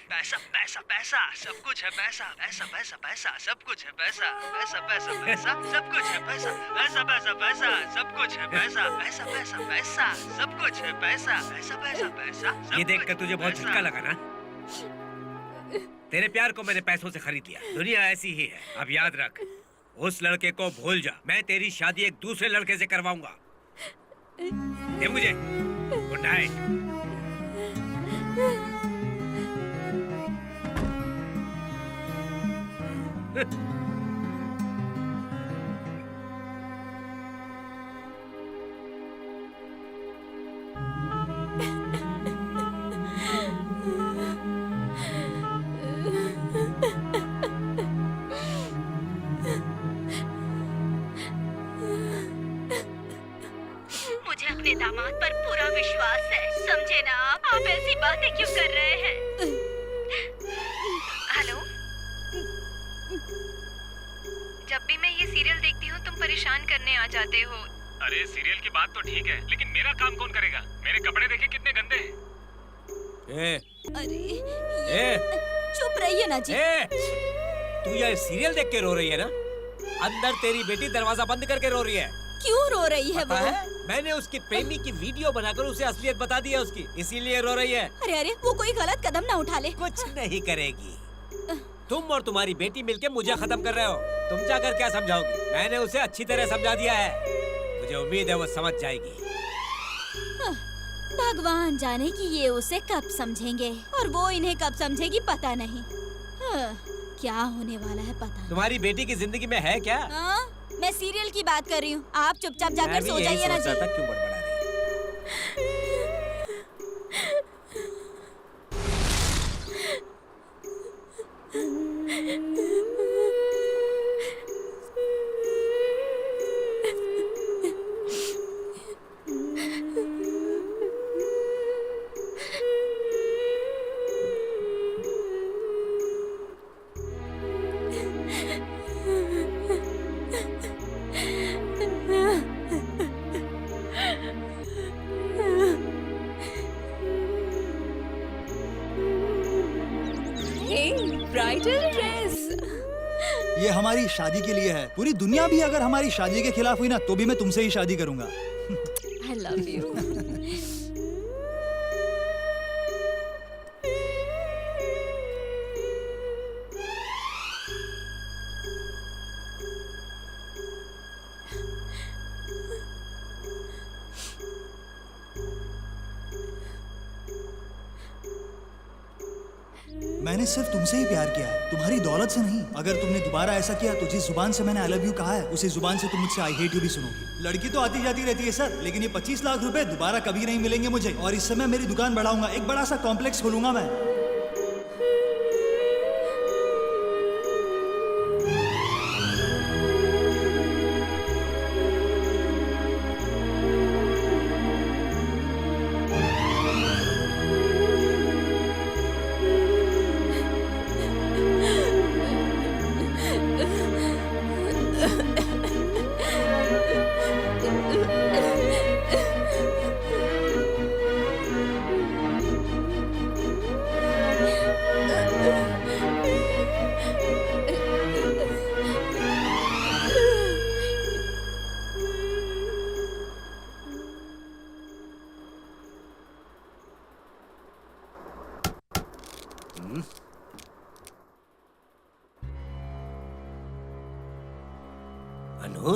[SPEAKER 6] पैसा पैसा पैसा सब कुछ है, पैसा पैसा पैसा पैसा सब कुछ है, पैसा पैसा पैसा पैसा सब कुछ है, पैसा पैसा पैसा पैसा सब कुछ है, पैसा पैसा पैसा पैसा सब कुछ है, पैसा पैसा पैसा पैसा।
[SPEAKER 3] ये देखकर तुझे बहुत झटका लगा ना? तेरे प्यार को मैंने पैसों से खरीद लिया। दुनिया ऐसी ही है। अब याद रख, उस लड़के को भूल जा। मैं तेरी शादी एक दूसरे लड़के से करवाऊंगा। दे मुझे। Good night.
[SPEAKER 2] मुझे अपने दामाद पर पूरा विश्वास है, समझे ना आप ऐसी बातें क्यों कर रहे हैं? हेलो,
[SPEAKER 4] जब भी मैं ये सीरियल देखती हूँ तुम परेशान करने आ जाते हो।
[SPEAKER 1] अरे सीरियल की बात तो ठीक है, लेकिन मेरा काम कौन करेगा? मेरे कपड़े देखे कितने गंदे हैं।
[SPEAKER 2] अरे चुप रहिए ना जी।
[SPEAKER 3] तू ये सीरियल देख के रो रही है ना? अंदर तेरी बेटी दरवाजा बंद करके रो रही है।
[SPEAKER 2] क्यों रो रही है वो?
[SPEAKER 3] मैंने उसकी प्रेमी की वीडियो बनाकर उसे असलियत बता दी है उसकी, इसीलिए रो रही है।
[SPEAKER 2] अरे अरे, वो कोई गलत कदम ना उठा ले।
[SPEAKER 3] कुछ नहीं करेगी। तुम और तुम्हारी बेटी मिलके मुझे खत्म कर रहे हो। तुम जाकर क्या समझाओगी? मैंने उसे अच्छी तरह समझा दिया है। मुझे उम्मीद है वो समझ जाएगी।
[SPEAKER 2] भगवान जाने कि ये उसे कब समझेंगे और वो इन्हें कब समझेगी पता नहीं। क्या होने वाला है पता नहीं।
[SPEAKER 3] तुम्हारी बेटी की जिंदगी में है क्या?
[SPEAKER 2] मैं सीरियल की बात कर रही हूँ, आप चुपचाप जाकर सो जाइए ना जी।
[SPEAKER 3] क्यों बड़बड़ा रही है?
[SPEAKER 4] Bridal dress.
[SPEAKER 6] ये हमारी शादी के लिए है। पूरी दुनिया भी अगर हमारी शादी के खिलाफ हुई ना तो भी मैं तुमसे ही शादी करूंगा।
[SPEAKER 4] I love you.
[SPEAKER 6] मैंने सिर्फ तुमसे ही प्यार किया है, तुम्हारी दौलत से नहीं। अगर तुमने दोबारा ऐसा किया तो जिस जुबान से मैंने आई लव यू कहा है उसी जुबान से तुम मुझसे आई हेट यू भी सुनोगी। लड़की तो आती जाती रहती है सर, लेकिन ये 25 लाख रुपए दोबारा कभी नहीं मिलेंगे मुझे। और इस समय मेरी दुकान बढ़ाऊंगा, एक बड़ा सा कॉम्प्लेक्स खोलूंगा मैं।
[SPEAKER 3] अनु,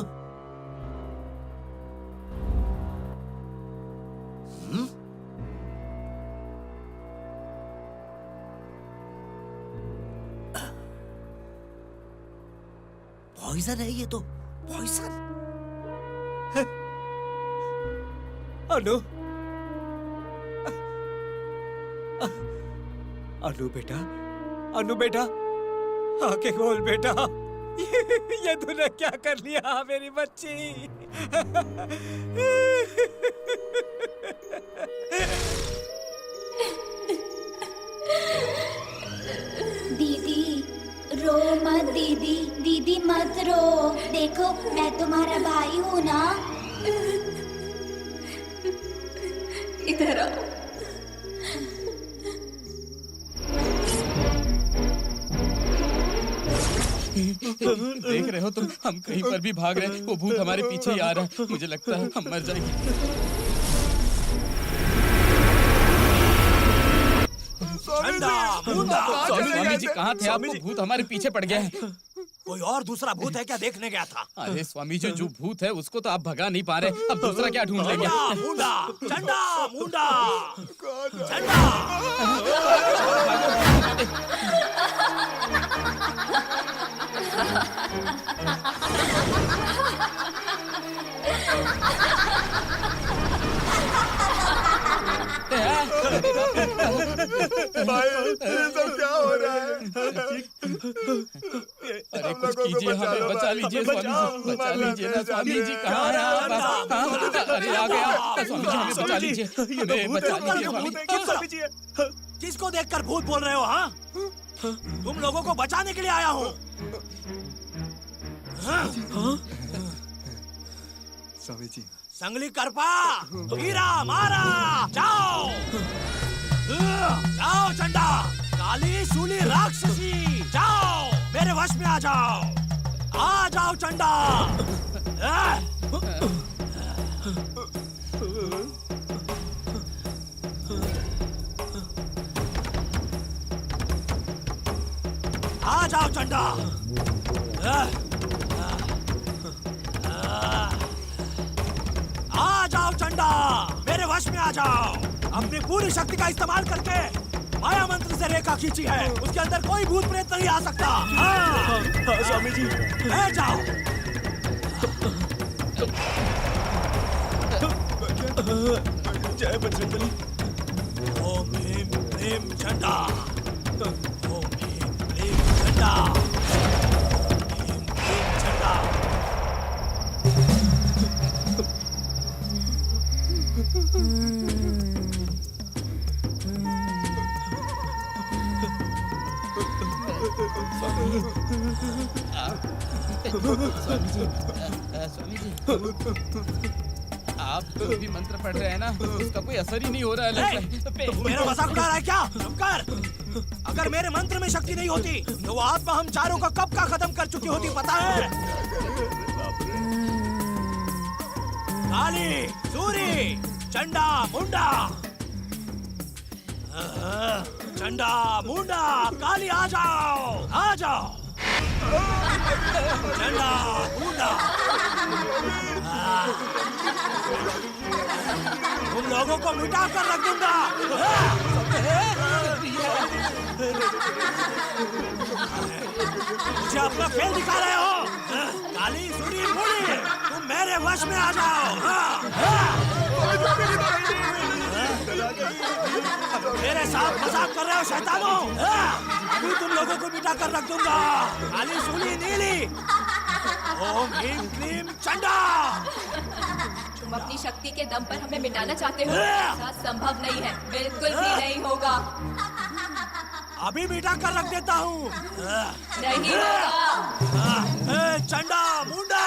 [SPEAKER 3] पॉइजन है ये तो, पॉइजन। अनु, अनु बेटा, अनु बेटा, आके खोल बेटा। ये तूने क्या कर लिया मेरी बच्ची?
[SPEAKER 2] दीदी रो मत, दीदी दीदी मत रो। देखो मैं तुम्हारा भाई हूँ ना।
[SPEAKER 12] इधर आओ।
[SPEAKER 7] देख रहे हो तुम, हम कहीं पर भी भाग रहे हैं, वो भूत हमारे पीछे ही आ रहा है। मुझे लगता है हम मर जाएंगे। स्वामी जी कहाँ थे आप? वो भूत हमारे पीछे पड़ गया है।
[SPEAKER 9] कोई और दूसरा भूत है क्या देखने गया था?
[SPEAKER 7] अरे स्वामी जी, जो भूत है उसको तो आप भगा नहीं पा रहे, अब दूसरा क्या ढूंढ लेंगे?
[SPEAKER 9] मुंडा, चंडा, मुंडा, चंडा।
[SPEAKER 8] भाई ये सब क्या हो रहा है?
[SPEAKER 7] अरे कुछ कीजिए, हमें बचा लीजिए स्वामी जी, बचा लीजिए ना स्वामी जी। कहाँ हैं आप? अरे आ गया स्वामी जी, हमें बचा लीजिए, हमें बचा लीजिए स्वामी जी।
[SPEAKER 9] किसको देखकर भूत बोल रहे हो? हाँ, तुम लोगों को बचाने के लिए आया हूँ।
[SPEAKER 8] स्वामी जी,
[SPEAKER 9] संगली करपा, हीरा मारा, जाओ जाओ चंडा, काली सूली राक्षसी, जाओ मेरे वश में आ जाओ, आ जाओ चंडा। आ जाओ चंडा। आ जाओ चंडा, मेरे वश में आ जाओ। अपनी पूरी शक्ति का इस्तेमाल करके माया मंत्र से रेखा खींची है, उसके अंदर कोई भूत प्रेत नहीं आ सकता। स्वामी जी, जाओ। जय बजरंगबली। ओम ह्रीम क्लीम चंडा, ओम ह्रीम क्लीम चंडा, ह्रीम क्लीम चंडा।
[SPEAKER 7] आप जो भी मंत्र पढ़ रहे हैं ना, उसका कोई असर ही नहीं हो रहा है लगता है।
[SPEAKER 9] तू मेरा मजाक उड़ा रहा है क्या? चुप कर। अगर मेरे मंत्र में शक्ति नहीं होती तो वो आत्मा हम चारों को कब का खत्म कर चुकी होती, पता है? काली, सूरी, चंडा, मुंडा, चंडा, मुंडा, काली आ जाओ, आ जाओ। चंडा, मुंडा, तुम लोगों को मिटा कर रख दूंगा। मुझे अपना खेल दिखा रहे हो? काली, सूरी, मुड़ी, तुम मेरे वश में आ जाओ। मेरे साथ मजाक कर रहे हो शैतानों? अभी तुम लोगों को मिटा कर रख दूंगा। काली, सूली, नीली, ओम ह्रीम क्लीम चंडा।
[SPEAKER 12] तुम अपनी शक्ति के दम पर हमें मिटाना चाहते हो? ऐसा संभव नहीं है, बिल्कुल भी नहीं होगा।
[SPEAKER 9] अभी मिटा कर रख देता हूँ।
[SPEAKER 12] नहीं होगा।
[SPEAKER 9] चंडा, मुंडा,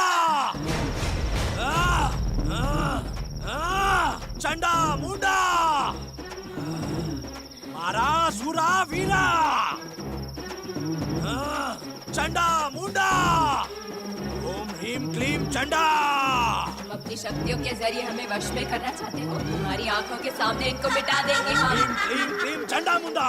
[SPEAKER 9] चंडा, मुंडा, मारा, सुरा, वीरा, चंडा, मुंडा, ओम ह्रीम क्लीम चंडा।
[SPEAKER 12] तुम अपनी शक्तियों के जरिए हमें वश में करना चाहते हो? तुम्हारी आंखों के सामने इनको मिटा देंगे हम।
[SPEAKER 9] क्लीम क्लीम क्लीम चंडा, मुंडा।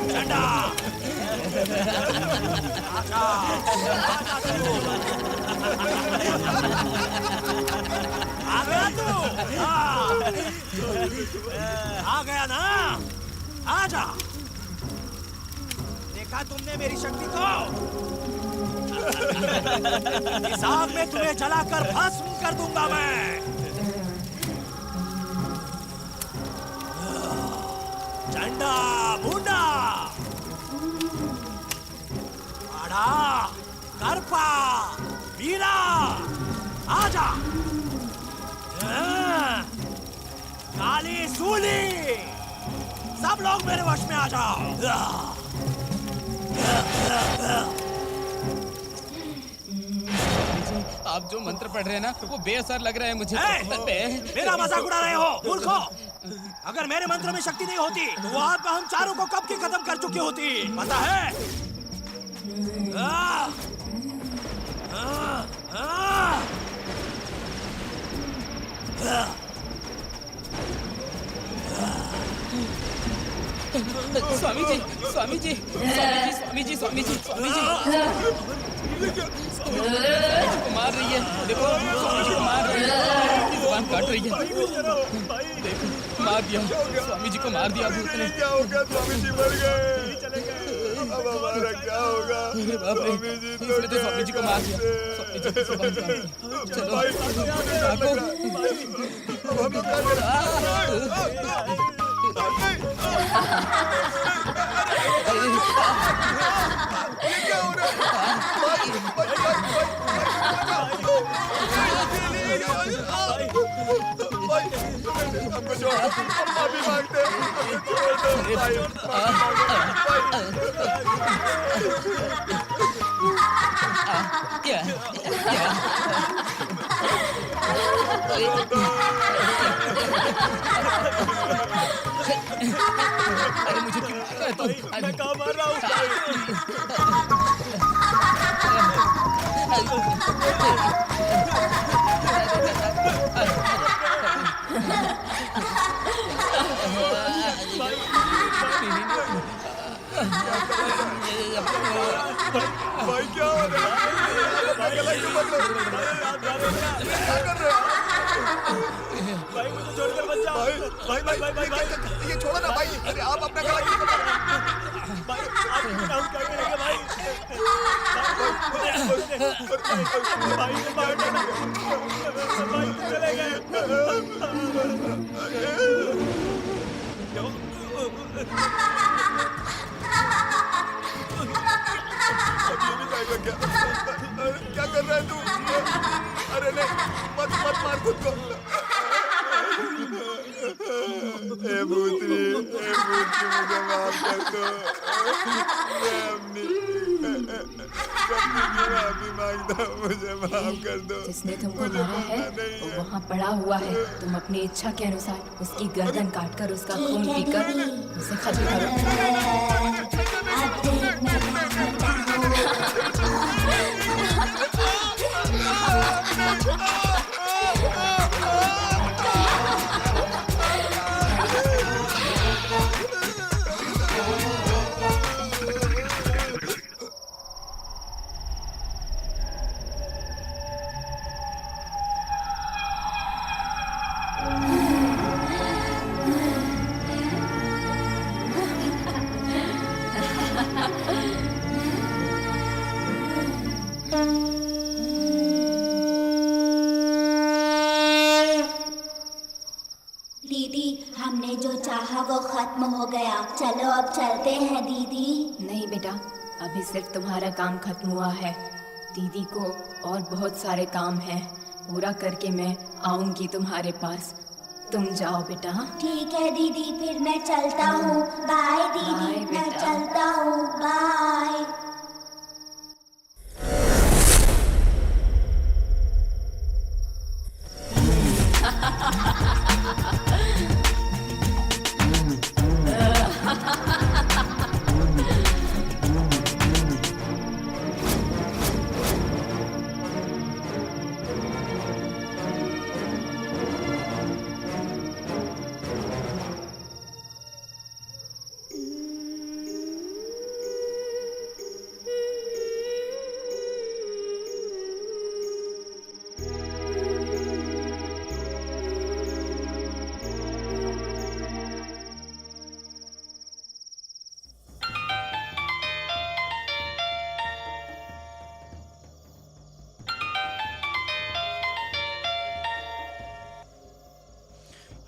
[SPEAKER 9] चंडा, आ गया तू? आ गया ना? आजा। देखा तुमने मेरी शक्ति को? इस आग में तुम्हें जलाकर भस्म कर दूंगा मैं। चंडा, मुंडा, आड़ा, करपा, वीरा, आजा। काली, सूली, सब लोग मेरे वश में आ जाओ।
[SPEAKER 7] आप जो मंत्र पढ़ रहे हैं ना, वो बेअसर लग रहा है मुझे।
[SPEAKER 9] मेरा मजाक उड़ा रहे हो मूर्खों? अगर मेरे मंत्र में शक्ति नहीं होती तो वो आत्मा हम चारों को कब की खत्म कर चुकी होती, पता है?
[SPEAKER 7] स्वामी जी, स्वामी जी, स्वामी जी, स्वामी जी, स्वामी जी, स्वामी जी को मार रही है। देखो, स्वामी जी को मार रही है, जुबान काट रही है। देखो, मार दिया, स्वामी जी को मार दिया भूत ने।
[SPEAKER 8] क्या होगा? स्वामी जी मर गए। अब हमारा क्या होगा?
[SPEAKER 7] अरे बाप रे, इसने तो स्वामी जी को मार दिया। स्वामी जी को जुबान काट दिया। चलो, भागो।
[SPEAKER 8] अब हम लोग क्या करें? ये क्या हो रहा है? हमको छोड़, हम माफी मांगते हैं। हमको छोड़ दो भाई।
[SPEAKER 7] क्या? अरे मुझे क्यों मार रहा है तू? मैं कहाँ मार रहा
[SPEAKER 8] भाई क्या हो रहा है? गला क्यों पकड़ रहे हो? क्या कर रहे हो?
[SPEAKER 9] भाई मुझे छोड़कर मत जाओ।
[SPEAKER 8] भाई ये छोड़ो ना भाई। अरे आप अपना गला क्यों पकड़ रहे हो?
[SPEAKER 9] भाई आप हम क्या करेंगे भाई? भाई चले गए।
[SPEAKER 8] अब ये भी जाएगा क्या? क्या कर रहा है तू? अरे नहीं, मत मत मार खुद को। ए भूतनी मुझे माफ कर दो। मैं अपनी माफी मांगता हूँ, मुझे माफ कर दो।
[SPEAKER 12] जिसने तुमको मारा है वो वहाँ पड़ा हुआ है। तुम अपनी इच्छा के अनुसार उसकी गर्दन काटकर उसका खून पीकर उसे खत्म करो।
[SPEAKER 2] दीदी, हमने जो चाहा वो खत्म हो गया। चलो अब चलते हैं दीदी।
[SPEAKER 12] नहीं बेटा, अभी सिर्फ तुम्हारा काम खत्म हुआ है। दीदी को और बहुत सारे काम हैं। पूरा करके मैं आऊंगी तुम्हारे पास। तुम जाओ बेटा।
[SPEAKER 2] ठीक है दीदी, फिर मैं चलता हूँ। बाय दीदी,
[SPEAKER 12] बाय
[SPEAKER 2] मैं
[SPEAKER 12] बेटा।
[SPEAKER 2] चलता हूँ। बाय।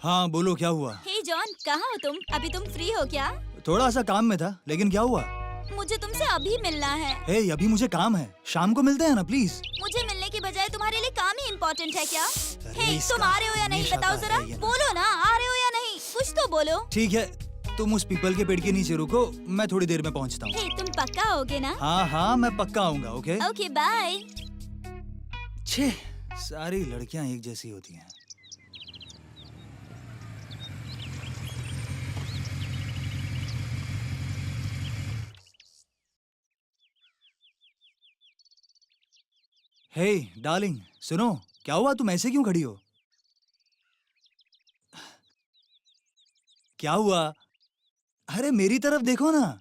[SPEAKER 6] हाँ बोलो, क्या हुआ?
[SPEAKER 2] हे जॉन, कहाँ हो तुम? अभी तुम फ्री हो क्या?
[SPEAKER 6] थोड़ा सा काम में था, लेकिन क्या हुआ?
[SPEAKER 2] मुझे तुमसे अभी मिलना है।
[SPEAKER 6] हे, अभी मुझे काम है, शाम को मिलते हैं ना प्लीज।
[SPEAKER 2] मुझे मिलने की बजाय तुम्हारे लिए काम ही इम्पोर्टेंट है क्या?
[SPEAKER 6] अरे
[SPEAKER 2] हे,
[SPEAKER 6] इसका
[SPEAKER 2] तुम आ रहे हो या नहीं
[SPEAKER 6] हमेशा
[SPEAKER 2] बताओ
[SPEAKER 6] का
[SPEAKER 2] जरा।
[SPEAKER 6] है ये ना।
[SPEAKER 2] बोलो ना, आ रहे हो या नहीं? कुछ तो बोलो।
[SPEAKER 6] ठीक है, तुम उस पीपल के पेड़ के नीचे रुको, मैं थोड़ी देर में पहुंचता हूँ।
[SPEAKER 2] हे, तुम पक्का आओगे ना?
[SPEAKER 6] हाँ हाँ, मैं पक्का आऊंगा। Okay
[SPEAKER 2] okay, bye.
[SPEAKER 6] छे, सारी लड़कियां एक जैसी होती हैं। हे डार्लिंग, सुनो, क्या हुआ? तुम ऐसे क्यों खड़ी हो? क्या हुआ? अरे मेरी तरफ देखो ना।